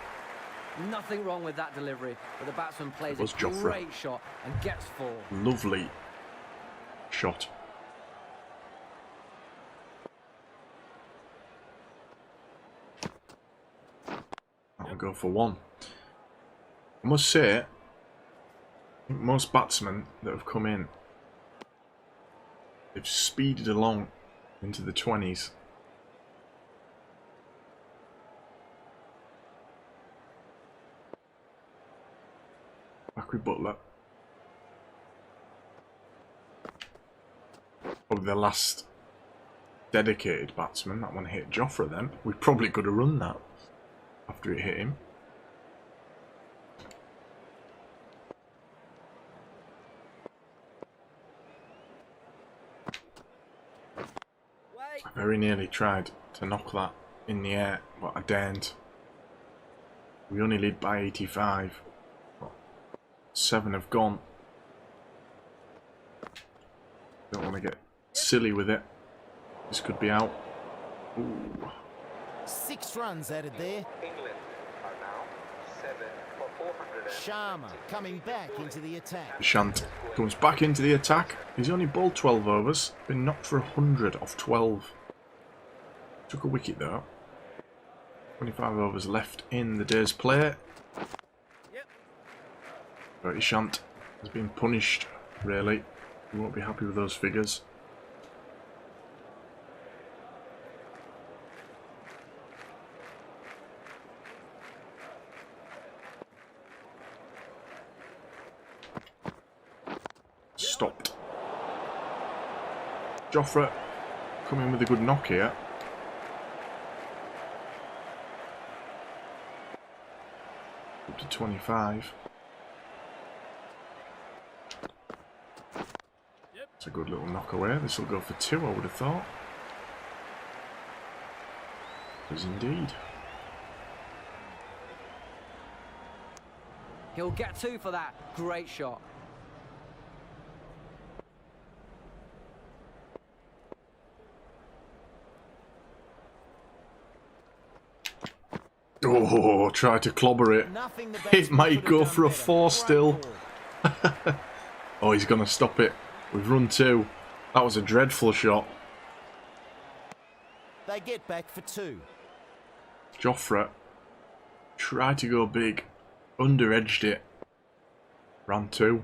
Nothing wrong with that delivery, but the batsman plays a Jofra. great shot and gets 4. Lovely shot. That'll go for 1. I must say, I think most batsmen that have come in, they've speeded along into the 20s. Back with Butler. Probably the last dedicated batsman. That one hit Jofra then. We probably could have run that after it hit him. I very nearly tried to knock that in the air, but I daren't. We only lead by 85. 7 have gone. Don't want to get silly with it. This could be out. Ooh. 6 runs added there. England are now 7 for 400. Sharma coming back into the attack. Shant comes back into the attack. He's only bowled 12 overs. Been knocked for 100 off 12. Took a wicket though. 25 overs left in the day's play. But Ishant has been punished, really. He won't be happy with those figures. Stopped. Jofra coming with a good knock here. Up to 25. It's a good little knock away. This will go for 2, I would have thought. It does indeed. He'll get 2 for that. Great shot. Oh, try to clobber it. Nothing the It batsman might could have go done for a better. 4 still. Great ball. Oh, he's going to stop it. We've run 2. That was a dreadful shot. They get back for 2. Jofra tried to go big. Under-edged it. Round 2.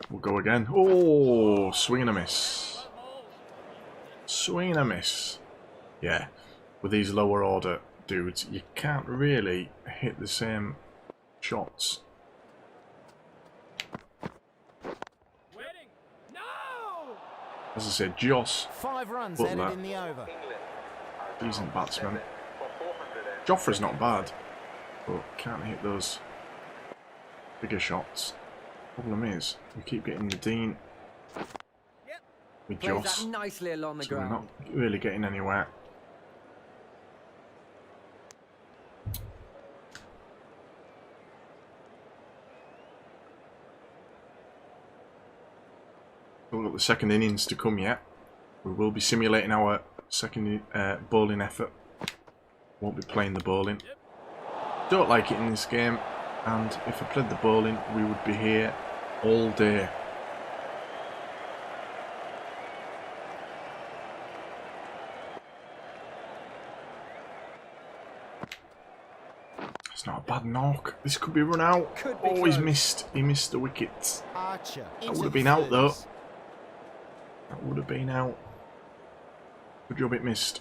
We'll go again. Oh, swing and a miss. Swing and a miss. Yeah, with these lower order dudes, you can't really hit the same shots. As I said, Joss 5 runs Butler, added in the over. decent batsman. Joffrey's not bad, but can't hit those bigger shots. Problem is, we keep getting the Dean with Plays Joss, that nicely along the so we're not ground. really getting anywhere. We've got the second innings to come yet. We will be simulating our second bowling effort. Won't be playing the bowling. Don't like it in this game, and if I played the bowling, we would be here all day. It's not a bad knock. This could be run out. Could be Oh, he's close. missed. He missed the wickets. Archer. That would have been out though. That would have been out. Good job it missed.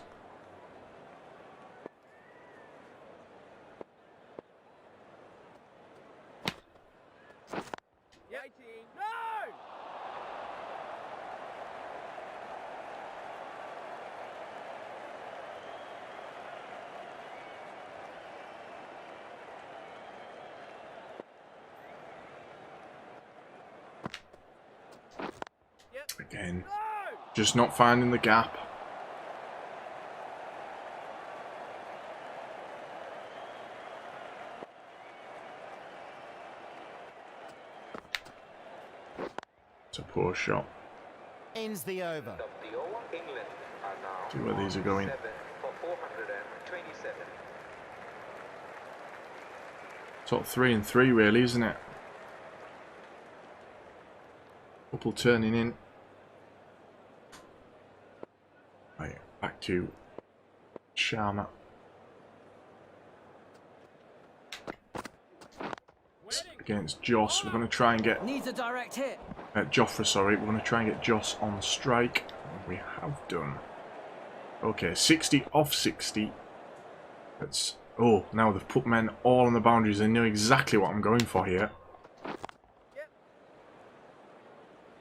Again, just not finding the gap. It's a poor shot. Ends the over. Of the over, England are now See where these are going. 7 for 427. Top 3 and 3 really, isn't it? Couple turning in. Right, back to Sharma. Against Joss. We're going to try and get Needs a direct hit. Joffrey, sorry. We're going to try and get Joss on strike. We have done. Okay, 60 off 60. That's... Oh, now they've put men all on the boundaries. They know exactly what I'm going for here.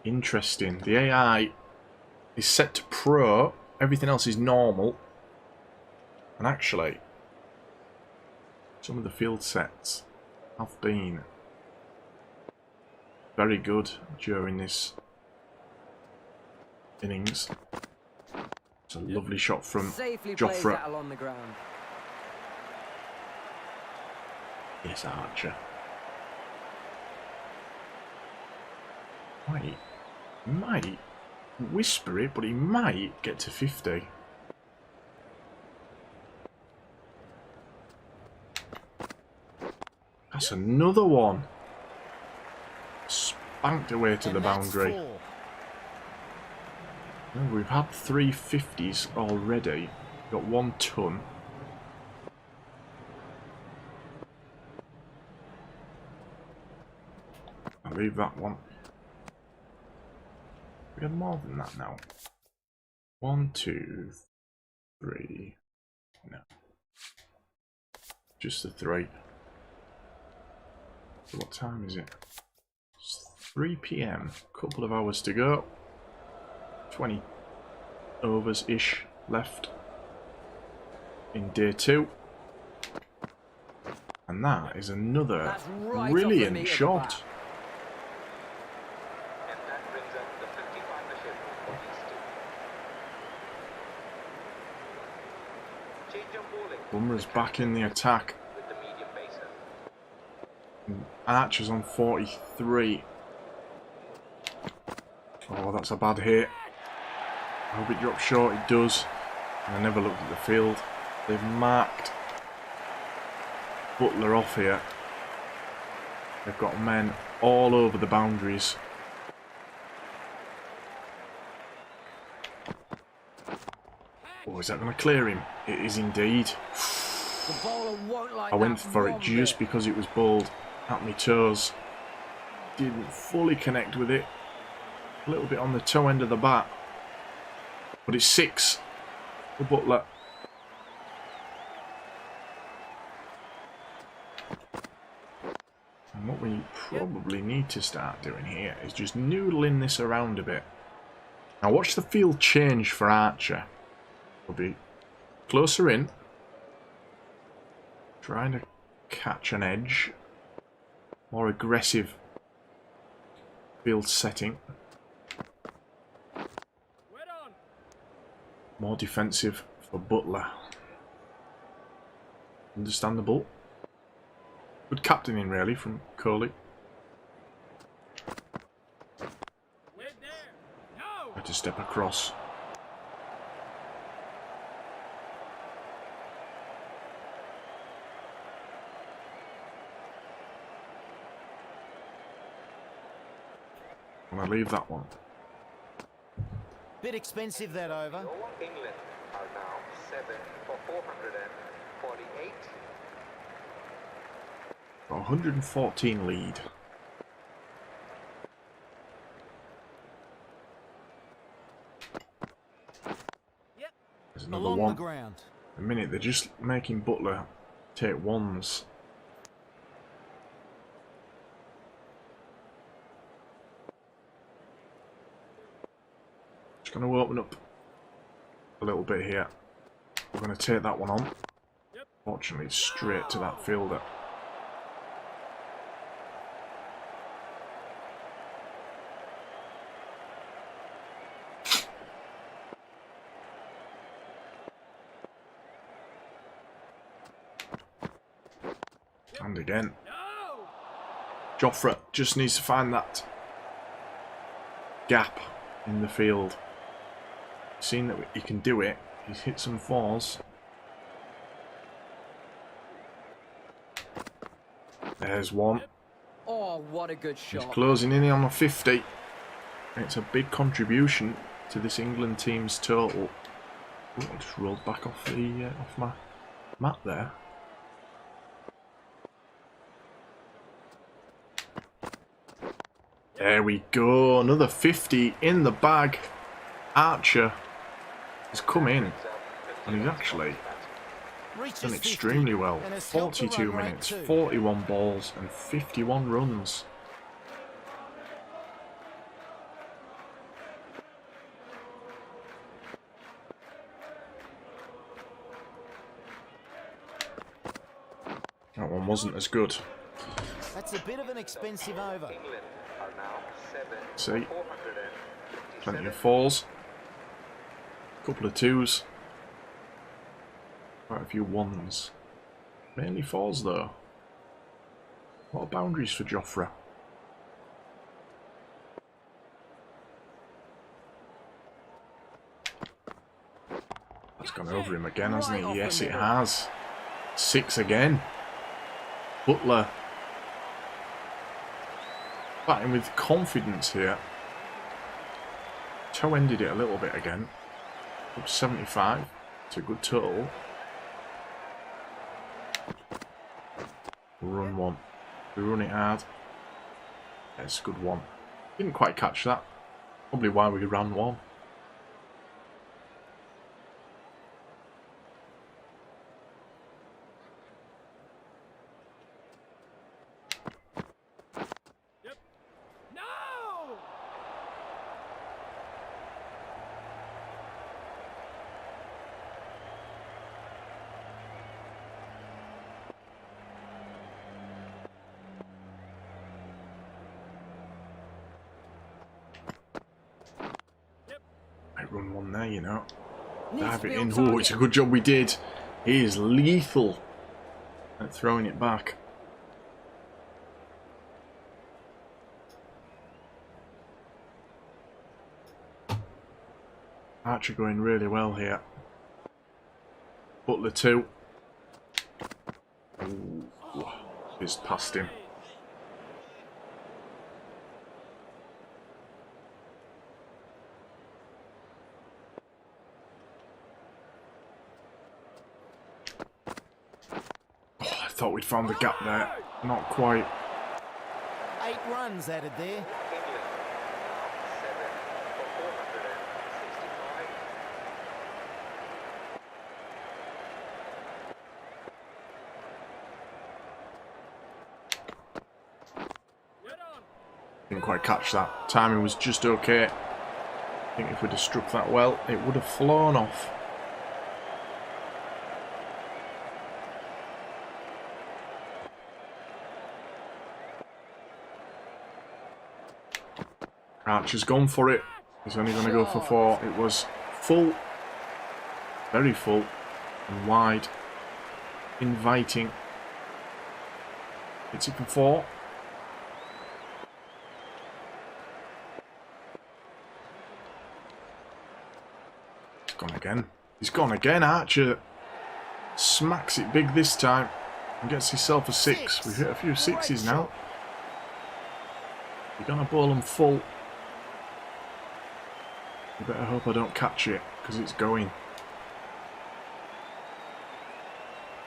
Interesting. The AI is set to pro. Everything else is normal. And actually, some of the field sets have been very good during this innings. It's a lovely shot from Safely plays Joffrey. that along the ground. Yes, Archer. Might whisper it, but he might get to 50. That's another one. Spanked away to the boundary. Four. Well, we've had 3 50s already. Got 1 ton. I'll leave that one. We have more than that now. 1, 2, 3. No. Just the 3. So what time is it? It's 3 PM. Couple of hours to go. 20 overs-ish left in day 2. And that is another That's right off the brilliant meat of the shot. bat. And that brings up the 50 partnership for these two. Change of bowling. Bumrah's back in the attack. With the medium pacer. Archer's on 43. Oh, that's a bad hit. I hope it drops short. It does. And I never looked at the field. They've marked Butler off here. They've got men all over the boundaries. Oh, is that going to clear him? It is indeed. The bowler won't like I went that for it one just bit. because it was bowled at my toes. Didn't fully connect with it. A little bit on the toe end of the bat. But it's 6 for Butler. And what we probably need to start doing here is just noodling this around a bit. Now watch the field change for Archer. We'll be closer in. Trying to catch an edge. More aggressive field setting. More defensive for Butler. Understandable. Good captaining really from Coley. Had to step across. I'm gonna leave that one. Bit expensive that over. England are now 7 for 448. Got 114 lead. There's another Along one. the ground. A minute, they're just making Butler take ones. Just going to open up a little bit here. We're going to take that one on. Fortunately, it's straight to that fielder. And again. Joffre just needs to find that gap in the field. Seen that he can do it. He's hit some fours. There's one. Oh, what a good He's shot. closing in on a 50. It's a big contribution to this England team's total. Ooh, I just rolled back off the off my mat there. There we go, another 50 in the bag. Archer has come in and he's actually done extremely well. 42 minutes, 41 balls and 51 runs. That one wasn't as good. That's a bit of an expensive over. England are now 7 See, for 457. plenty of fours, couple of twos, quite a few ones. Mainly fours though. A lot of boundaries for Joffre. That's gone over him again, hasn't he? Yes, it has. 6 again. Butler batting with confidence here. Toe ended it a little bit again. Up 75. It's a good total. Run one. We run it hard. That's a good one. Didn't quite catch that. Probably why we ran one. Might run one there, you know. Dive it in. Oh, it's a good job we did. He is lethal at throwing it back. Archer going really well here. Butler 2. Ooh, he's past him. Oh, I thought we'd found the gap there. Not quite. runs added there. England 7 for 465. Didn't quite catch that. Timing was just okay. I think if we'd have struck that well, it would have flown off. Archer's gone for it. He's only going to go for 4. It was full. Very full. And wide. Inviting. Hits it for 4. He's gone again. He's gone again. Archer smacks it big this time. And gets himself a 6. We've hit a few 6s now. You're going to bowl them full. You better hope I don't catch it, because it's going.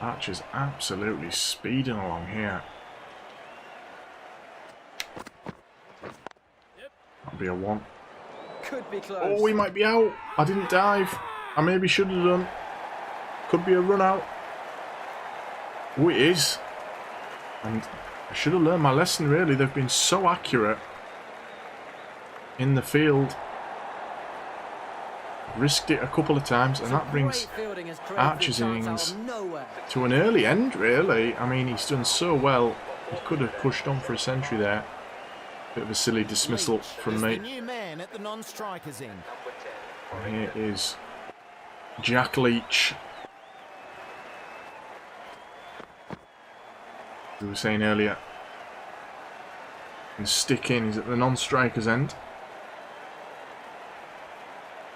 Archer's absolutely speeding along here. That'll be a 1. Could be close. Oh, we might be out. I didn't dive. I maybe should have done. Could be a run out. Oh, it is. And I should have learned my lesson, really. They've been so accurate in the field. Risked it a couple of times, and that brings Archer's innings to an early end, really. I mean, he's done so well. He could have pushed on for a century there. Bit of a silly dismissal from me. The new man at the non-strikers end. And here is Jack Leach. We were saying earlier, and stick in. He's at the non-strikers end.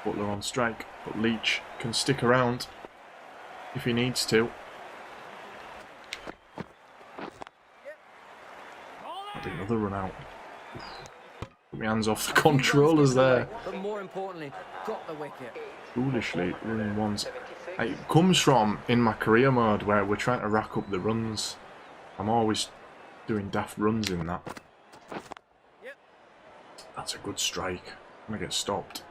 Butler on strike, but Leach can stick around if he needs to. That'd be another run out. Put my hands off the controllers there. But more importantly, got the wicket. Foolishly running ones. It comes from in my career mode where we're trying to rack up the runs. I'm always doing daft runs in that. That's a good strike. I'm gonna get stopped.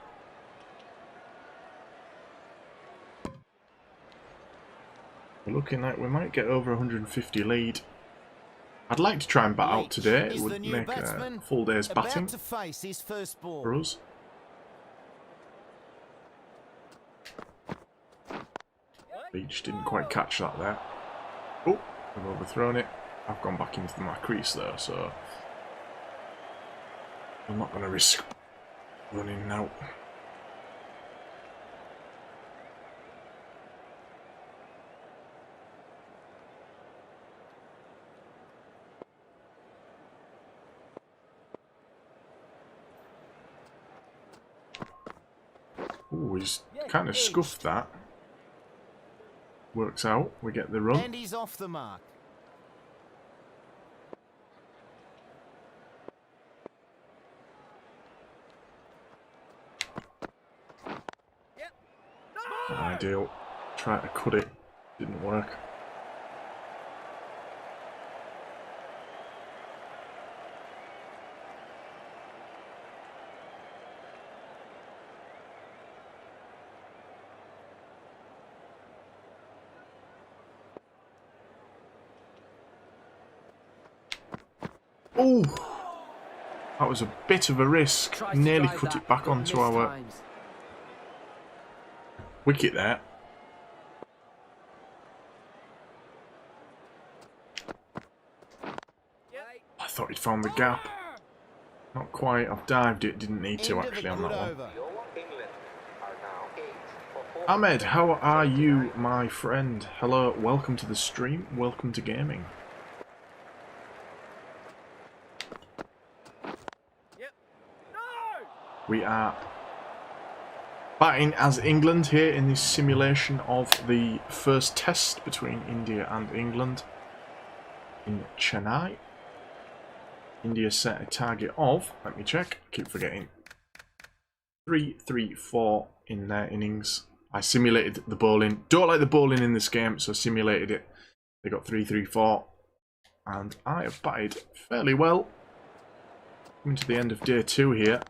We're looking like we might get over 150 lead. I'd like to try and bat out today. It would make a full day's batting to face his first ball. for us. Leach didn't quite catch that there. Oh, I've overthrown it. I've gone back into my crease there, so I'm not going to risk running now. Ooh, he's kind of scuffed that. Works out. We get the run. And he's off the mark. Not ideal. Try to cut it. Didn't work. Oh, that was a bit of a risk. Nearly cut it back onto our wicket there. I thought he'd found the gap. Not quite. I've dived it. Didn't need to actually on that one. England are now 8 for 4. Ahmed, how are you, my friend? Hello, welcome to the stream. Welcome to gaming. We are batting as England here in this simulation of the first test between India and England in Chennai. India set a target of, let me check, I keep forgetting, 3-3-4 in their innings. I simulated the bowling. Don't like the bowling in this game, so simulated it. They got 3-3-4, and I have batted fairly well. Coming to the end of day 2 here.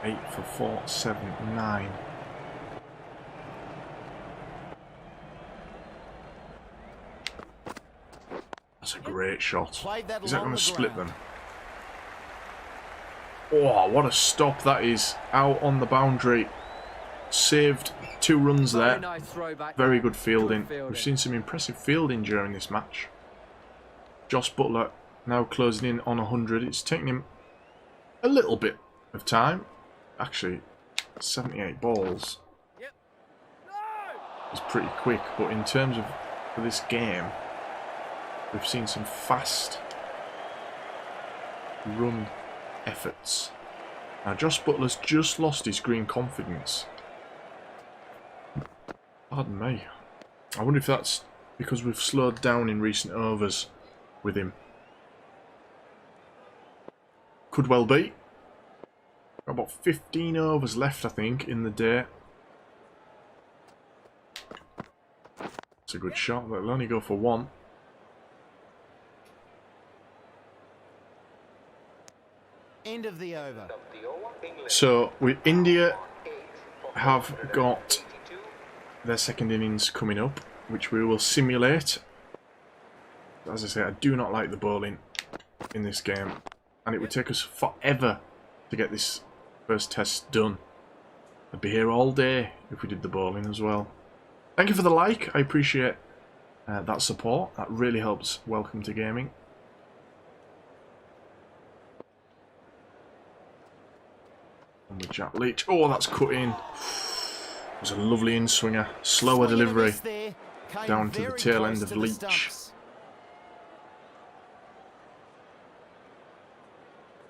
Eight for 4, 7, 9. That's a great shot. Is that going to split them? Oh, what a stop that is. Out on the boundary. Saved 2 runs there. Nice throw back Very there. good fielding. Good We've seen some impressive fielding during this match. Josh Butler now closing in on 100. It's taking him a little bit of time. Actually, 78 balls is pretty quick, but in terms of for this game, we've seen some fast run efforts. Now, Josh Butler's just lost his green confidence. Pardon me. I wonder if that's because we've slowed down in recent overs with him. Could well be. Got about 15 overs left, I think, in the day. It's a good shot, but it'll only go for 1. End of the over. So, with India have got their second innings coming up, which we will simulate. As I say, I do not like the bowling in this game, and it would take us forever to get this first test done. I'd be here all day if we did the bowling as well. Thank you for the like. I appreciate that support. That really helps Welcome to Gaming. And with Jack Leach. Oh, that's cut in. It was a lovely in-swinger. Slower delivery down to the tail end of Leach.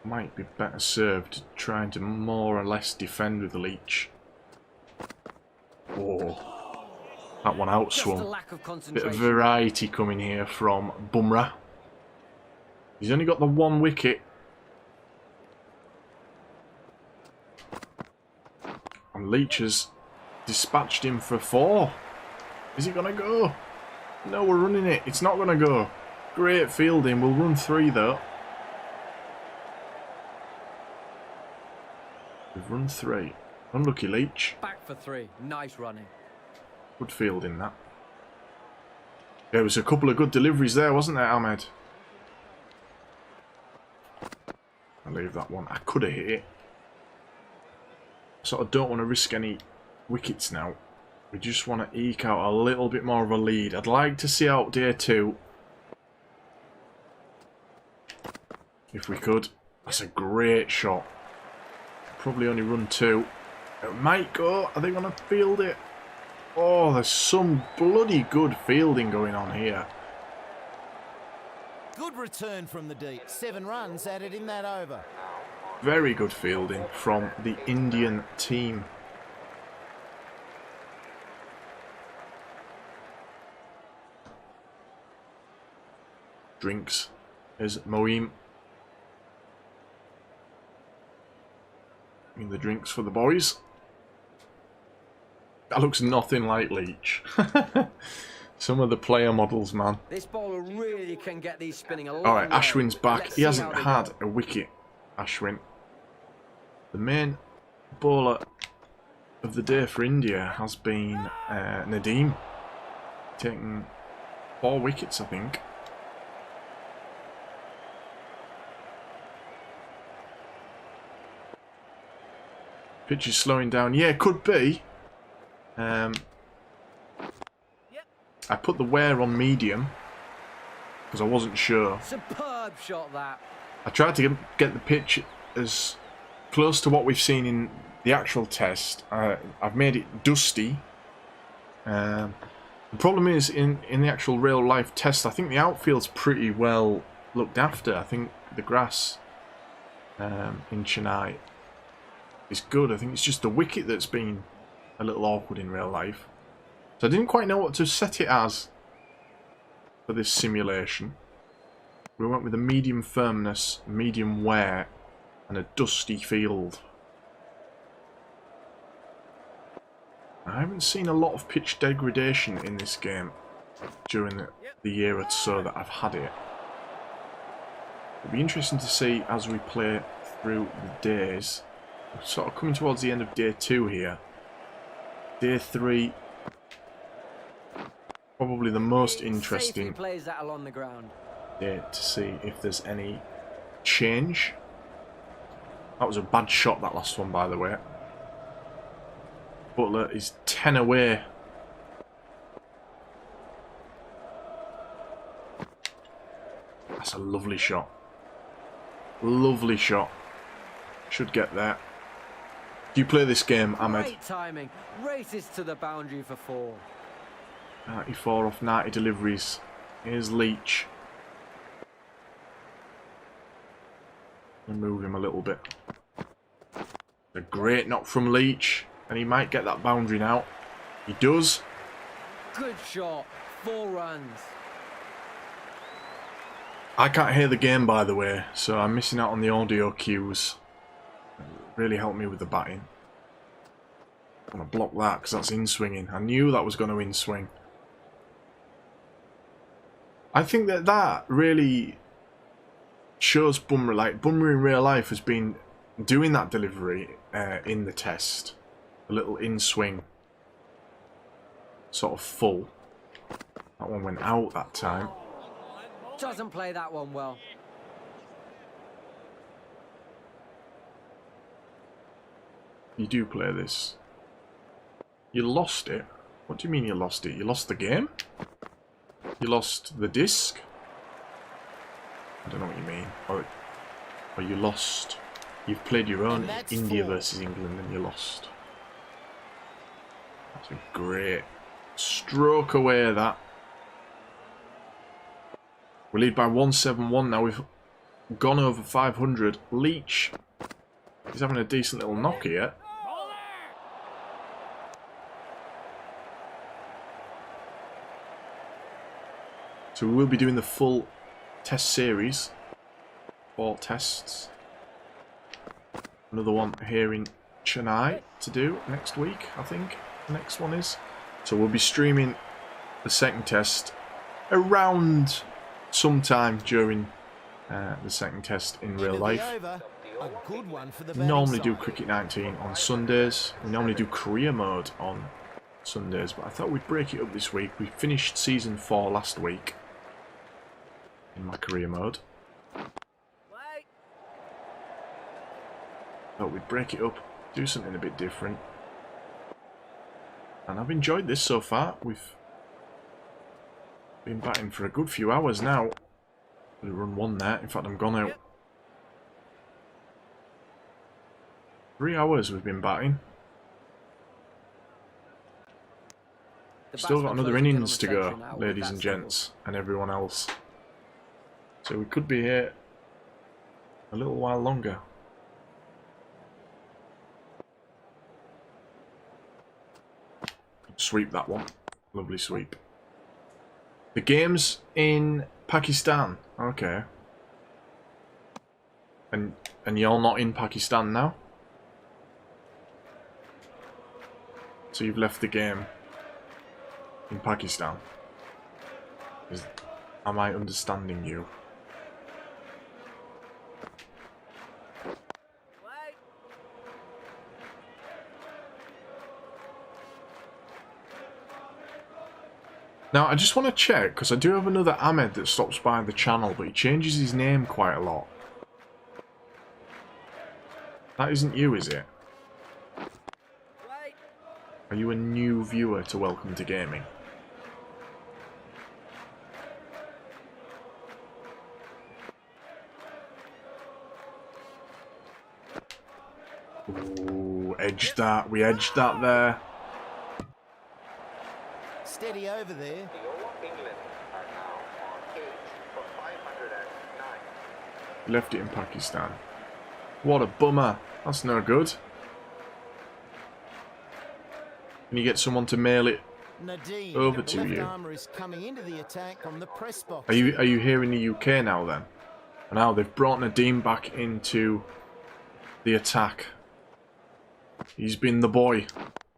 Might be better served trying to more or less defend with the Leach. Oh, that one outswung. Bit of variety coming here from Bumrah. He's only got the 1 wicket. And Leach has dispatched him for 4. Is it going to go? No, we're running it. It's not going to go. Great fielding. We'll run 3 though. We've run 3. Unlucky Leach. Back for 3. Nice running. Good fielding that. There was a couple of good deliveries there, wasn't there, Ahmed? I'll leave that one. I could have hit it. Sort of don't want to risk any wickets now. We just want to eke out a little bit more of a lead. I'd like to see out day 2. If we could. That's a great shot. Probably only run 2. It might go. Are they going to field it? Oh, there's some bloody good fielding going on here. Good return from the deep. 7 runs added in that over. Very good fielding from the Indian team. Drinks is Moeem. In the drinks for the boys. That looks nothing like Leach. Some of the player models, man. This bowler really can get these spinning a lot. Alright, Ashwin's back. Let's He see hasn't how they had a wicket, Ashwin. The main bowler of the day for India has been Nadeem. Taking 4 wickets, I think. Pitch is slowing down. Yeah, could be. I put the wear on medium because I wasn't sure. Superb shot that. I tried to get the pitch as close to what we've seen in the actual test. I've made it dusty. The problem is in the actual real life test, I think the outfield's pretty well looked after. I think the grass in Chennai is good. I think it's just the wicket that's been a little awkward in real life. So I didn't quite know what to set it as for this simulation. We went with a medium firmness, medium wear, and a dusty field. I haven't seen a lot of pitch degradation in this game. during the year or so that I've had it. It'll be interesting to see as we play through the days. We're sort of coming towards the end of day 2 here. Day 3, probably the most interesting Safely plays that along the ground. day to see if there's any change. That was a bad shot, that last one, by the way. Butler is 10 away. That's a lovely shot. Lovely shot. Should get there. Do you play this game, Ahmed? Great timing. Races to the boundary for 4. 94 off 90 deliveries. Here's Leach. I'll move him a little bit. A great knock from Leach. And he might get that boundary now. He does. Good shot. 4 runs. I can't hear the game, by the way, so I'm missing out on the audio cues. Really helped me with the batting. I'm going to block that because that's in-swinging. I knew that was going to in-swing. I think that really shows Bumrah. Like, Bumrah in real life has been doing that delivery in the test. A little in-swing. Sort of full. That one went out that time. Doesn't play that one well. You do play this. You lost it? What do you mean you lost it? You lost the game? You lost the disc? I don't know what you mean. Or you lost... You've played your own India versus England and you lost. That's a great stroke away, that. We lead by 171 now. We've gone over 500. Leach. He's having a decent little knock here. So we will be doing the full test series. 4 tests. Another one here in Chennai to do next week, I think. The next one is. So we'll be streaming the second test around sometime during the second test in real life. We normally do Cricket 19 on Sundays. We normally do career mode on Sundays, but I thought we'd break it up this week. We finished season 4 last week in my career mode. Thought we'd break it up, do something a bit different. And I've enjoyed this so far. We've been batting for a good few hours now. We run 1 there. In fact, I'm gone out. 3 hours we've been batting. Still got another innings to go, ladies and gents, and everyone else. So we could be here a little while longer. Sweep that one. Lovely sweep. The game's in Pakistan. Okay. And you're not in Pakistan now? So you've left the game in Pakistan. Am I understanding you? Now, I just want to check, because I do have another Ahmed that stops by the channel, but he changes his name quite a lot. That isn't you, is it? Are you a new viewer to Welcome to Gaming? Ooh, edged that. We edged that there. Steady over there. The over England are now on 8 for 509. Left it in Pakistan. What a bummer. That's no good. Can you get someone to mail it Nadeem, over the to left you? armour is coming into the attack on the press box. Are you here in the UK now then? And now they've brought Nadeem back into the attack. He's been the boy.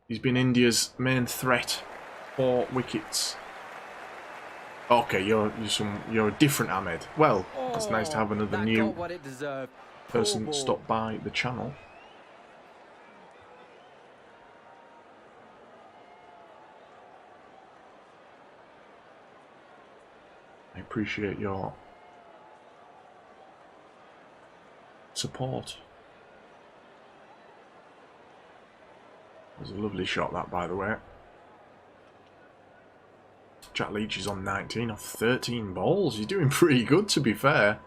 He's been India's main threat. 4 wickets. Okay, you're a different Ahmed. Well, it's nice to have another that new got what it deserved. Poor person ball. stop by the channel. I appreciate your support. It was a lovely shot, that, by the way. Jack Leach is on 19 off 13 balls. You're doing pretty good, to be fair.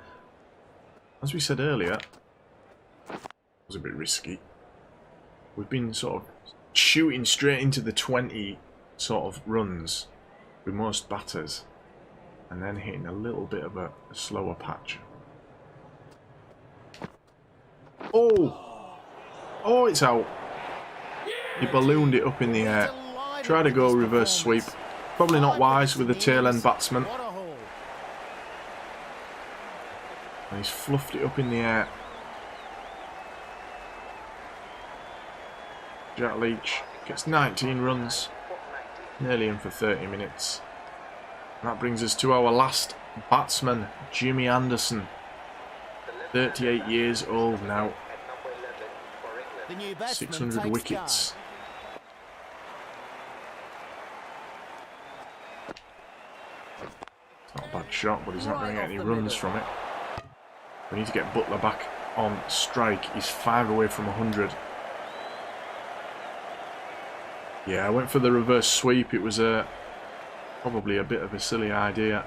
As we said earlier, it was a bit risky. We've been sort of shooting straight into the 20 sort of runs with most batters, and then hitting a little bit of a slower patch. Oh! Oh, it's out. He ballooned it up in the air. Tried to go reverse sweep. Probably not wise with the tail end batsman. And he's fluffed it up in the air. Jack Leach gets 19 runs. Nearly in for 30 minutes. And that brings us to our last batsman, Jimmy Anderson. 38 years old now. 600 wickets. Not a bad shot, but he's not going to get any runs from it. We need to get Butler back on strike. He's 5 away from 100. Yeah, I went for the reverse sweep. It was probably a bit of a silly idea.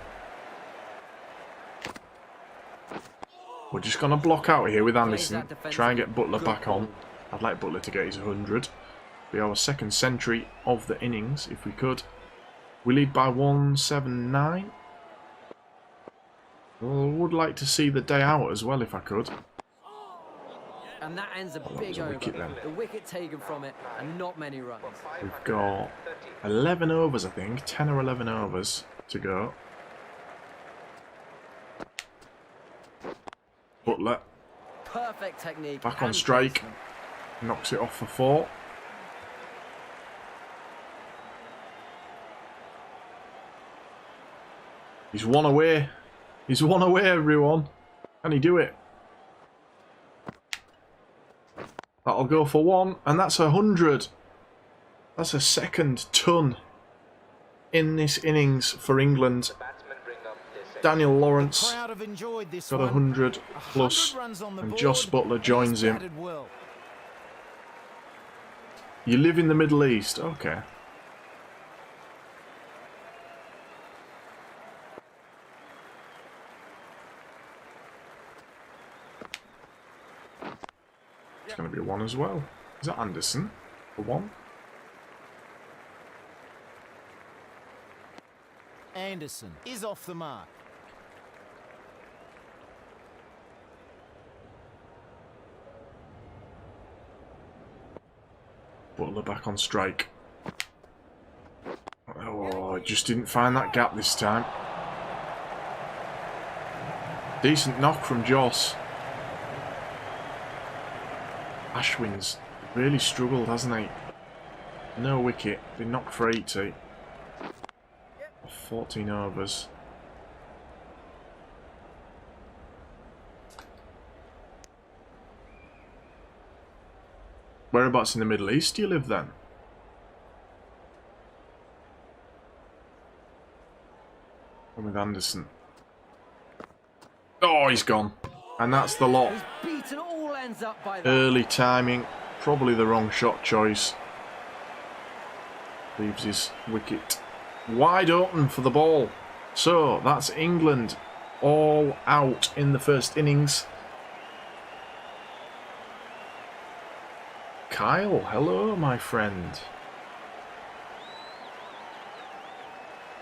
We're just going to block out here with Anderson. Try and get Butler back on. I'd like Butler to get his 100. Be our second century of the innings, if we could. We lead by 179. Well, I would like to see the day out as well, if I could. And that ends a big over. The wicket taken from it, and not many runs. We've got 11 overs, I think. 10 or 11 overs to go. Butler. Perfect technique. Back on strike. Knocks it off for 4. He's 1 away. He's 1 away, everyone. Can he do it? That'll go for 1, and that's 100. That's a second ton in this innings for England. Daniel Lawrence got 100 plus, and Joss Butler joins him. You live in the Middle East? Okay. It's going to be 1 as well. Is that Anderson for 1? Anderson is off the mark. Butler back on strike. Oh, just didn't find that gap this time. Decent knock from Joss. Ashwin's really struggled, hasn't he? No wicket. Been knocked for 80. 14 overs. Whereabouts in the Middle East do you live then? I'm with Anderson. Oh, he's gone. And that's the lot. He's beaten all ends up by that. Early timing. Probably the wrong shot choice. Leaves his wicket wide open for the ball. So, that's England all out in the first innings. Kyle, hello, my friend.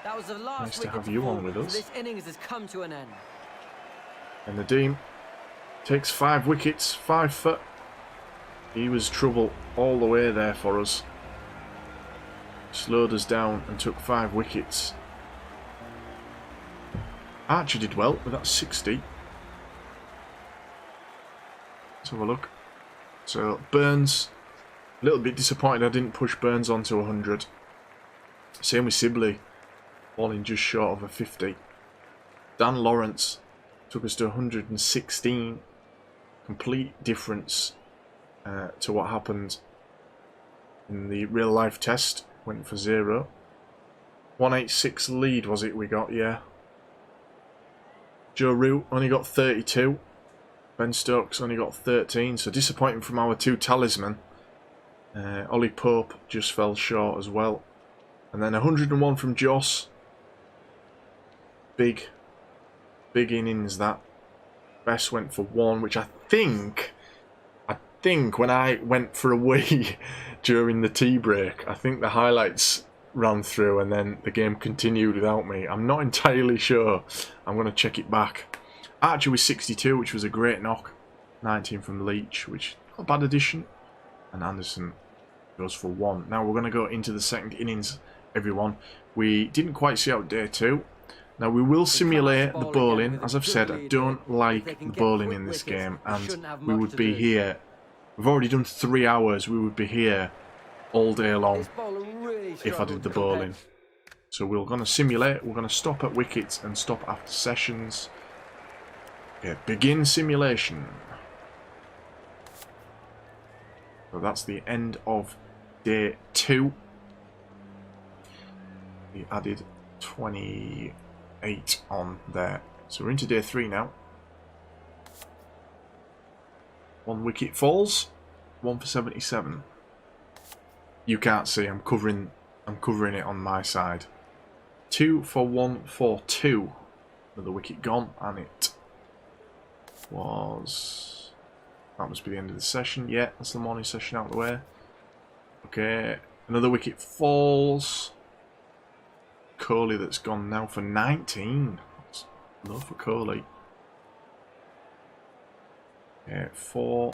That was the last Nice to wicket have you on fall, with so us. this innings has come to an end. And Nadeem takes 5 wickets, 5 foot. He was trouble all the way there for us. Slowed us down and took 5 wickets. Archer did well with that 60. Let's have a look. So Burns, a little bit disappointed I didn't push Burns onto 100. Same with Sibley. falling just short of a 50. Dan Lawrence took us to 116. Complete difference to what happened in the real life test. Went for 0. 186 lead was it we got, yeah. Joe Root only got 32. Ben Stokes only got 13, so disappointing from our two talisman. Ollie Pope just fell short as well. And then 101 from Joss. Big innings that. Bess went for 1, which I think when I went for a wee during the tea break, I think the highlights ran through and then the game continued without me. I'm not entirely sure. I'm going to check it back. Archer was 62, which was a great knock. 19 from Leach, which not a bad addition. And Anderson goes for 1. Now we're going to go into the second innings, everyone. We didn't quite see out day 2. Now we will simulate the bowling. As I've said, I don't like the bowling in this game, and we would be here. We've already done 3 hours. We would be here all day long if I did the bowling. So we're going to simulate. We're going to stop at wickets and stop after sessions. Okay, begin simulation. So that's the end of day 2. We added 28 on there. So we're into day 3 now. 1 wicket falls. 1 for 77. You can't see. I'm covering it on my side. 2 for 142. Another wicket gone, and it was. That must be the end of the session. Yeah, that's the morning session out of the way. Okay, another wicket falls. Kohli that's gone now for 19. That's low for Kohli. Okay, 4.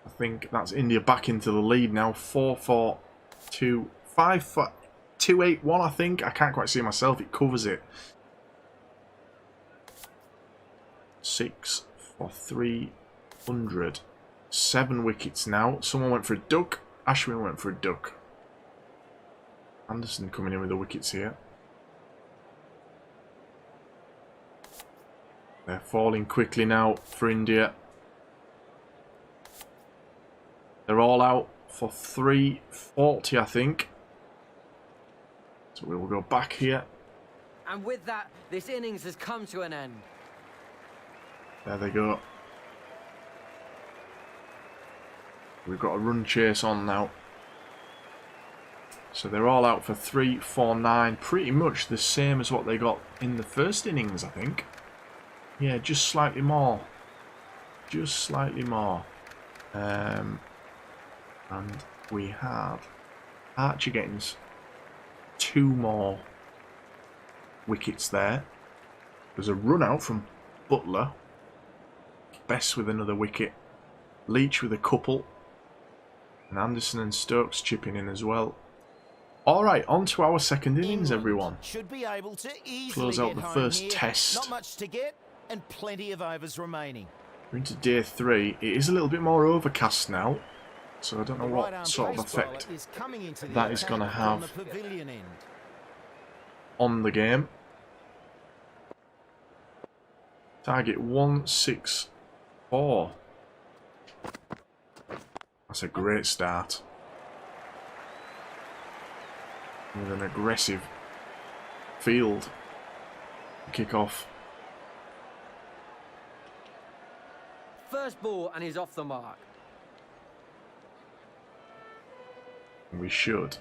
I think that's India back into the lead now. 4 for 2. 5 for 281, I think. I can't quite see myself. It covers it. 6 for 300. 7 wickets now. Someone went for a duck. Ashwin went for a duck. Anderson coming in with the wickets here. They're falling quickly now for India. They're all out for 340, I think. So we will go back here. And with that, this innings has come to an end. There they go. We've got a run chase on now. So they're all out for 349. Pretty much the same as what they got in the first innings, I think. Yeah, just slightly more. Just slightly more. And we have Archer getting 2 more wickets there. There's a run out from Butler. Bess with another wicket. Leach with a couple. And Anderson and Stokes chipping in as well. Alright, on to our second innings, everyone. Should be able to easily close out the get home first here. test. Not much to get and plenty of overs remaining. We're into day 3. It is a little bit more overcast now. So I don't know what Right-arm sort of pace bowler effect is coming into the that is attack going to from have the pavilion end. on the game. Target 164. That's a great start. With an aggressive field. Kick off. First ball and he's off the mark. We should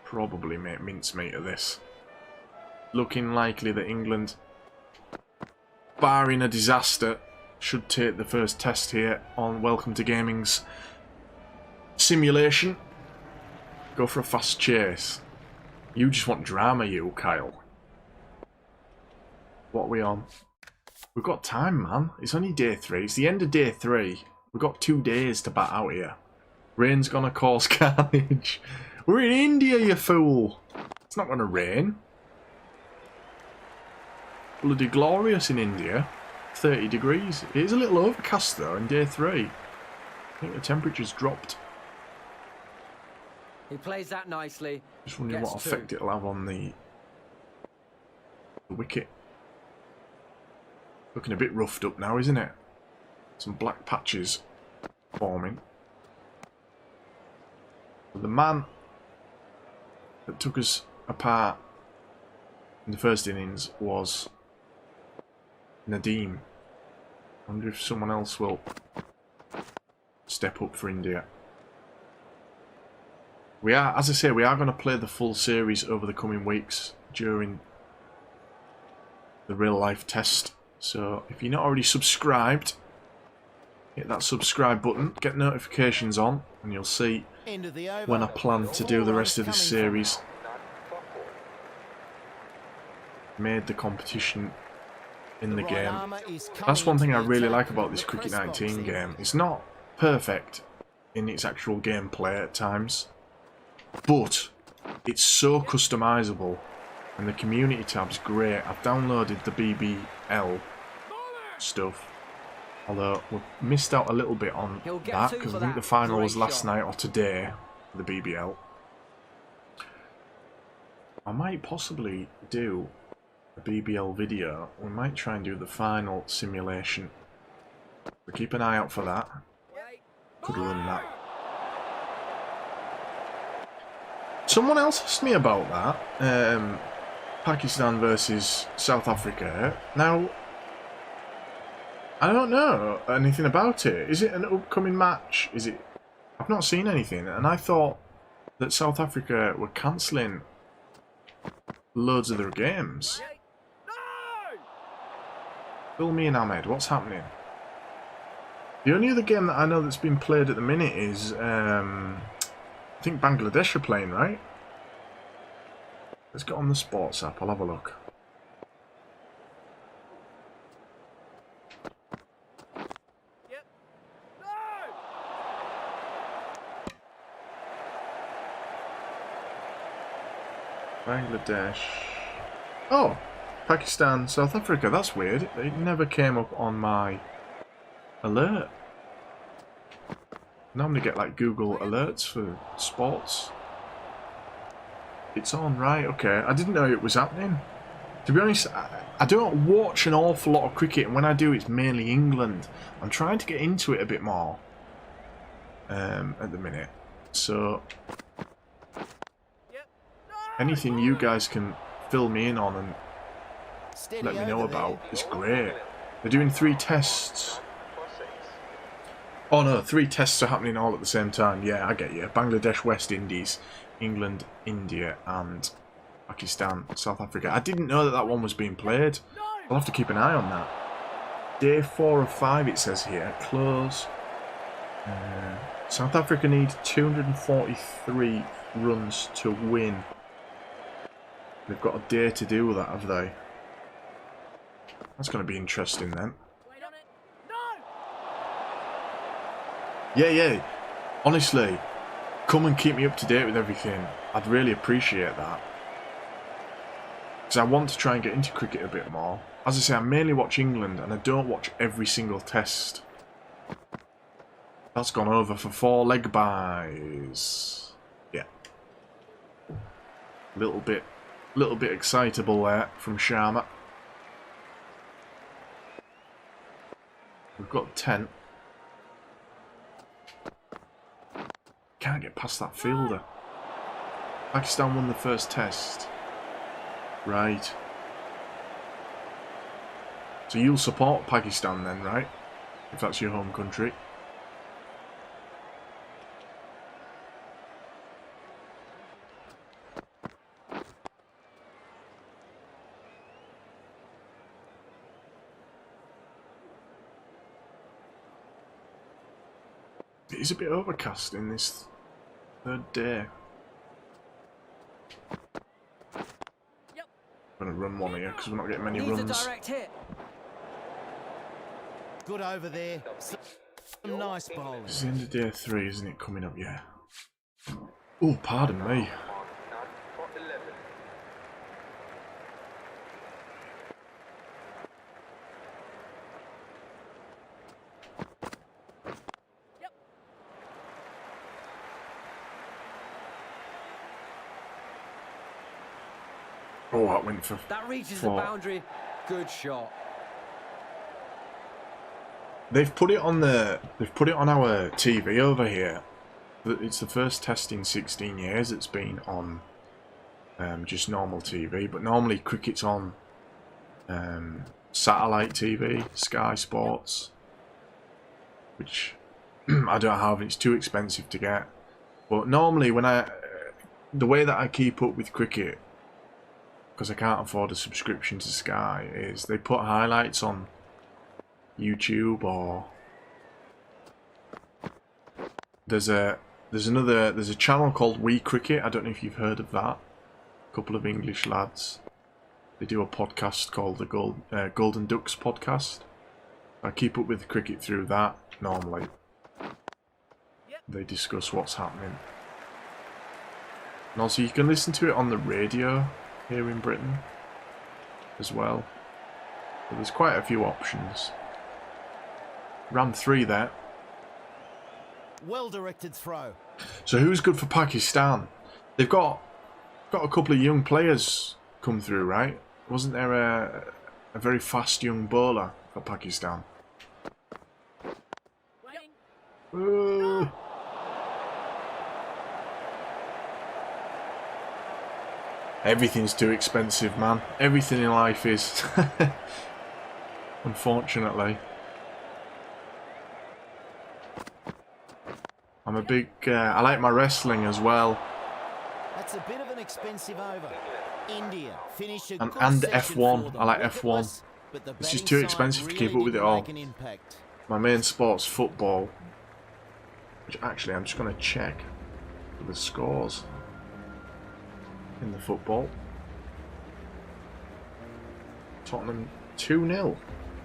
probably make mincemeat of this. Looking likely that England, barring a disaster, should take the first test here on Welcome to Gaming's simulation. Go for a fast chase. You just want drama, you, Kyle. What are we on? We've got time, man. It's only day 3. It's the end of day 3. We've got 2 days to bat out here. Rain's gonna cause carnage. We're in India, you fool. It's not gonna rain. Bloody glorious in India. 30 degrees. It is a little overcast though in day 3. I think the temperature's dropped. He plays that nicely. Just wondering what Gets effect two. it'll have on the wicket. Looking a bit roughed up now, isn't it? Some black patches forming. But the man that took us apart in the first innings was Nadeem. I wonder if someone else will step up for India. We are, as I say, we are going to play the full series over the coming weeks during the real life test. So if you're not already subscribed, hit that subscribe button, get notifications on, and you'll see End of the over. when I plan to do the rest of this series. Made the competition in the game. That's one thing I really like about this Cricket 19 game. It's not perfect in its actual gameplay at times, but it's so customizable, and the community tab's great. I've downloaded the BBL stuff, although we've missed out a little bit on that because I think the final was last night or today for the BBL. I might possibly do a BBL video. We might try and do the final simulation. So keep an eye out for that. Could run that. Someone else asked me about that. Pakistan versus South Africa. Now, I don't know anything about it. Is it an upcoming match? Is it? I've not seen anything, and I thought that South Africa were cancelling loads of their games. Fill me in, Ahmed. What's happening? The only other game that I know that's been played at the minute is, I think Bangladesh are playing, right? Let's get on the sports app. I'll have a look. Bangladesh. Oh, Pakistan, South Africa. That's weird. It never came up on my alert. Normally get like Google alerts for sports. It's on, right? Okay. I didn't know it was happening. To be honest, I don't watch an awful lot of cricket, and when I do, it's mainly England. I'm trying to get into it a bit more at the minute. So anything you guys can fill me in on and let me know about is great. They're doing 3 tests. Oh no, 3 tests are happening all at the same time. Yeah, I get you. Bangladesh, West Indies, England, India, and Pakistan, South Africa. I didn't know that that one was being played. I'll have to keep an eye on that. Day 4 of 5, it says here. Close. South Africa need 243 runs to win. They've got a day to do that, have they? That's going to be interesting then. Yeah. Honestly, come and keep me up to date with everything. I'd really appreciate that. Because I want to try and get into cricket a bit more. As I say, I mainly watch England, and I don't watch every single test. That's gone over for 4 leg byes. Yeah. Little bit excitable there from Sharma. We've got 10. Can't get past that fielder. Pakistan won the first test. Right. So you'll support Pakistan then, right? If that's your home country. It is a bit overcast in this 3rd day. I'm going to run one here because we're not getting many runs. Good over there. Some nice bowling. It's the end of day 3, isn't it? Coming up, yeah. Oh, pardon me. Oh, that went for That reaches 4. the boundary. Good shot. They've put it on our TV over here. It's the first test in 16 years it's been on just normal TV, but normally cricket's on satellite TV, Sky Sports, which I don't have. It's too expensive to get. But normally the way that I keep up with cricket, because I can't afford a subscription to Sky, is they put highlights on YouTube, or there's a channel called We Cricket. I don't know if you've heard of that. A couple of English lads. They do a podcast called the Golden Ducks podcast. I keep up with cricket through that normally. They discuss what's happening. And also you can listen to it on the radio here in Britain as well. So there's quite a few options. Ran 3 there. Well directed throw. So who's good for Pakistan? They've got a couple of young players come through, right? Wasn't there a very fast young bowler for Pakistan? Everything's too expensive, man. Everything in life is. Unfortunately. I'm a big... I like my wrestling as well. That's a bit of an expensive over. India finish a And good session F1. for them. I like Look, it F1. was, but the It's just batting too side expensive to keep really up with it didn't all. make an impact. My main sport's football. Which actually I'm just going to check the scores in the football. Tottenham 2-0.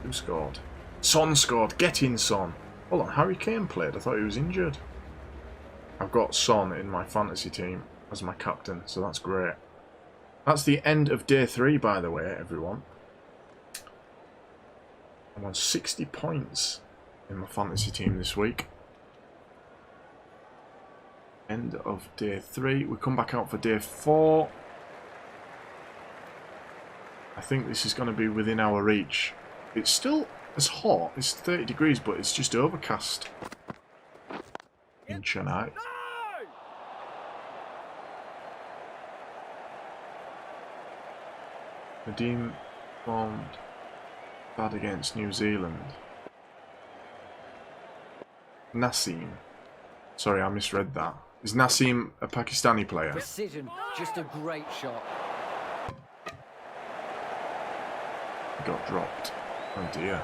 Who scored? Son scored. Get in, Son. Hold on, Harry Kane played. I thought he was injured. I've got Son in my fantasy team as my captain, so that's great. That's the end of day 3, by the way, everyone. I'm on 60 points in my fantasy team this week. End of day 3. We come back out for day 4. I think this is going to be within our reach. It's still as hot. It's 30 degrees, but it's just overcast in Chennai. Nadeem formed bad against New Zealand. Naseem. Sorry, I misread that. Is Naseem a Pakistani player? Precision, just a great shot. He got dropped. Oh dear.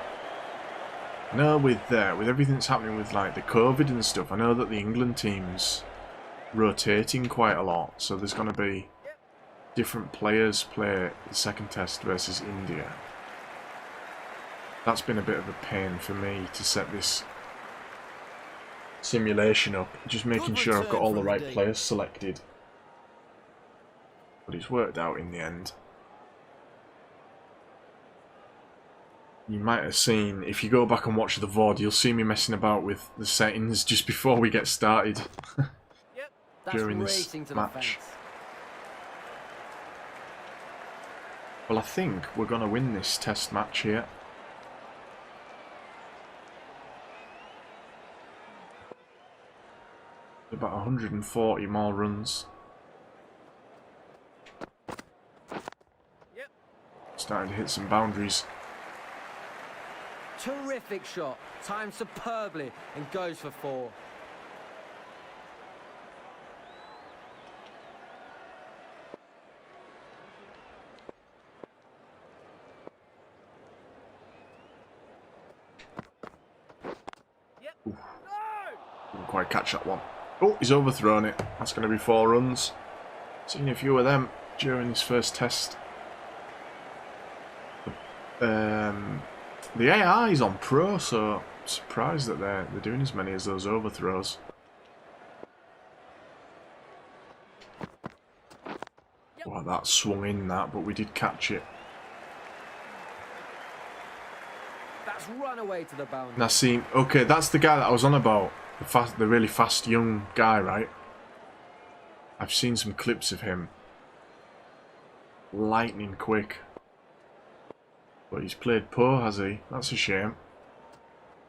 No, with everything that's happening with like the COVID and stuff, I know that the England team's rotating quite a lot, so there's going to be different players play the second test versus India. That's been a bit of a pain for me to set this simulation up, just making sure I've got all the right players selected. But it's worked out in the end. You might have seen, if you go back and watch the VOD, you'll see me messing about with the settings just before we get started during this match. Well, I think we're going to win this test match here. About 140 more runs. Starting to hit some boundaries. Terrific shot, timed superbly and goes for 4. Didn't quite catch that one. Oh, he's overthrown it. That's going to be 4 runs. Seen a few of them during this first test. The AI is on Pro, so I'm surprised that they're doing as many as those overthrows. Well, that swung in that, but we did catch it. That's run away to the boundary. Naseem, okay, that's the guy that I was on about. The really fast young guy, right? I've seen some clips of him. lightning quick. But he's played poor, has he? That's a shame.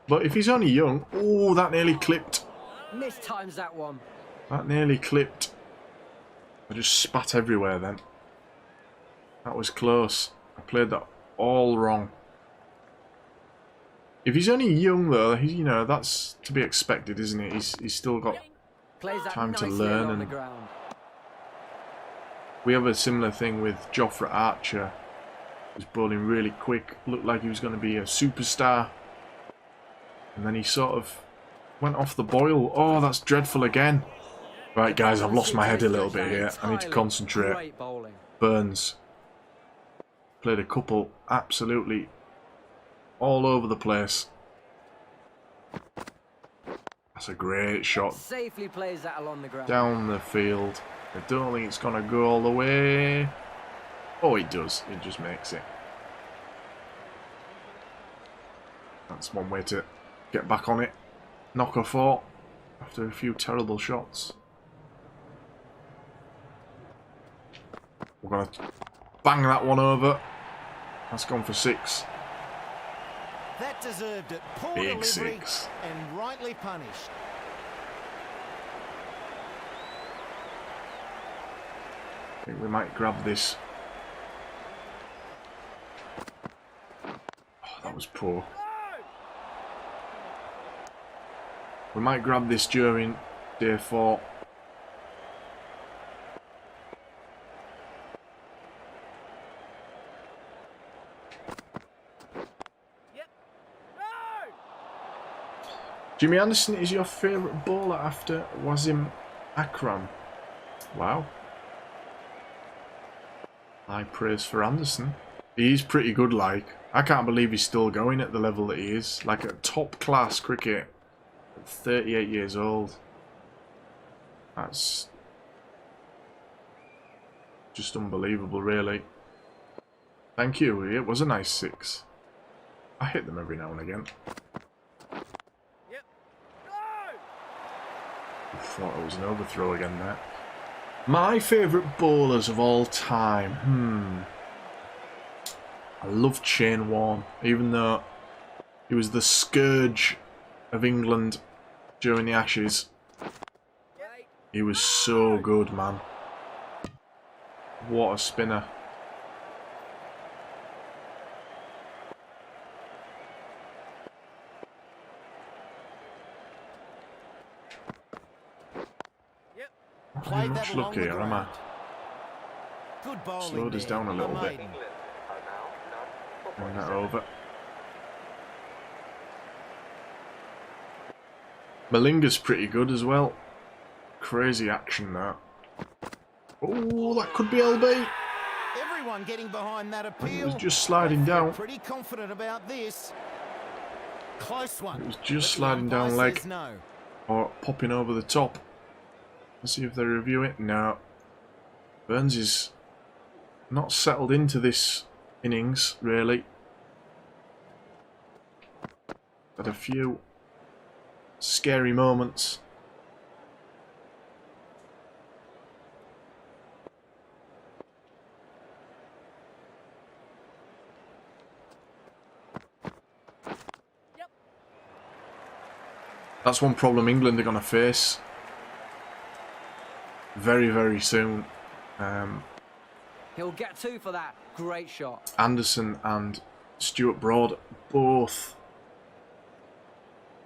But if he's only young... Oh, that nearly clipped. Mistimes that one. That nearly clipped. I just spat everywhere then. That was close. I played that all wrong. If he's only young though, you know, that's to be expected, isn't it? He's still got Plays that time to nicely learn, along the and ground. we have a similar thing with Jofra Archer. He was bowling really quick, looked like he was going to be a superstar. And then he sort of went off the boil. Oh, that's dreadful again. Right, guys, I've lost my head a little bit here. I need to concentrate. Great bowling. Burns played a couple absolutely all over the place. That's a great shot. Safely plays that along the ground. Down the field. I don't think it's going to go all the way. Oh, it does. It just makes it. That's one way to get back on it. Knocker 4 after a few terrible shots. We're going to bang that one over. That's gone for 6. That deserved it. Poor Big delivery 6. and rightly punished. I think we might grab this. Oh, that was poor. We might grab this during day 4. Jimmy Anderson is your favourite bowler after Wasim Akram. Wow. High praise for Anderson. He's pretty good, like. I can't believe he's still going at the level that he is. Like at top class cricket. At 38 years old. That's just unbelievable, really. Thank you. It was a nice 6. I hit them every now and again. I thought it was an overthrow again there. My favourite bowlers of all time. I loved Shane Warne, even though he was the scourge of England during the Ashes. He was so good, man. What a spinner. Played Much that along luck the here, am I? ground. Good bowling. Slowed us there, down a little the bit. maiden. England are now none for Bring that 47. over. Malinga's pretty good as well. Crazy action that. Oh, that could be LB. Everyone getting behind that appeal. It was just sliding They feel down. Pretty confident about this. Close one. It was just But the sliding down umpire leg. says no. Or popping over the top. Let's see if they review it. No. Burns is not settled into this innings, really. Had a few scary moments. That's one problem England are going to face very, very soon. He'll get 2 for that. Great shot. Anderson and Stuart Broad both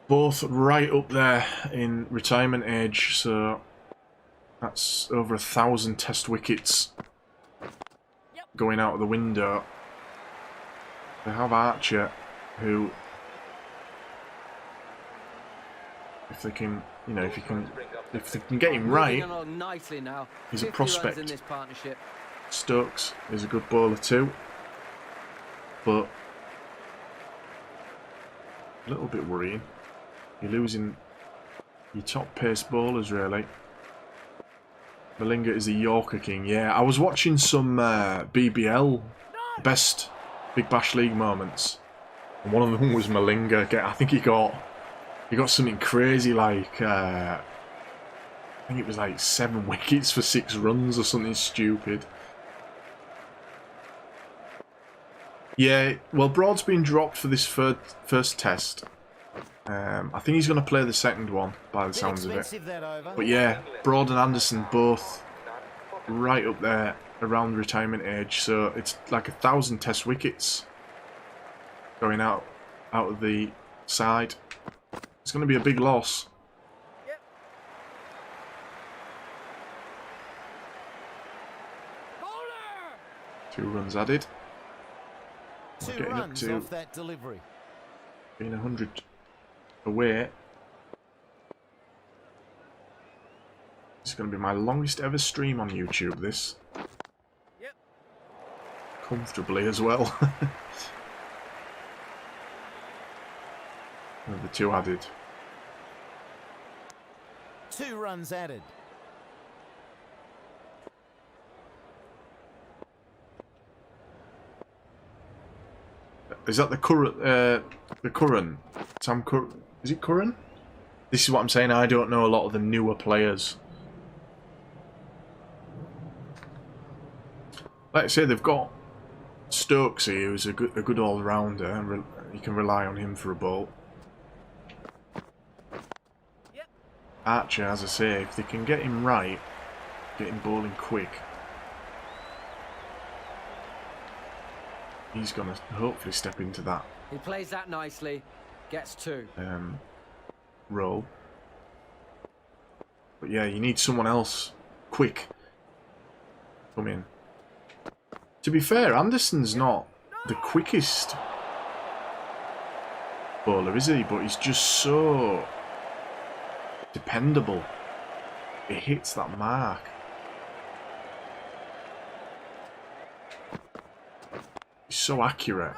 right up there in retirement age, so that's over 1,000 test wickets going out of the window. They have Archer, who, if they can, you know, if they can get him right, Moving along nicely now. he's a 50 runs prospect. in this partnership. Stokes is a good bowler too, but a little bit worrying. You're losing your top pace bowlers, really. Malinga is the Yorker King. Yeah, I was watching some BBL, best Big Bash League moments, and one of them was Malinga. I think he got something crazy like I think it was like 7 wickets for 6 runs or something stupid. Yeah, well, Broad's been dropped for this first test. I think he's going to play the second one, by the Bit sounds of it. expensive that over. But yeah, Broad and Anderson both right up there around retirement age, so it's like 1,000 test wickets going out of the side. It's going to be a big loss. Yep. 2 runs added. We're 2 getting up runs to off that delivery. being 100 away. This is going to be my longest ever stream on YouTube, this. Yep. Comfortably as well. The 2 added. 2 runs added. Is that the current? Sam Curran? Is it Curran? This is what I'm saying. I don't know a lot of the newer players. Like I say, they've got Stokes here, who's a good all-rounder, and you can rely on him for a ball. Yep. Archer, as I say, if they can get him right, get him bowling quick, he's going to hopefully step into that He plays that nicely. Gets 2. role. But yeah, you need someone else quick come in. To be fair, Anderson's not the quickest bowler, is he? But he's just so dependable. He hits that mark. He's so accurate.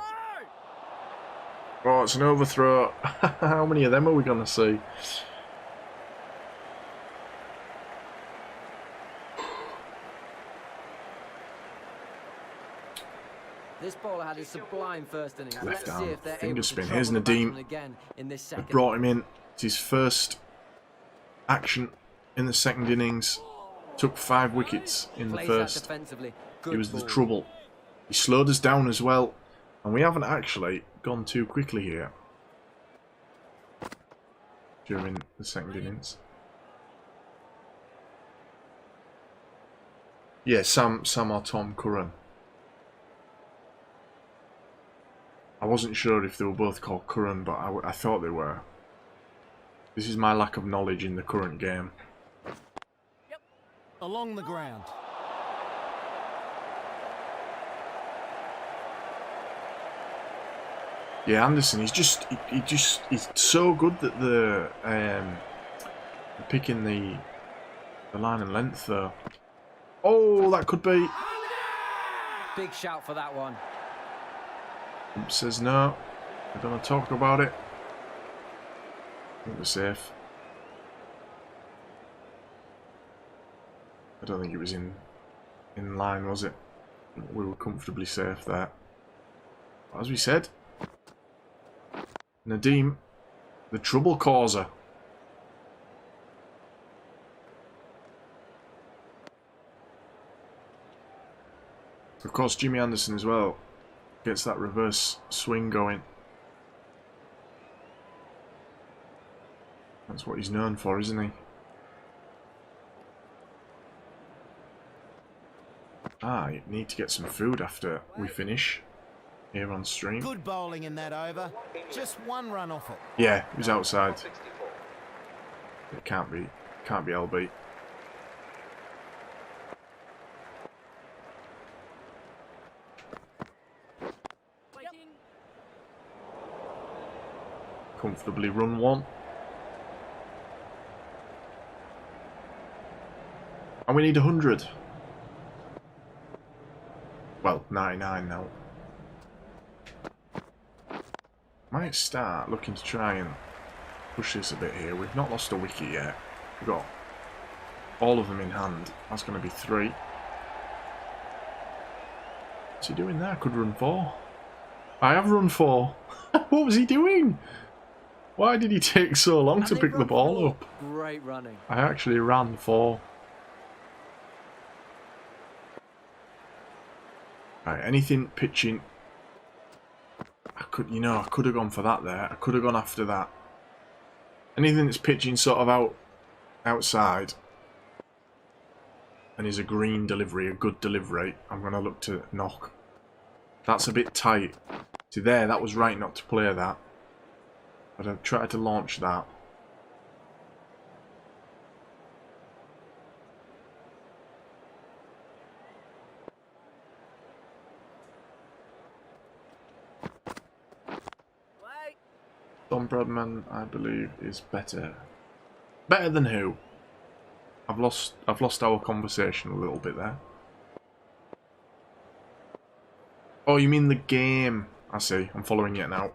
Oh, it's an overthrow. How many of them are we going to see? This bowler had a sublime first innings. Left Let's arm see if they're finger able to spin. trouble Here's the Nadeem. batsman again in this They've second. brought him in. It's his first action in the second innings. Took 5 wickets in the Plays that first. defensively. Good It was the ball. trouble. He slowed us down as well. And we haven't actually gone too quickly here during the second innings. Yeah, Sam or Tom Curran. I wasn't sure if they were both called Curran, but I thought they were. This is my lack of knowledge in the current game. Along the ground. Yeah, Anderson, he's so good that they're picking the line and length though. Oh, that could be. Big shout for that one. Says no. We're gonna talk about it. I think we're safe. I don't think it was in line, was it? We were comfortably safe there. As we said, Nadeem, the trouble causer. Of course, Jimmy Anderson as well gets that reverse swing going. That's what he's known for, isn't he? I need to get some food after we finish here on stream. Good bowling in that over. Just 1 run off it. Yeah, he was outside. 64. It can't be LB. Comfortably run 1. And we need 100. Well, 99 now. Might start looking to try and push this a bit here. We've not lost a wicket yet. We've got all of them in hand. That's going to be 3. What's he doing there? Could run 4. I have run 4. What was he doing? Why did he take so long to And pick they've the run ball 4. up? Great running. I actually ran 4. Right, anything pitching I could, you know, I could have gone for that there. I could have gone after that. Anything that's pitching sort of outside and is a green delivery, a good delivery, I'm going to look to knock. That's a bit tight. See there, that was right not to play that. But I've tried to launch that. Don Bradman, I believe, is better. Better than who? I've lost our conversation a little bit there. Oh, you mean the game? I see. I'm following it now.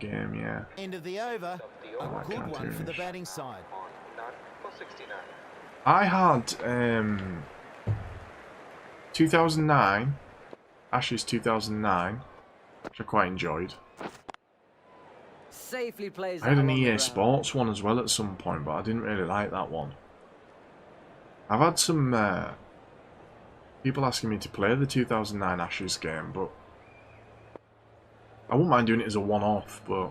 Game, yeah. End of the over. A like good one for the cartoonish. batting side. None for 69. I had 2009, Ashes 2009, which I quite enjoyed. Safely plays I had that an along the EA ground. Sports one as well at some point, but I didn't really like that one. I've had some people asking me to play the 2009 Ashes game, but I wouldn't mind doing it as a one-off, but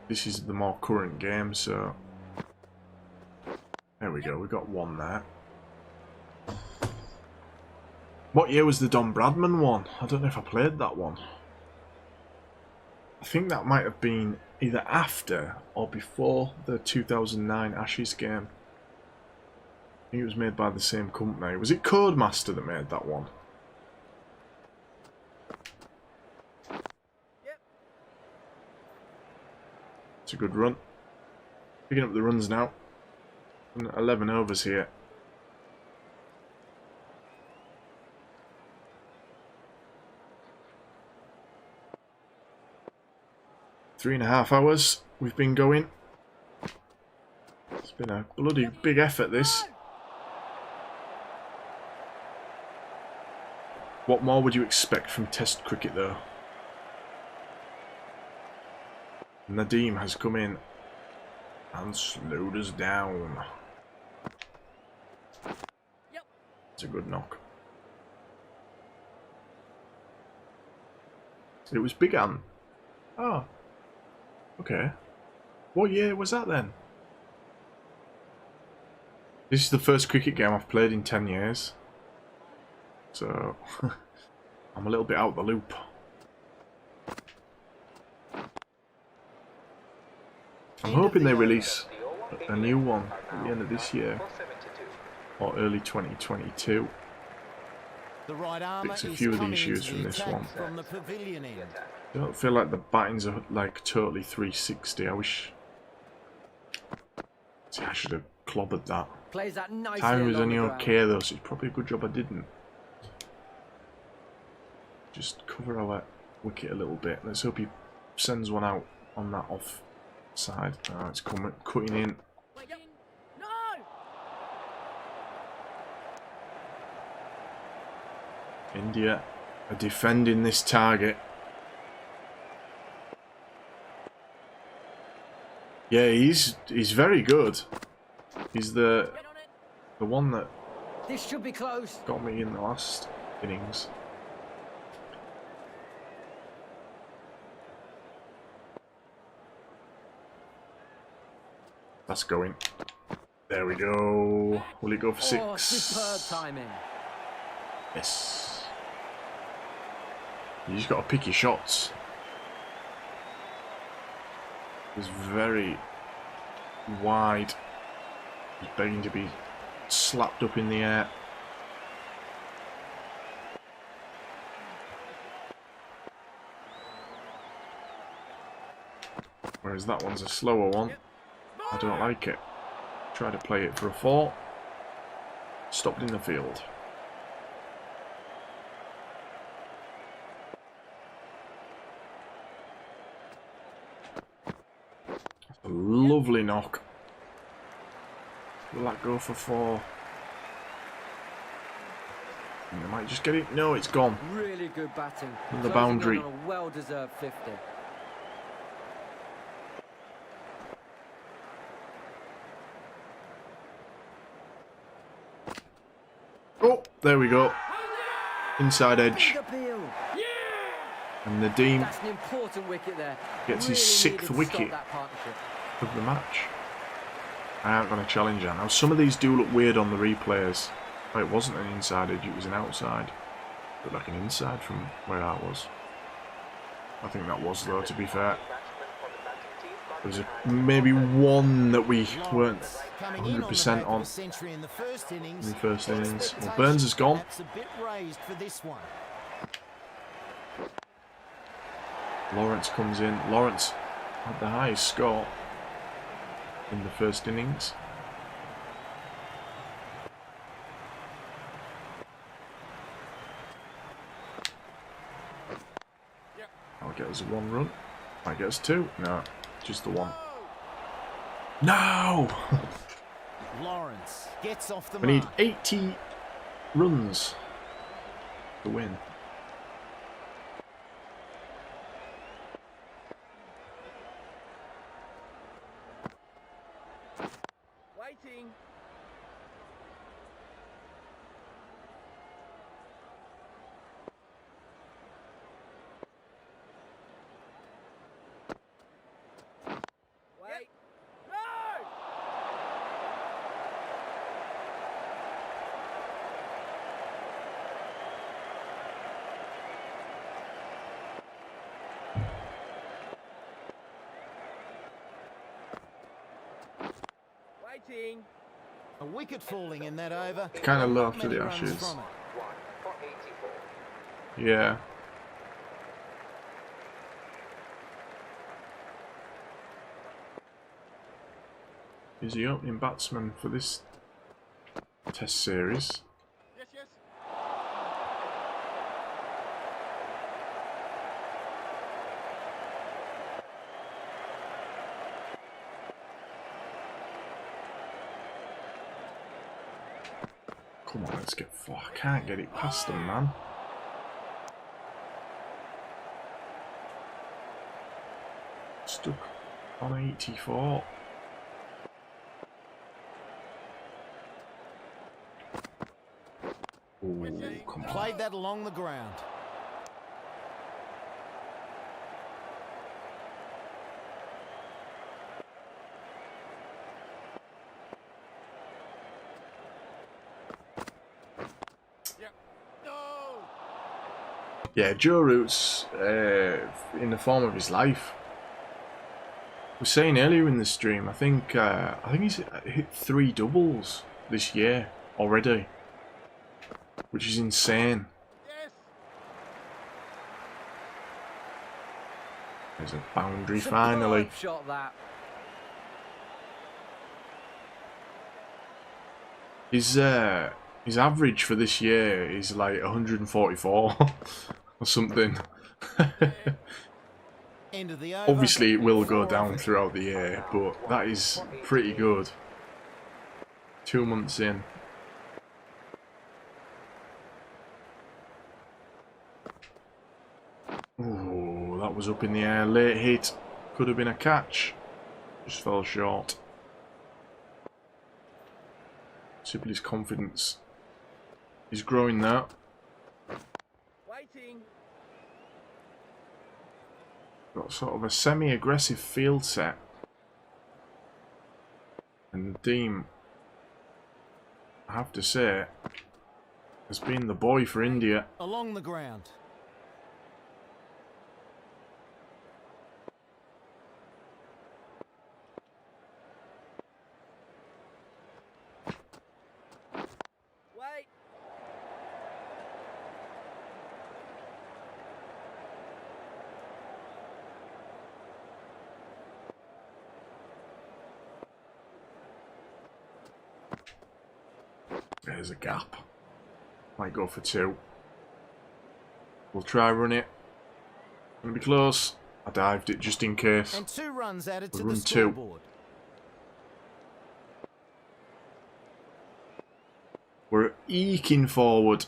this is the more current game, so... There we go, we got one there. What year was the Don Bradman one? I don't know if I played that one. I think that might have been either after or before the 2009 Ashes game. I think it was made by the same company. Was it Codemaster that made that one? It's a good run. Picking up the runs now. 11 overs here. Three and a half hours we've been going. It's been a bloody big effort, this. What more would you expect from Test cricket, though? Nadeem has come in and slowed us down. It's a good knock. It was Big Ant. Oh. Okay. What year was that then? This is the first cricket game I've played in 10 years. So, I'm a little bit out the loop. I'm hoping they release a new one at the end of this year. Or early 2022. The right armour Fix a is few of the coming issues into from the this attack one. from the pavilion end. I don't feel like the battings are like totally 360. I wish... See, I should have clobbered that. Plays that nicely Timing was along only the ground. okay though, so it's probably a good job I didn't. Just cover our wicket a little bit. Let's hope he sends one out on that off side. Oh, it's coming, cutting in. India are defending this target. Yeah, he's very good. He's the one that This should be close. got me in the last innings. That's going. There we go. Will it go for Oh, 6? superb timing. Yes. You just got to pick your shots. It was very wide. He's begging to be slapped up in the air. Whereas that one's a slower one. I don't like it. Try to play it for a 4. Stopped in the field. A lovely knock. Will that go for 4? I might just get it. No, it's gone. Really good batting. On the Closing boundary. in on a well-deserved 50. Oh, there we go. Inside edge. Big appeal. And Nadeem That's an important wicket there. gets his Really 6th needed to wicket stop that partnership. of the match. I aren't going to challenge that. Now, some of these do look weird on the replays. Oh, it wasn't an inside edge, it was an outside. It looked like an inside from where that was. I think that was, though, to be fair. There's maybe one that we weren't 100% on in the first innings. in the first innings. Well, Burns has gone. Perhaps a bit raised for this one. Lawrence comes in. Lawrence had the highest score in the first innings. I'll get us a 1 run. Might get us 2. No, just the 1. No! Lawrence gets off the We need mark. 80 runs to win. Waiting. Wait. No! Waiting. A wicket falling in that over. Kind of low Not after many the runs Ashes. from it. 1 for 84. Yeah. He's the opening batsman for this Test series. Yes, yes. Come on, let's get. Oh, I can't get it past him, man. Stuck on 84. Oh, come on. Played that along the ground. Yep. No! Yeah, Joe Root's in the form of his life. I was saying earlier in the stream, I think he's hit 3 doubles this year already, which is insane. Yes! There's a boundary Superb finally. shot that. His average for this year is like 144 or something. End of the over. Obviously, it will go 4 down off. throughout the year, but that is pretty good. 2 months in. Ooh, that was up in the air. Late hit. Could have been a catch. Just fell short. Sibley's confidence is growing now. Waiting. Got sort of a semi-aggressive field set. And Nadeem, I have to say, has been the boy for India. Along the ground. Wait. There's a gap. Might go for 2. We'll try run it. Gonna be close. I dived it just in case. And 2 runs added to Run the 2. scoreboard. We're eking forward.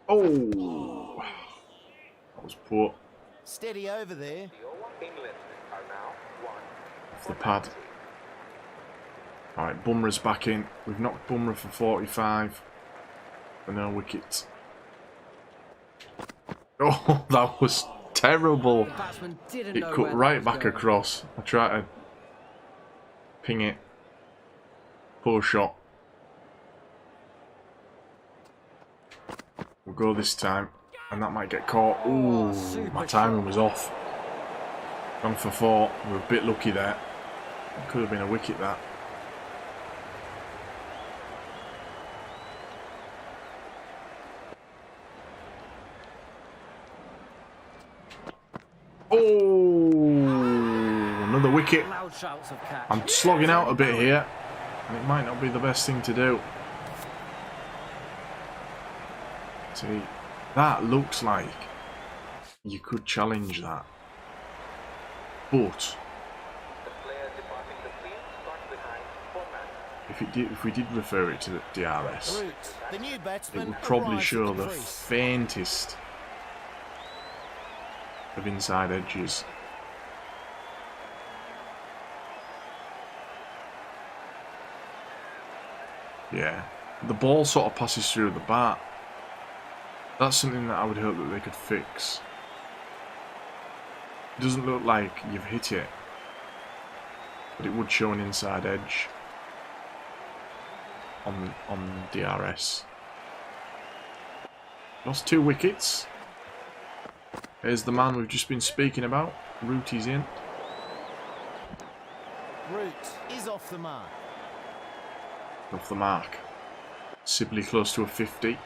Oh, that was poor. Steady over there. The over England are now 1 Off for the pad. 90. Alright, Bumrah's back in. We've knocked Bumrah for 45. For no wickets. Oh, that was terrible. The batsman didn't It know cut where that right was back going. across. I tried to ping it. Poor shot. We'll go this time. And that might get caught. Ooh, super my timing shot. was off. Gone for 4. We were a bit lucky there. It could have been a wicket, that. Oh, another wicket. Loud shouts of catch. I'm slogging out a bit here, and it might not be the best thing to do. See, that looks like you could challenge that. But The player departing the field got behind 4 men. if we did refer it to the DRS, Root, the new batsman it would probably arrives show at the the crease. faintest of inside edges. Yeah, the ball sort of passes through the bat. That's something that I would hope that they could fix. It doesn't look like you've hit it, but it would show an inside edge on DRS. Lost 2 wickets. Here's the man we've just been speaking about. Rootie's in. Root is off the mark. Off the mark. Sibley close to a 50.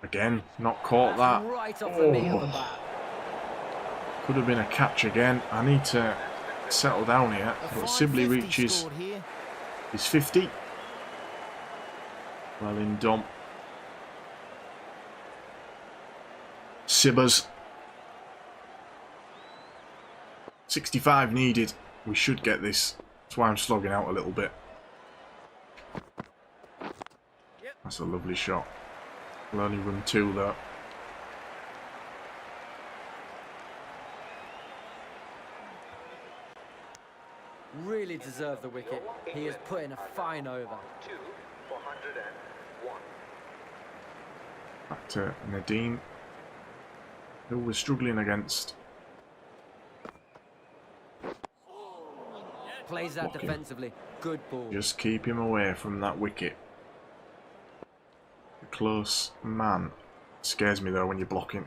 Again, not caught that. Right off the meat of the Oh. bat. Could have been a catch again. I need to settle down here. A But fine Sibley 50 reaches scored here. his 50. Well in Dom. Sibbers. 65 needed. We should get this. That's why I'm slogging out a little bit. That's a lovely shot. We'll only run 2 though. Really deserved the wicket. He is putting a fine over. 2 for 101. Back to Nadine, who we're struggling against. Plays that Blocking. defensively. Good ball. Just keep him away from that wicket. The close man scares me though when you're blocking.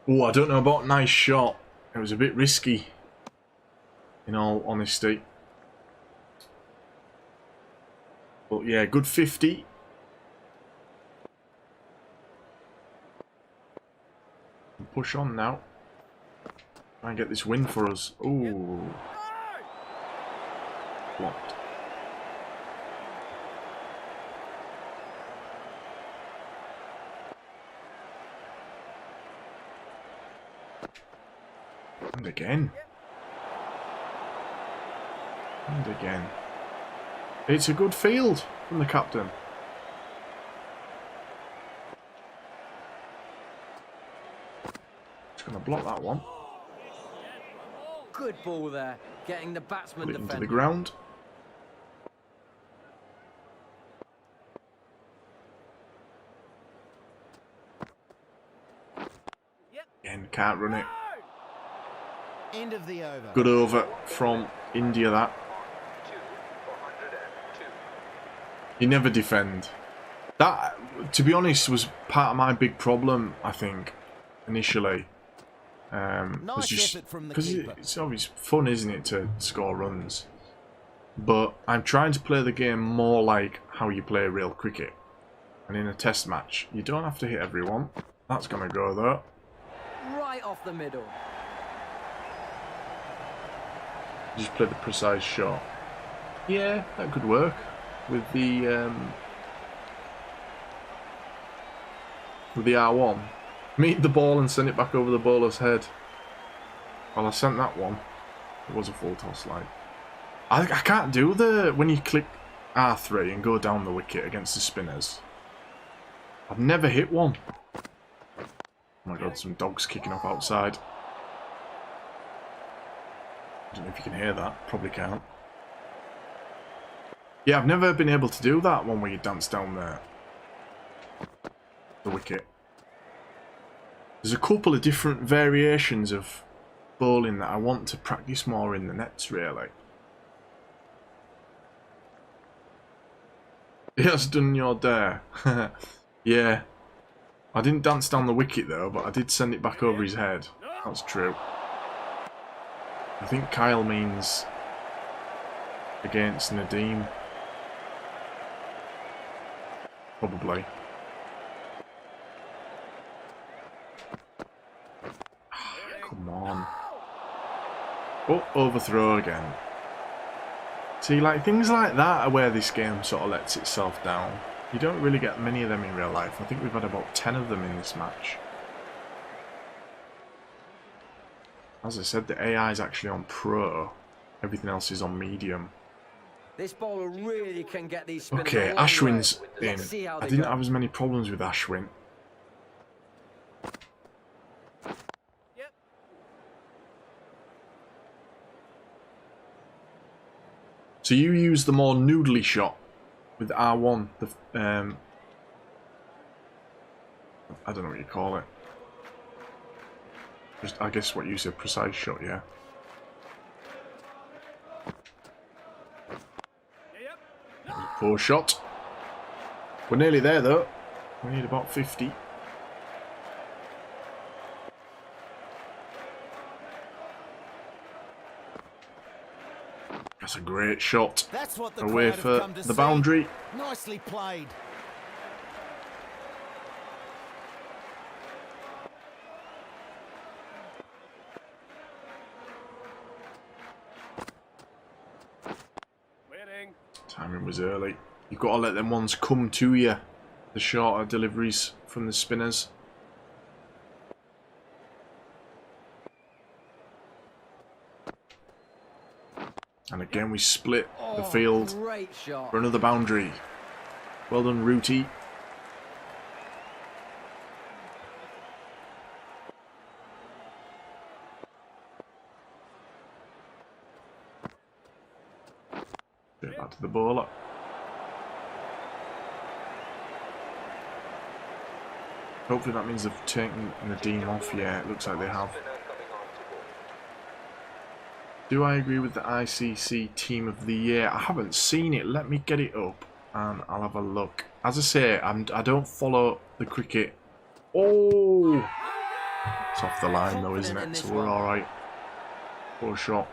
Oh, I don't know about nice shot. It was a bit risky, in all honesty. But yeah, good 50. Push on now. Try and get this win for us. Ooh. Blocked. And again. And again. It's a good field from the captain. Just going to block that one. Good ball there. Getting the batsman Put it into the defending. ground. Again, can't run it. End of the over. Good over from India, that. 2 for 102. You never defend. That, to be honest, was part of my big problem, I think, initially. Was Nice just effort from the because keeper. it's always fun, isn't it, to score runs? But I'm trying to play the game more like how you play real cricket. And in a test match, you don't have to hit everyone. That's going to go though. Right off the middle. Just play the precise shot. Yeah, that could work with the R1. Meet the ball and send it back over the bowler's head. Well, I sent that one. It was a full toss, like. I can't do the when you click R3 and go down the wicket against the spinners. I've never hit one. Oh my god, some dogs kicking off outside. don't know if you can hear that. Probably can't. Yeah, I've never been able to do that one where you dance down there. The wicket. There's a couple of different variations of bowling that I want to practice more in the nets, really. He has done your dare. Yeah. I didn't dance down the wicket though, but I did send it back over his head. That's true. I think Kyle means against Nadeem. Probably. Come on. Oh, overthrow again. See, like, things like that are where this game sort of lets itself down. You don't really get many of them in real life. I think we've had about 10 of them in this match. As I said, the AI is actually on Pro. Everything else is on Medium. This bowler really can get these spinners Okay, a long Ashwin's way. in. Let's see how I they didn't go. have as many problems with Ashwin. So you use the more noodly shot with R1. The I don't know what you call it. Just, I guess what you said, precise shot, yeah. That was a poor shot. We're nearly there though. We need about 50. That's a great shot. That's what the Away crowd have for come to the see. boundary. Nicely played. Timing was early. You've got to let them ones come to you. The shorter deliveries from the spinners. And again we split the field Great shot. for another boundary. Well done, Rooty. Straight back to the bowler. Hopefully that means they've taken Nadeem off. Yeah, it looks like they have. Do I agree with the ICC Team of the Year? I haven't seen it. Let me get it up and I'll have a look. As I say, I don't follow the cricket. Oh! It's off the line though, isn't it? So we're alright. Poor shot.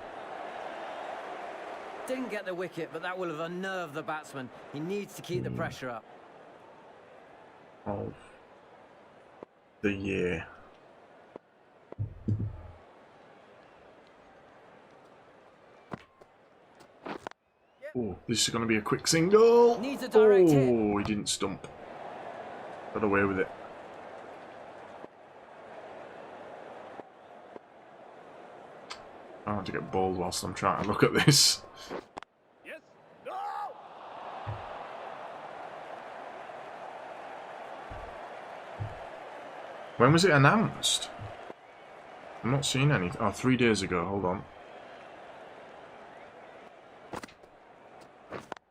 Didn't get the wicket, but that will have unnerved the batsman. He needs to keep the pressure up. Of the year. Oh, this is going to be a quick single. Needs a direct hit. Oh, he didn't stump. Got away with it. I have to get bowled whilst I'm trying to look at this. Yes. No. When was it announced? I'm not seeing any. Oh, 3 days ago. Hold on.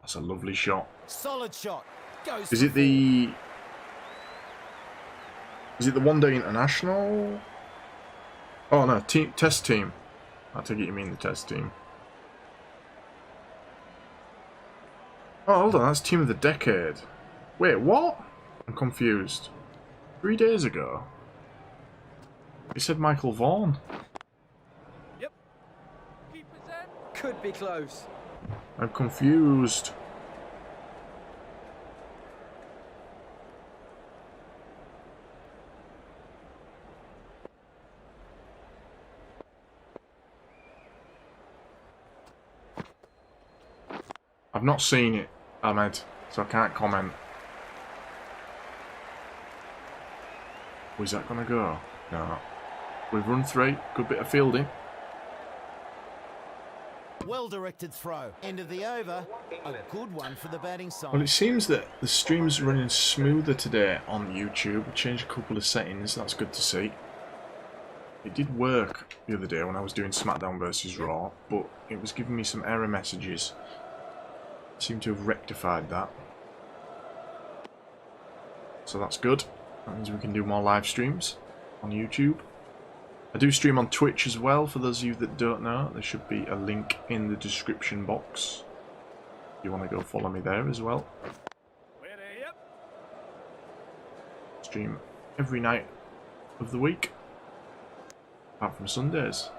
That's a lovely shot. Solid shot. Goes Is for it the... Is it the one day international? Oh no, test team. I take it you mean the test team. Oh, hold on, that's team of the decade. Wait, what? I'm confused. 3 days ago? He said Michael Vaughan. Yep. Keepers in. Could be close. I'm confused. I've not seen it, Ahmed, so I can't comment. Where's that gonna go? No. We've run 3, good bit of fielding. Well directed throw. End of the over. A good one for the batting side. Well, it seems that the stream's running smoother today on YouTube. We changed a couple of settings, that's good to see. It did work the other day when I was doing SmackDown versus Raw, but it was giving me some error messages. Seem to have rectified that. So that's good. That means we can do more live streams on YouTube. I do stream on Twitch as well, for those of you that don't know. There should be a link in the description box. If you want to go follow me there as well. Stream every night of the week, apart from Sundays.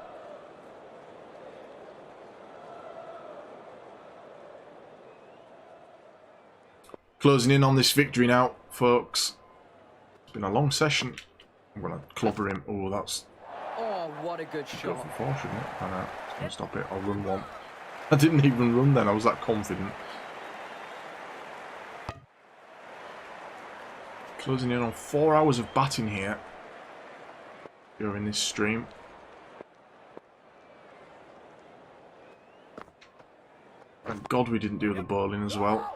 Closing in on this victory now, folks. It's been a long session. I'm going to clobber him. Oh, that's... Oh, what a good Go shot. for 4, shouldn't it? I know. It's going to stop it. I'll run 1. I didn't even run then. I was that confident. Closing in on 4 hours of batting here during this stream. Thank God we didn't do the bowling as well.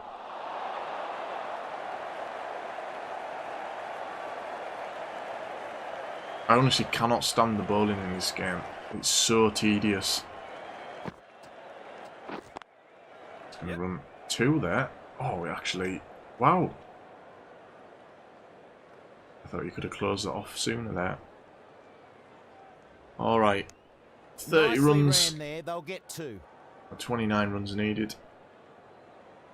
I honestly cannot stand the bowling in this game. It's so tedious. It's going to run 2 there. Oh, we actually... Wow. I thought you could have closed that off sooner there. Alright. 30 Nicely runs. ran there, they'll get 2. 29 runs needed.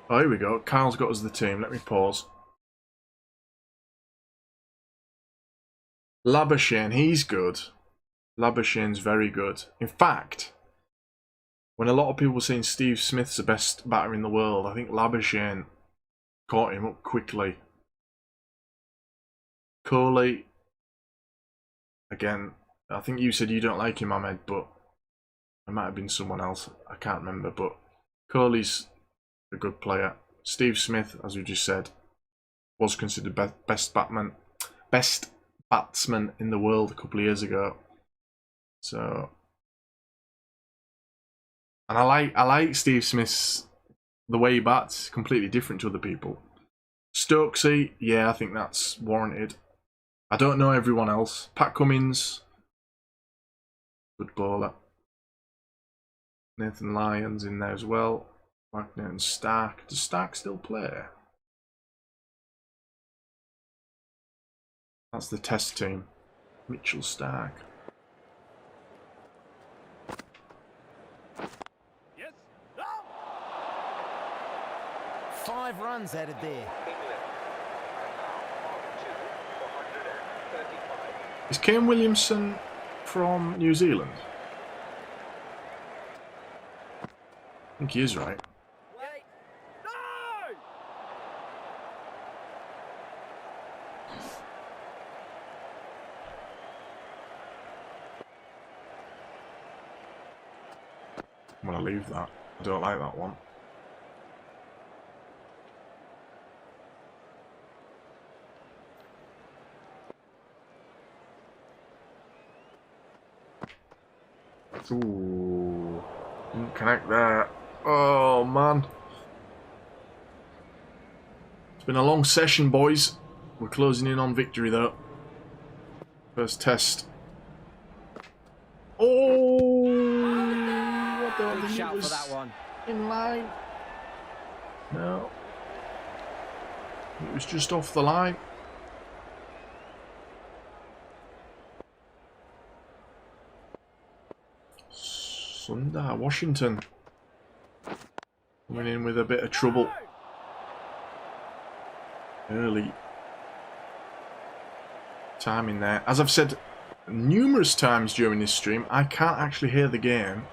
Oh, here we go. Kyle's got us the team. Let me pause. Labuschagne, he's good. Labuschagne's very good. In fact, when a lot of people were saying Steve Smith's the best batter in the world, I think Labuschagne caught him up quickly. Kohli, again, I think you said you don't like him, Ahmed, but it might have been someone else. I can't remember, but Kohli's a good player. Steve Smith, as we just said, was considered best batsman in the world a couple of years ago. So, and I like Steve Smith's the way he bats, completely different to other people. Stokesy, yeah, I think that's warranted. I don't know everyone else. Pat Cummins, good bowler. Nathan Lyons in there as well. Wagner and Stark. Does Stark still play? That's the test team. Mitchell Stark. Yes. 5 runs added there. England are now on 2 for 135. Is Kane Williamson from New Zealand? I think he is, right? Wait. No! I'm gonna leave that. I don't like that one. Ooh, didn't connect there. Oh man, it's been a long session, boys. We're closing in on victory though. First test. Oh, I don't Big think it shout for was that one. in line. No, it was just off the line. Sundar Washington coming in with a bit of trouble early. Timing there. As I've said numerous times during this stream, I can't actually hear the game,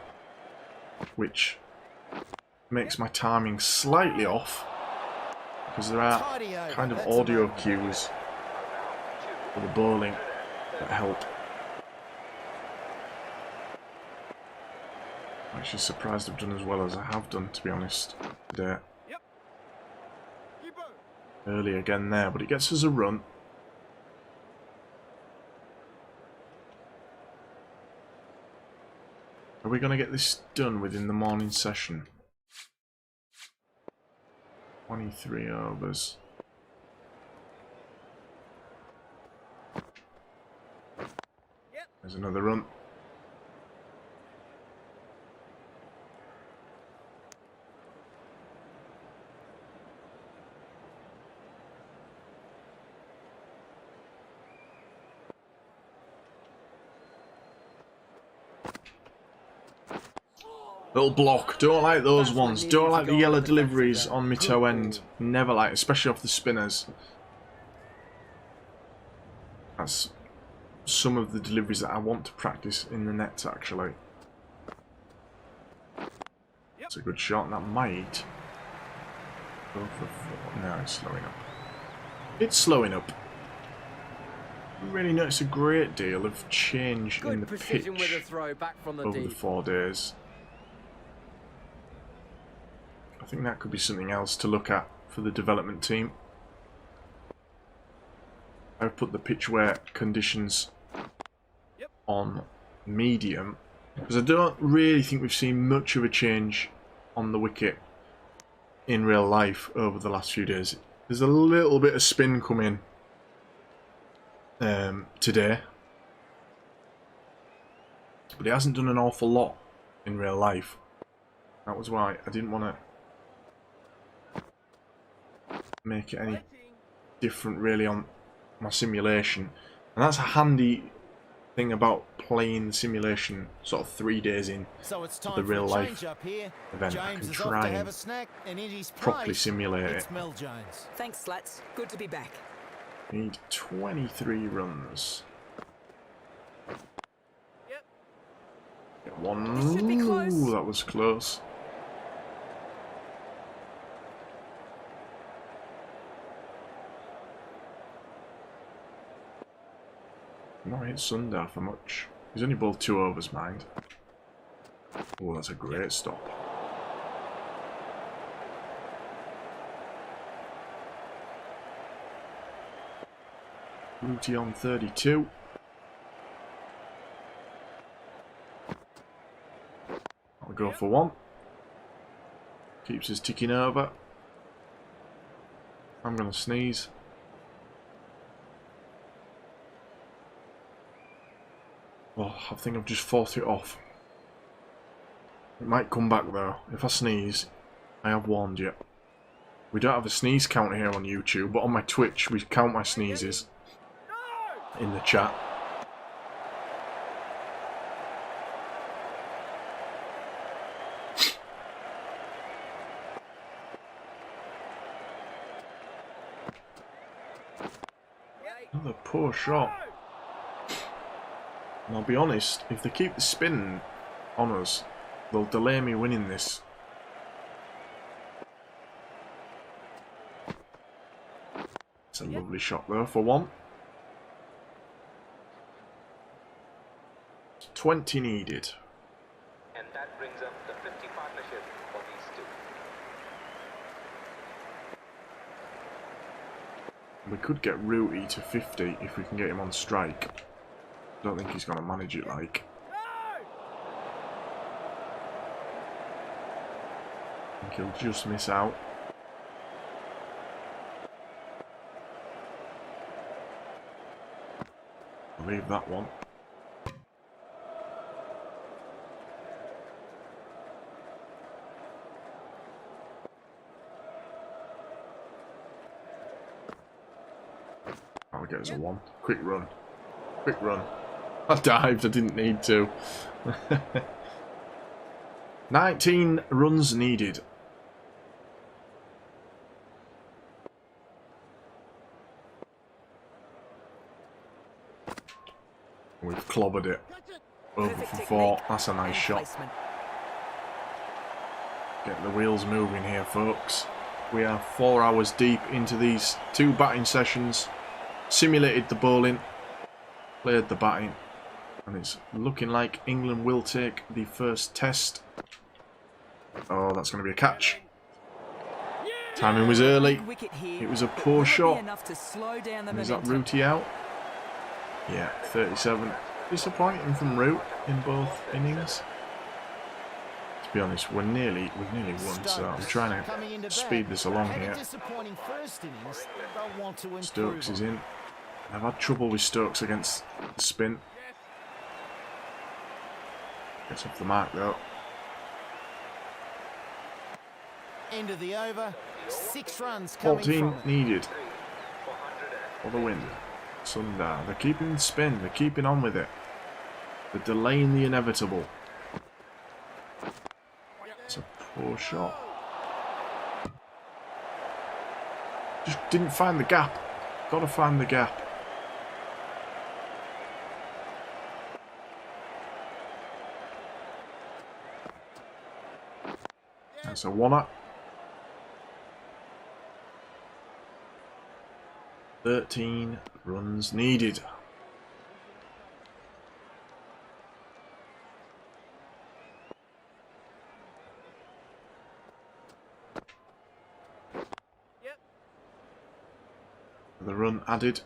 which makes my timing slightly off, because there are kind of audio cues for the bowling that help. I'm actually surprised I've done as well as I have done, to be honest, today. Early again there, but it gets us a run. Are we going to get this done within the morning session? 23 overs. There's another run. Little block. Don't like those ones. Don't like the yellow deliveries on my toe end. Never like, especially off the spinners. That's some of the deliveries that I want to practice in the nets, actually. It's a good shot, and that might go for 4. No, it's slowing up. It's slowing up. You really notice a great deal of change in the pitch with a throw back from the over deep. the 4 days. I think that could be something else to look at for the development team. I've put the pitch wear conditions on medium because I don't really think we've seen much of a change on the wicket in real life over the last few days. There's a little bit of spin coming today, but it hasn't done an awful lot in real life. That was why I didn't want to make it any different really on my simulation, and that's a handy thing about playing the simulation sort of 3 days in So it's time the real for a life change up here. event. I James can is off try to and have a snack, and in his properly place, simulate it. it's Mel Jones. Thanks, Slats. Good to be back. Need 23 runs. Get one. This should be close. Ooh, that was close. Not hit Sundar for much. He's only bowled 2 overs, mind. Oh, that's a great stop. Rooty on 32. I'll go for 1. Keeps us ticking over. I'm going to sneeze. Oh, I think I've just fought it off. It might come back though. If I sneeze, I have warned you. We don't have a sneeze count here on YouTube, but on my Twitch we count my sneezes in the chat. Another poor shot. And I'll be honest, if they keep the spin on us, they'll delay me winning this. It's a lovely shot though for 1. 20 needed. And that brings up the 50 partnership for these two. We could get Rooty to 50 if we can get him on strike. Don't think he's going to manage it like. I think he'll just miss out. I'll leave that one. I'll get us a 1. Quick run. Quick run. I dived, I didn't need to. 19 runs needed. We've clobbered it. Over Perfect for 4. technique That's a nice and shot. placement. Get the wheels moving here, folks. We are 4 hours deep into these 2 batting sessions. Simulated the bowling. Played the batting. And it's looking like England will take the first test. Oh, that's going to be a catch. Timing was early. Big wicket here, It was a but poor will it be shot. enough to slow down the Is that momentum? Rooty out? Yeah, 37. Disappointing from Root in both innings. To be honest, we've nearly won, so I'm trying to speed this along here. Disappointing first innings. They'll want to improve. Stokes is in. I've had trouble with Stokes against the spin. Gets off the mark though. End of the over. 6 runs coming 14 from it. needed for the win. Sundar, they're keeping spin, they're keeping on with it. They're delaying the inevitable. It's a poor shot. Just didn't find the gap. Gotta find the gap. That's a one-up. 13 runs needed. The run added.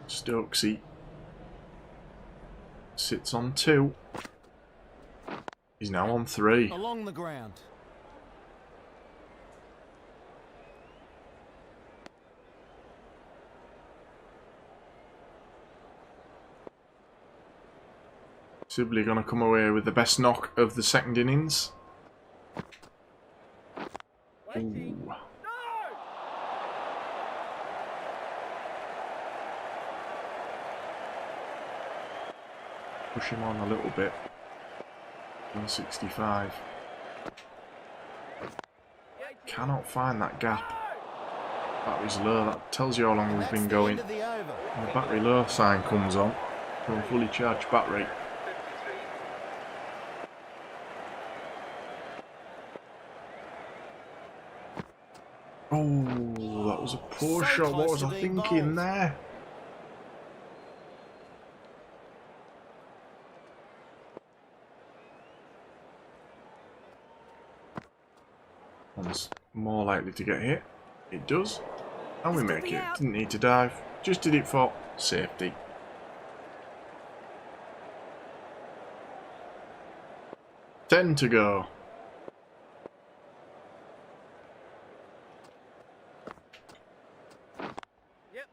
Stokesy sits on 2. He's now on 3. Along the ground. Sibley going to come away with the best knock of the second innings. Ooh. Push him on a little bit. 165. Cannot find that gap. Battery's low. That tells you how long we've been going. When the battery low sign comes on, from a fully charged battery. Oh, that was a poor shot. What was I thinking there? One's more likely to get hit. It does. And we make it. Didn't need to dive. Just did it for safety. Ten to go.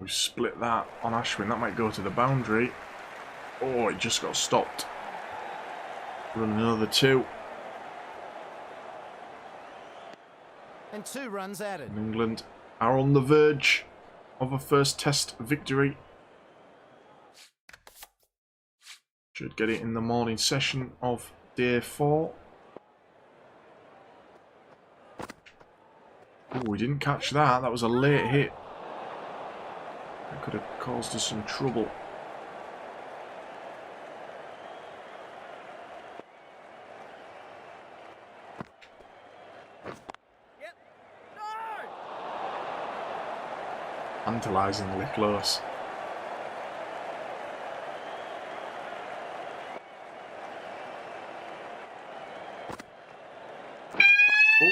We've split that on Ashwin. That might go to the boundary. Oh, it just got stopped. Run another 2. And 2 runs added. And England are on the verge of a first test victory. Should get it in the morning session of day 4. Oh, we didn't catch that. That was a late hit. That could have caused us some trouble. Tantalisingly close. Oh, the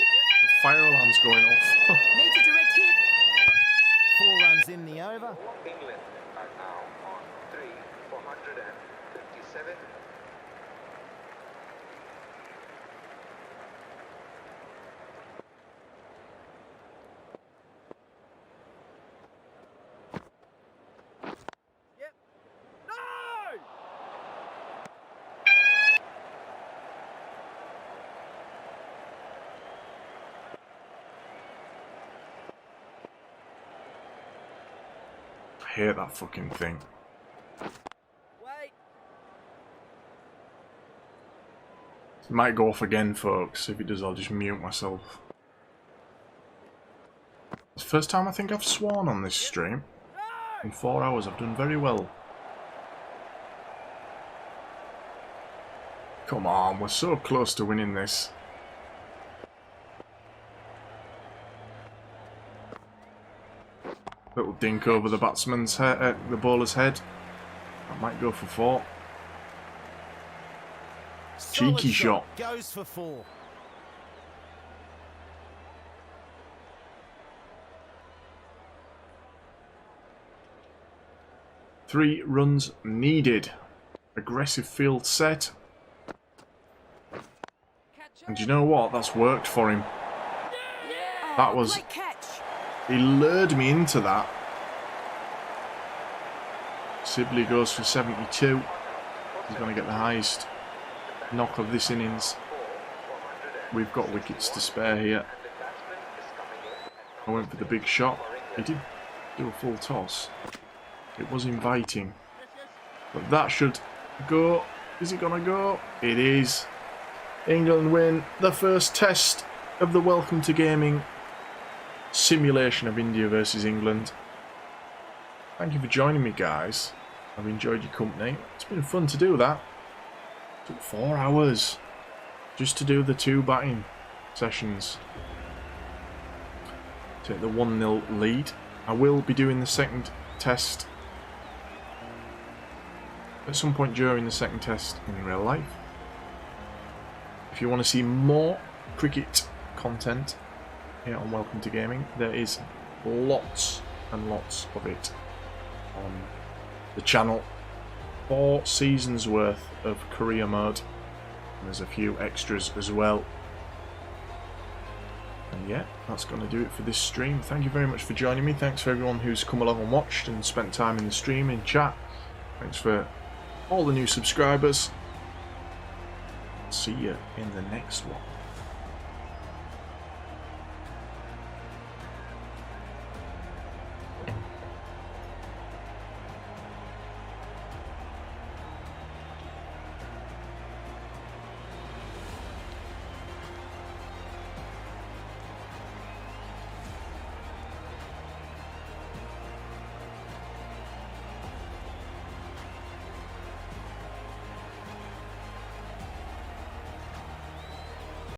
fire alarm's going off. Need a direct hit. 4 runs in the over. England are now on 3 for 157. I hate that fucking thing. It might go off again, folks. If it does, I'll just mute myself. It's the first time I think I've sworn on this stream. In 4 hours, I've done very well. Come on, we're so close to winning this. Little dink over the batsman's head, the bowler's head. That might go for 4. Cheeky shot. Goes for 4. Three runs needed. Aggressive field set. And you know what? That's worked for him. That was... Great catch. He lured me into that. Sibley goes for 72. He's going to get the highest knock of this innings. We've got wickets to spare here. I went for the big shot. He did do a full toss. It was inviting. But that should go. Is it going to go? It is. England win the first test of the Welcome to Gaming simulation of India versus England. Thank you for joining me, guys. I've enjoyed your company. It's been fun to do that. It took 4 hours just to do the 2 batting sessions. Take the 1-0 lead. I will be doing the second test at some point during the second test in real life. If you want to see more cricket content here on Welcome to Gaming, there is lots and lots of it on the channel. 4 seasons worth of career mode, and there's a few extras as well. And yeah, that's going to do it for this stream. Thank you very much for joining me. Thanks for everyone who's come along and watched and spent time in the stream, in chat. Thanks for all the new subscribers. See you in the next one.